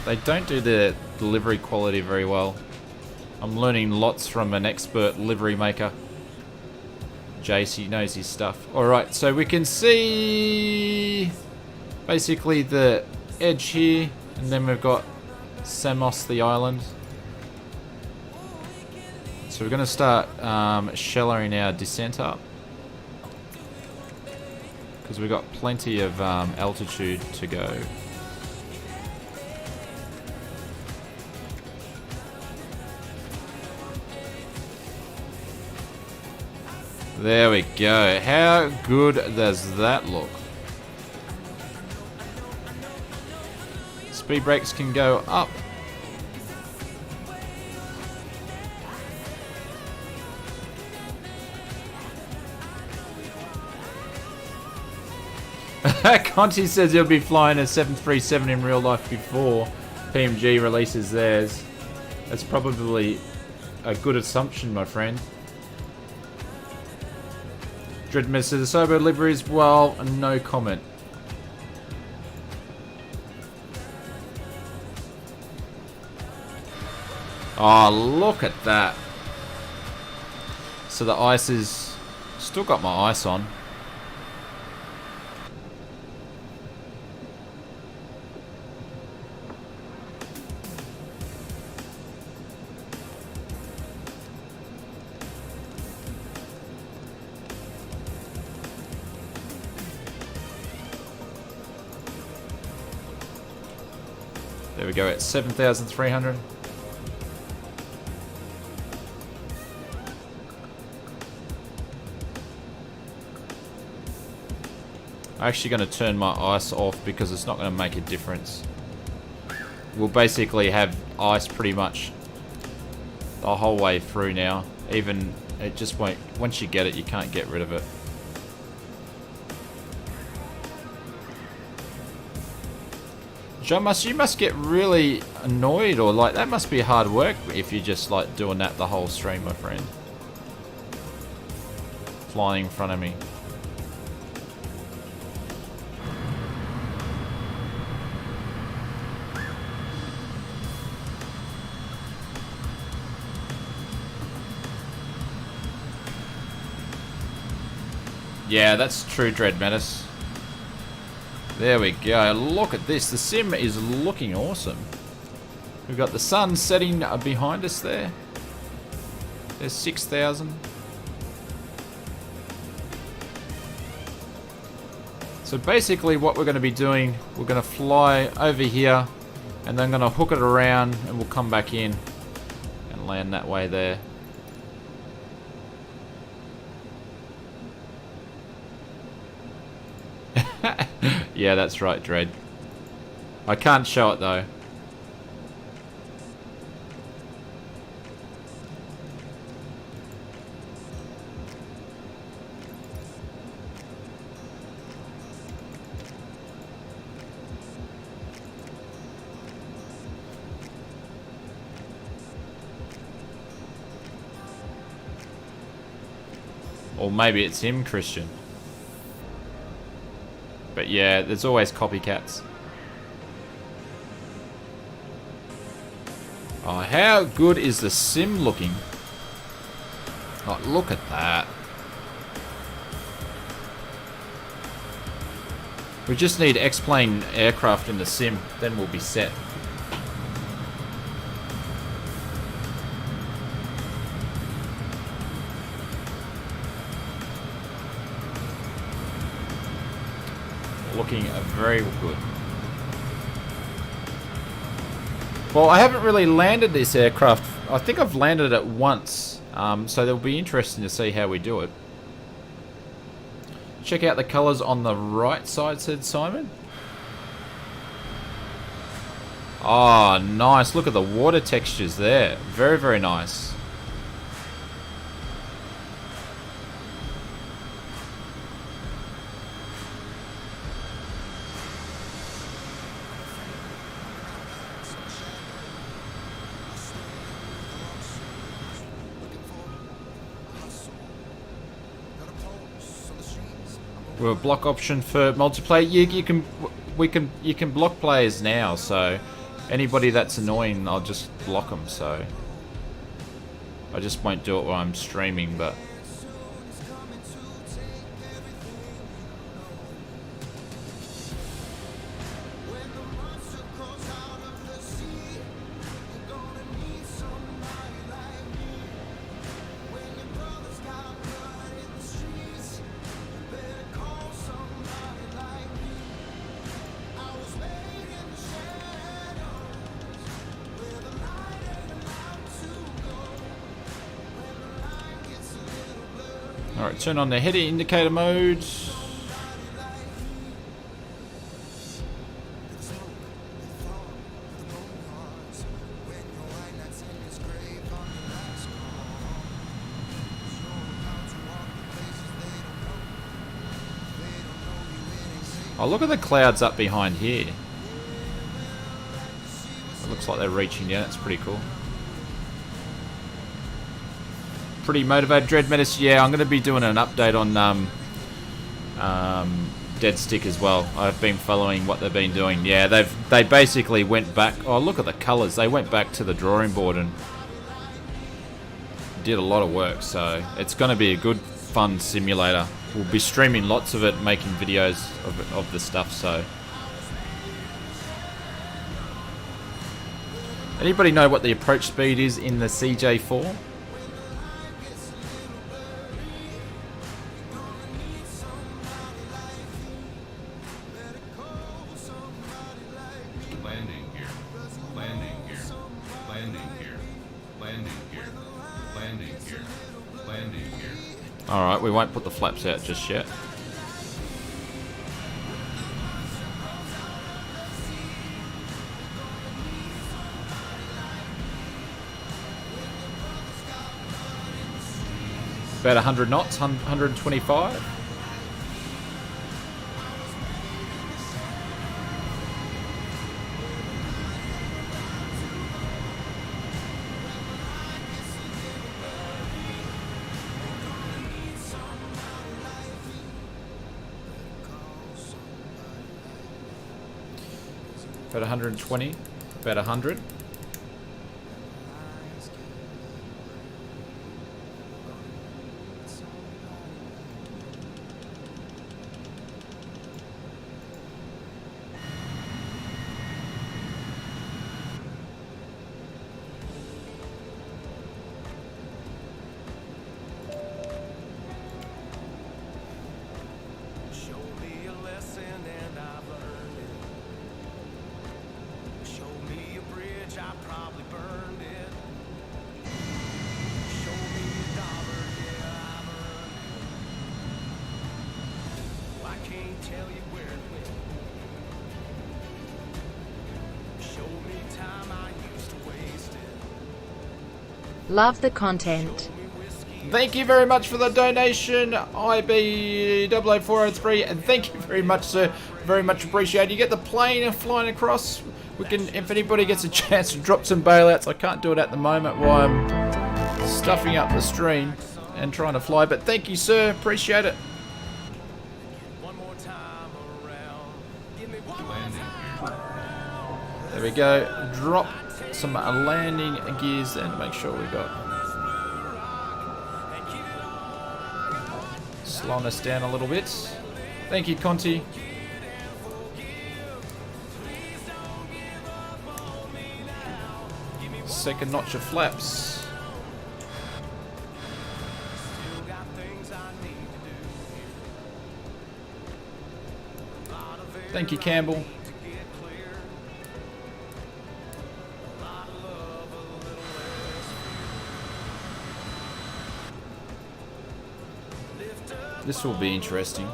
They don't do the livery quality very well. I'm learning lots from an expert livery maker. Jace, he knows his stuff. Alright, so we can see basically the edge here, and then we've got Samos, the island. So we're going to start shallow-ing our descent up, because we've got plenty of altitude to go. There we go. How good does that look? Speed brakes can go up. Conti says he'll be flying a 737 in real life before PMG releases theirs. That's probably a good assumption, my friend. Dreadman says the Sobo liveries, well, no comment. Oh, look at that. So the ice is... Still got my ice on. There we go at 7,300. I'm actually going to turn my ice off because it's not going to make a difference. We'll basically have ice pretty much the whole way through now. Even it just won't, once you get it, you can't get rid of it. John, you must get really annoyed, or like that must be hard work if you're just like doing that the whole stream, my friend. Flying in front of me. Yeah, that's true, Dread Menace. There we go. Look at this. The sim is looking awesome. We've got the sun setting behind us there. There's 6,000. So basically what we're going to be doing, we're going to fly over here and then going to hook it around and we'll come back in and land that way there. Yeah, that's right, Dread. I can't show it though. Or maybe it's him, Christian. But yeah, there's always copycats. Oh, how good is the sim looking? Oh, look at that. We just need X-plane aircraft in the sim, then we'll be set. Looking very good. Well, I haven't really landed this aircraft. I think I've landed it once, so it'll be interesting to see how we do it. Check out the colours on the right side, said Simon. Oh, nice. Look at the water textures there. Very, very nice. With a block option for multiplayer, you can block players now. So anybody that's annoying, I'll just block them. So I just won't do it while I'm streaming, but. Alright, turn on the header indicator mode. Oh, look at the clouds up behind here. It looks like they're reaching down. It's pretty cool. Pretty motivated. Dread Menace, yeah, I'm going to be doing an update on Dead Stick as well. I've been following what they've been doing. Yeah, they basically went back. Oh, look at the colours. They went back to the drawing board and did a lot of work. So it's going to be a good, fun simulator. We'll be streaming lots of it, making videos of the stuff. So anybody know what the approach speed is in the CJ4? Alright, we won't put the flaps out just yet. About 100 knots, 125. About 120, about 100. Love the content. Thank you very much for the donation, IB00403, and thank you very much, sir. Very much appreciated. You get the plane flying across. We can, if anybody gets a chance to drop some bailouts, I can't do it at the moment while I'm stuffing up the stream and trying to fly, but thank you, sir. Appreciate it. There we go. Drop some landing gears then to make sure we got slowing us down a little bit. Thank you, Conti. Second notch of flaps. Thank you, Campbell. This will be interesting.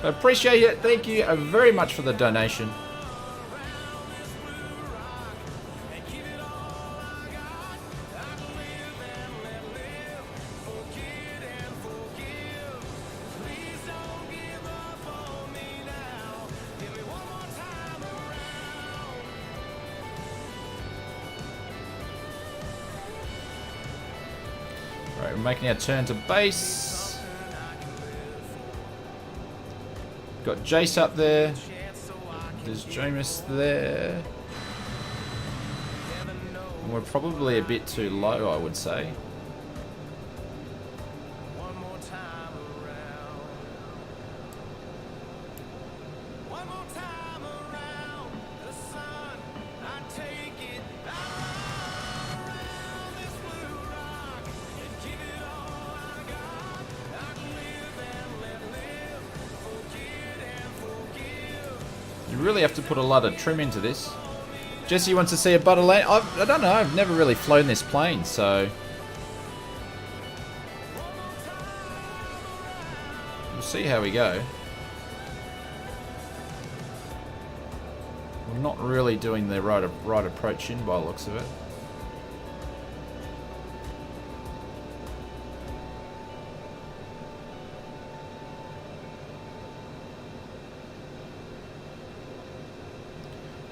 I appreciate it. Thank you very much for the donation. Alright, we're making our turn to base. Got Jace up there. There's Jameis there. And we're probably a bit too low, I would say. You really have to put a lot of trim into this. Jesse wants to see a butter land. I don't know. I've never really flown this plane, so we'll see how we go. We're not really doing the right approach in by the looks of it.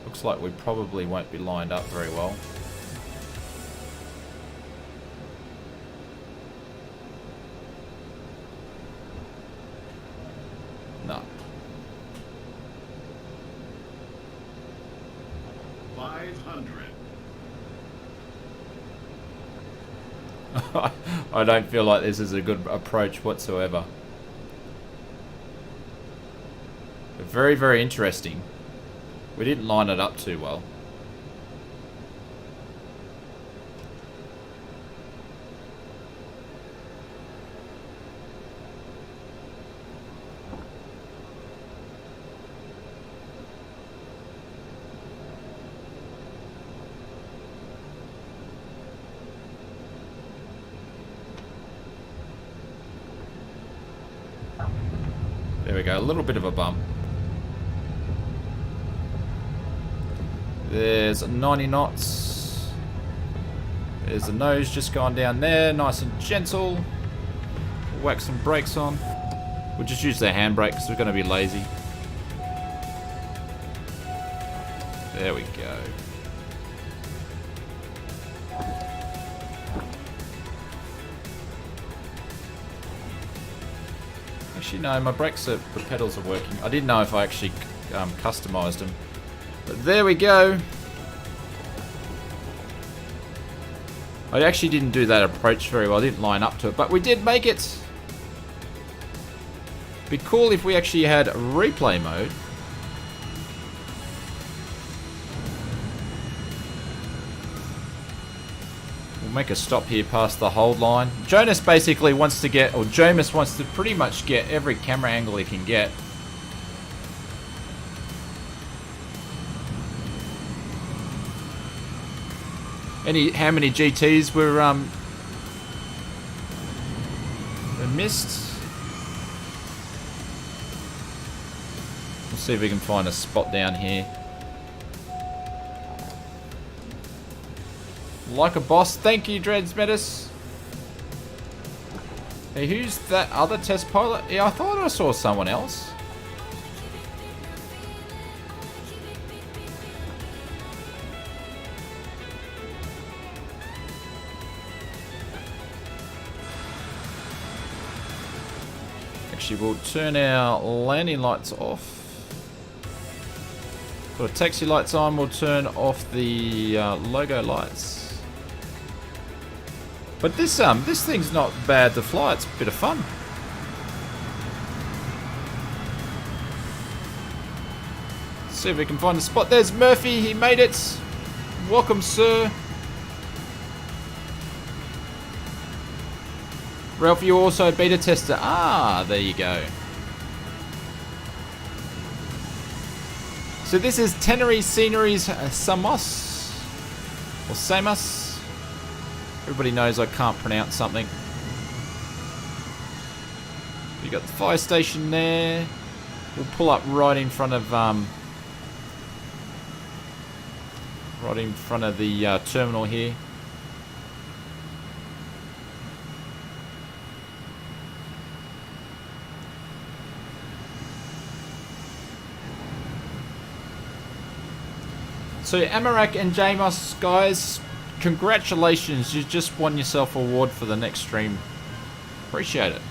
Looks like we probably won't be lined up very well. No. 500. I don't feel like this is a good approach whatsoever. But very, very interesting. We didn't line it up too well. There we go, a little bit of a bump. There's 90 knots. There's the nose just gone down there, nice and gentle. We'll whack some brakes on. We'll just use the handbrake because we're going to be lazy. There we go. Actually, no, my brakes are, the pedals are working. I didn't know if I actually customized them. But there we go. I actually didn't do that approach very well. I didn't line up to it, but we did make it. Be cool if we actually had replay mode. We'll make a stop here past the hold line. Jonas basically wants to get, or Jonas wants to pretty much get every camera angle he can get. How many GTs were missed? We'll see if we can find a spot down here. Like a boss. Thank you, Dreads Metis. Hey, who's that other test pilot? Yeah, I thought I saw someone else. Actually, we'll turn our landing lights off. Got taxi lights on. We'll turn off the logo lights. But this thing's not bad to fly. It's a bit of fun. Let's see if we can find a spot. There's Murphy. He made it. Welcome, sir. Ralph, you also a beta tester. Ah, there you go. So this is Teneri Sceneries Samos. Or Samos. Everybody knows I can't pronounce something. You got the fire station there. We'll pull up right in front of the terminal here. So Amarak and Jamos, guys, congratulations, you just won yourself an award for the next stream. Appreciate it.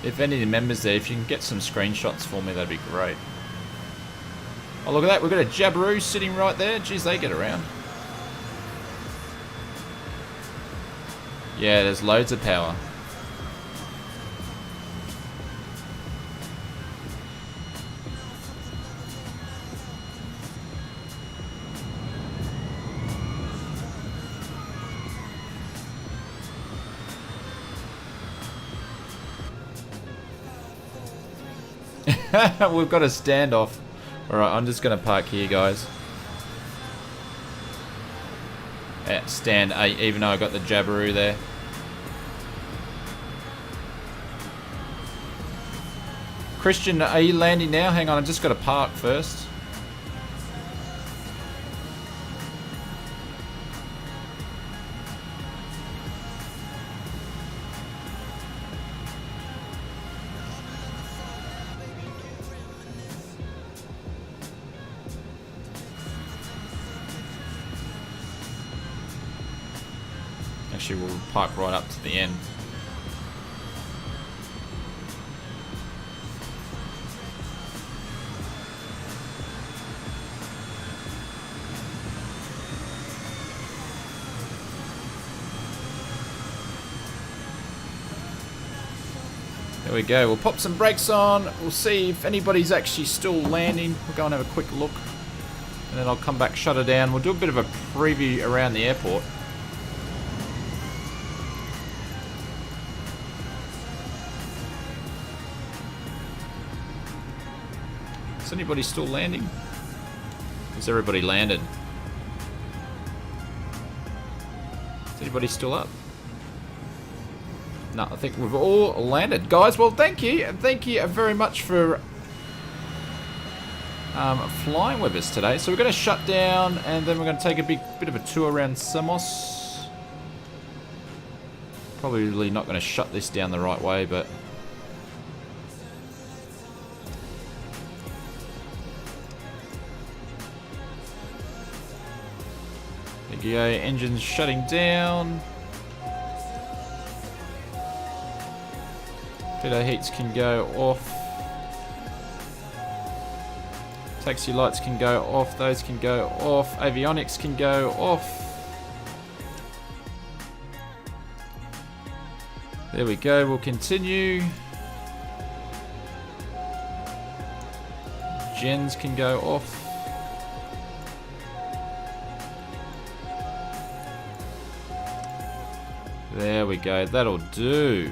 If any of the members there, if you can get some screenshots for me, that'd be great. Oh, look at that. We've got a Jabiru sitting right there. Jeez, they get around. Yeah, there's loads of power. We've got a standoff. Alright, I'm just going to park here, guys. Stand 8, even though I got the Jabiru there. Christian, are you landing now? Hang on, I just got to park first. Actually, we'll park right up to the end. There we go. We'll pop some brakes on. We'll see if anybody's actually still landing. We'll go and have a quick look. And then I'll come back, shut her down. We'll do a bit of a preview around the airport. Is anybody still landing? Is everybody landed? Is anybody still up? No, I think we've all landed. Guys, well, thank you. And thank you very much for flying with us today. So we're going to shut down and then we're going to take a bit of a tour around Samos. Probably not going to shut this down the right way, but... There you go, engine's shutting down. Pitot heats can go off. Taxi lights can go off, those can go off. Avionics can go off. There we go, we'll continue. Gens can go off. There we go, that'll do.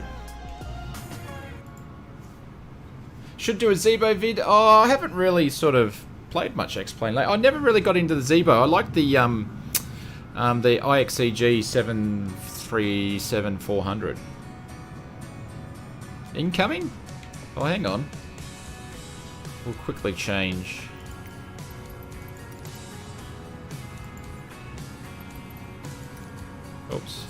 Should do a Zebo vid. Oh, I haven't really sort of played much X-Plane lately. I never really got into the Zebo. I like the IXEG 737-400. Incoming? Oh, hang on. We'll quickly change. Oops.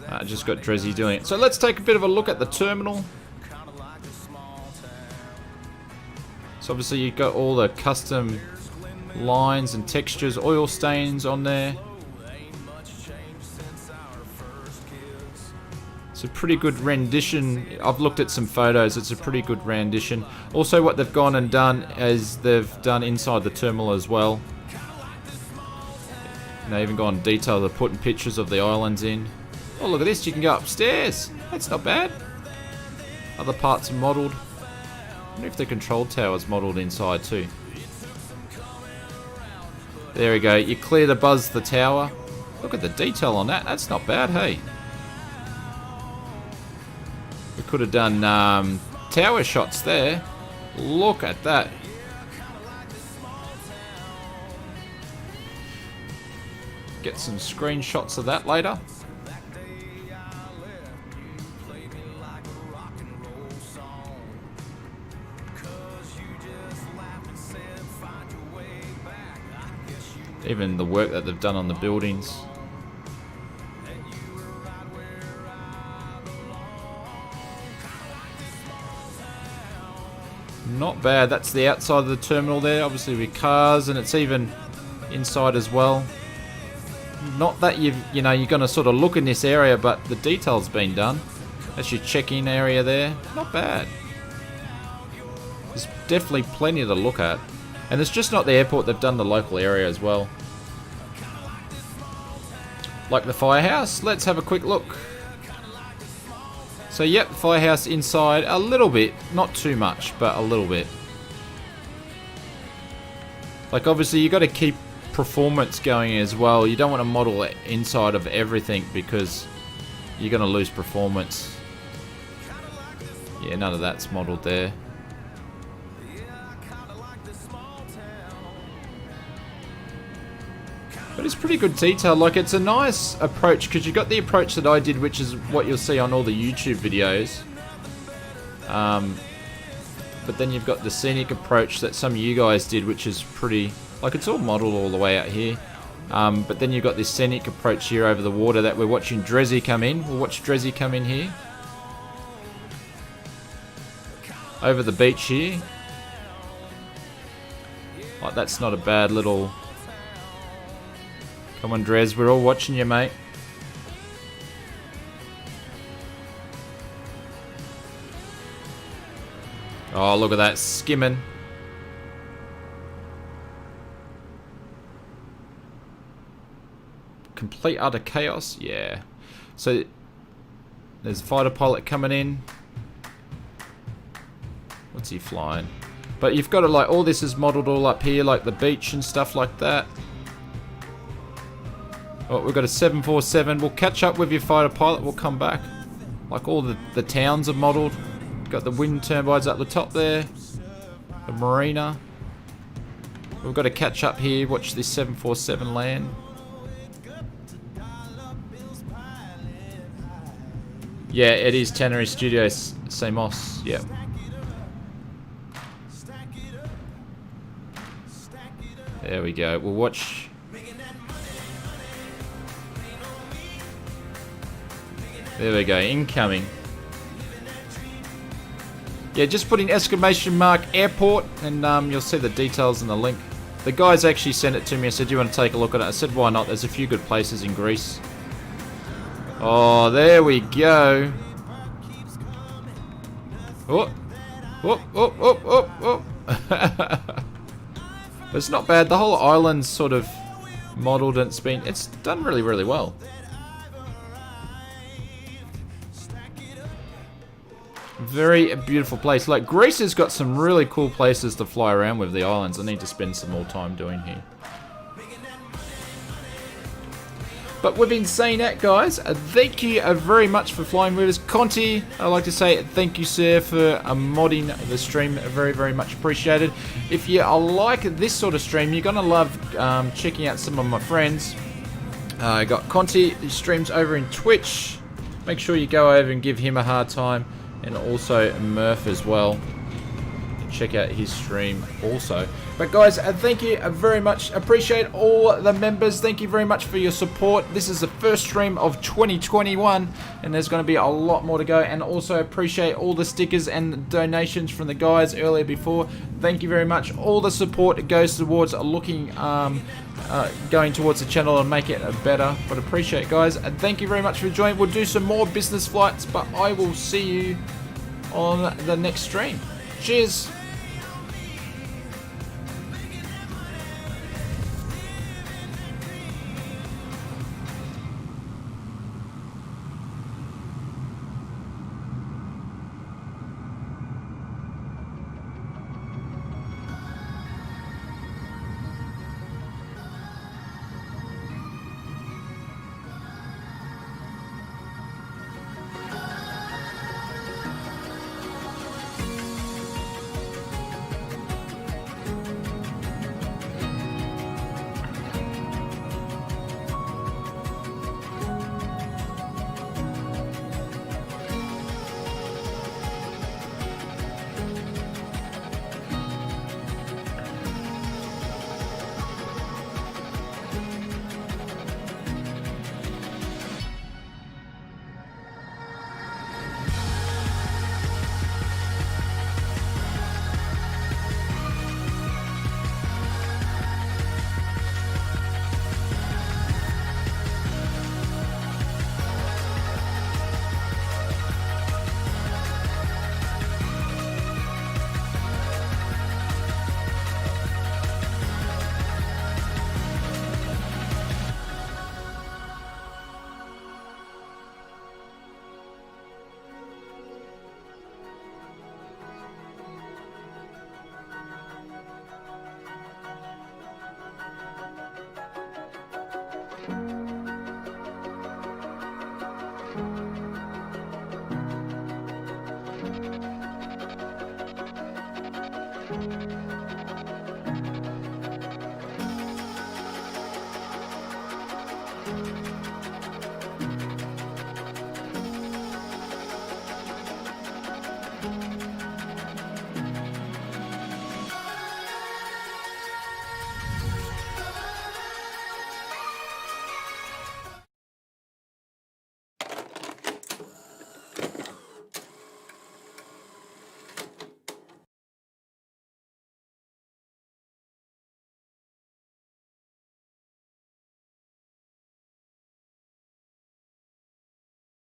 I just got Drezzy doing it. So let's take a bit of a look at the terminal. So obviously you've got all the custom lines and textures, oil stains on there. It's a pretty good rendition. I've looked at some photos. It's a pretty good rendition. Also what they've gone and done is they've done inside the terminal as well. And they even gone in detail. They're putting pictures of the islands in. Oh, look at this. You can go upstairs. That's not bad. Other parts are modelled. I wonder if the control tower's modelled inside too. There we go. You clear the buzz the tower. Look at the detail on that. That's not bad, hey. We could have done tower shots there. Look at that. Get some screenshots of that later. Even the work that they've done on the buildings. Not bad. That's the outside of the terminal there, obviously with cars, and it's even inside as well. Not that you're going to sort of look in this area, but the detail's been done. That's your check-in area there. Not bad. There's definitely plenty to look at. And it's just not the airport, they've done the local area as well. Like the firehouse, let's have a quick look. So yep, firehouse inside a little bit, not too much, but a little bit. Like obviously you got to keep performance going as well. You don't want to model it inside of everything because you're going to lose performance. Yeah, none of that's modeled there. But it's pretty good detail. Like it's a nice approach because you got the approach that I did, which is what you'll see on all the YouTube videos. But then you've got the scenic approach that some of you guys did, which is pretty, like it's all modeled all the way out here. But then you've got this scenic approach here over the water that we're watching Dresy come in. We'll watch Dresy come in here. Over the beach here. Like that's not a bad little... Come on, Drez, we're all watching you, mate. Oh, look at that, skimming. Complete utter chaos, yeah. So, there's fighter pilot coming in. What's he flying? But you've got it like, all this is modelled all up here, like the beach and stuff like that. Oh, we've got a 747. We'll catch up with your fighter pilot. We'll come back. Like all the towns are modelled. Got the wind turbines up the top there. The marina. We've got to catch up here. Watch this 747 land. Yeah, it is Tannery Studios Samos. Yep. There we go. We'll watch... There we go, incoming. Yeah, just put in exclamation mark airport and you'll see the details in the link. The guys actually sent it to me. I said, do you want to take a look at it? I said, why not? There's a few good places in Greece. Oh, there we go. Oh, oh, oh, oh, oh, oh. It's not bad. The whole island's sort of modelled and it's done really, really well. Very beautiful place. Like Greece has got some really cool places to fly around with, the islands. I need to spend some more time doing here. But we've been saying that, guys. Thank you very much for flying with us. Conti, I'd like to say thank you, sir, for modding the stream. Very, very much appreciated. If you like this sort of stream, you're going to love checking out some of my friends. I got Conti, who streams over in Twitch. Make sure you go over and give him a hard time. And also Murph as well. Check out his stream also. But guys, thank you very much. Appreciate all the members. Thank you very much for your support. This is the first stream of 2021 and there's going to be a lot more to go. And also appreciate all the stickers and donations from the guys earlier before. Thank you very much. All the support goes towards looking going towards the channel and make it better. But appreciate it, guys. And thank you very much for joining. We'll do some more business flights, but I will see you on the next stream. Cheers.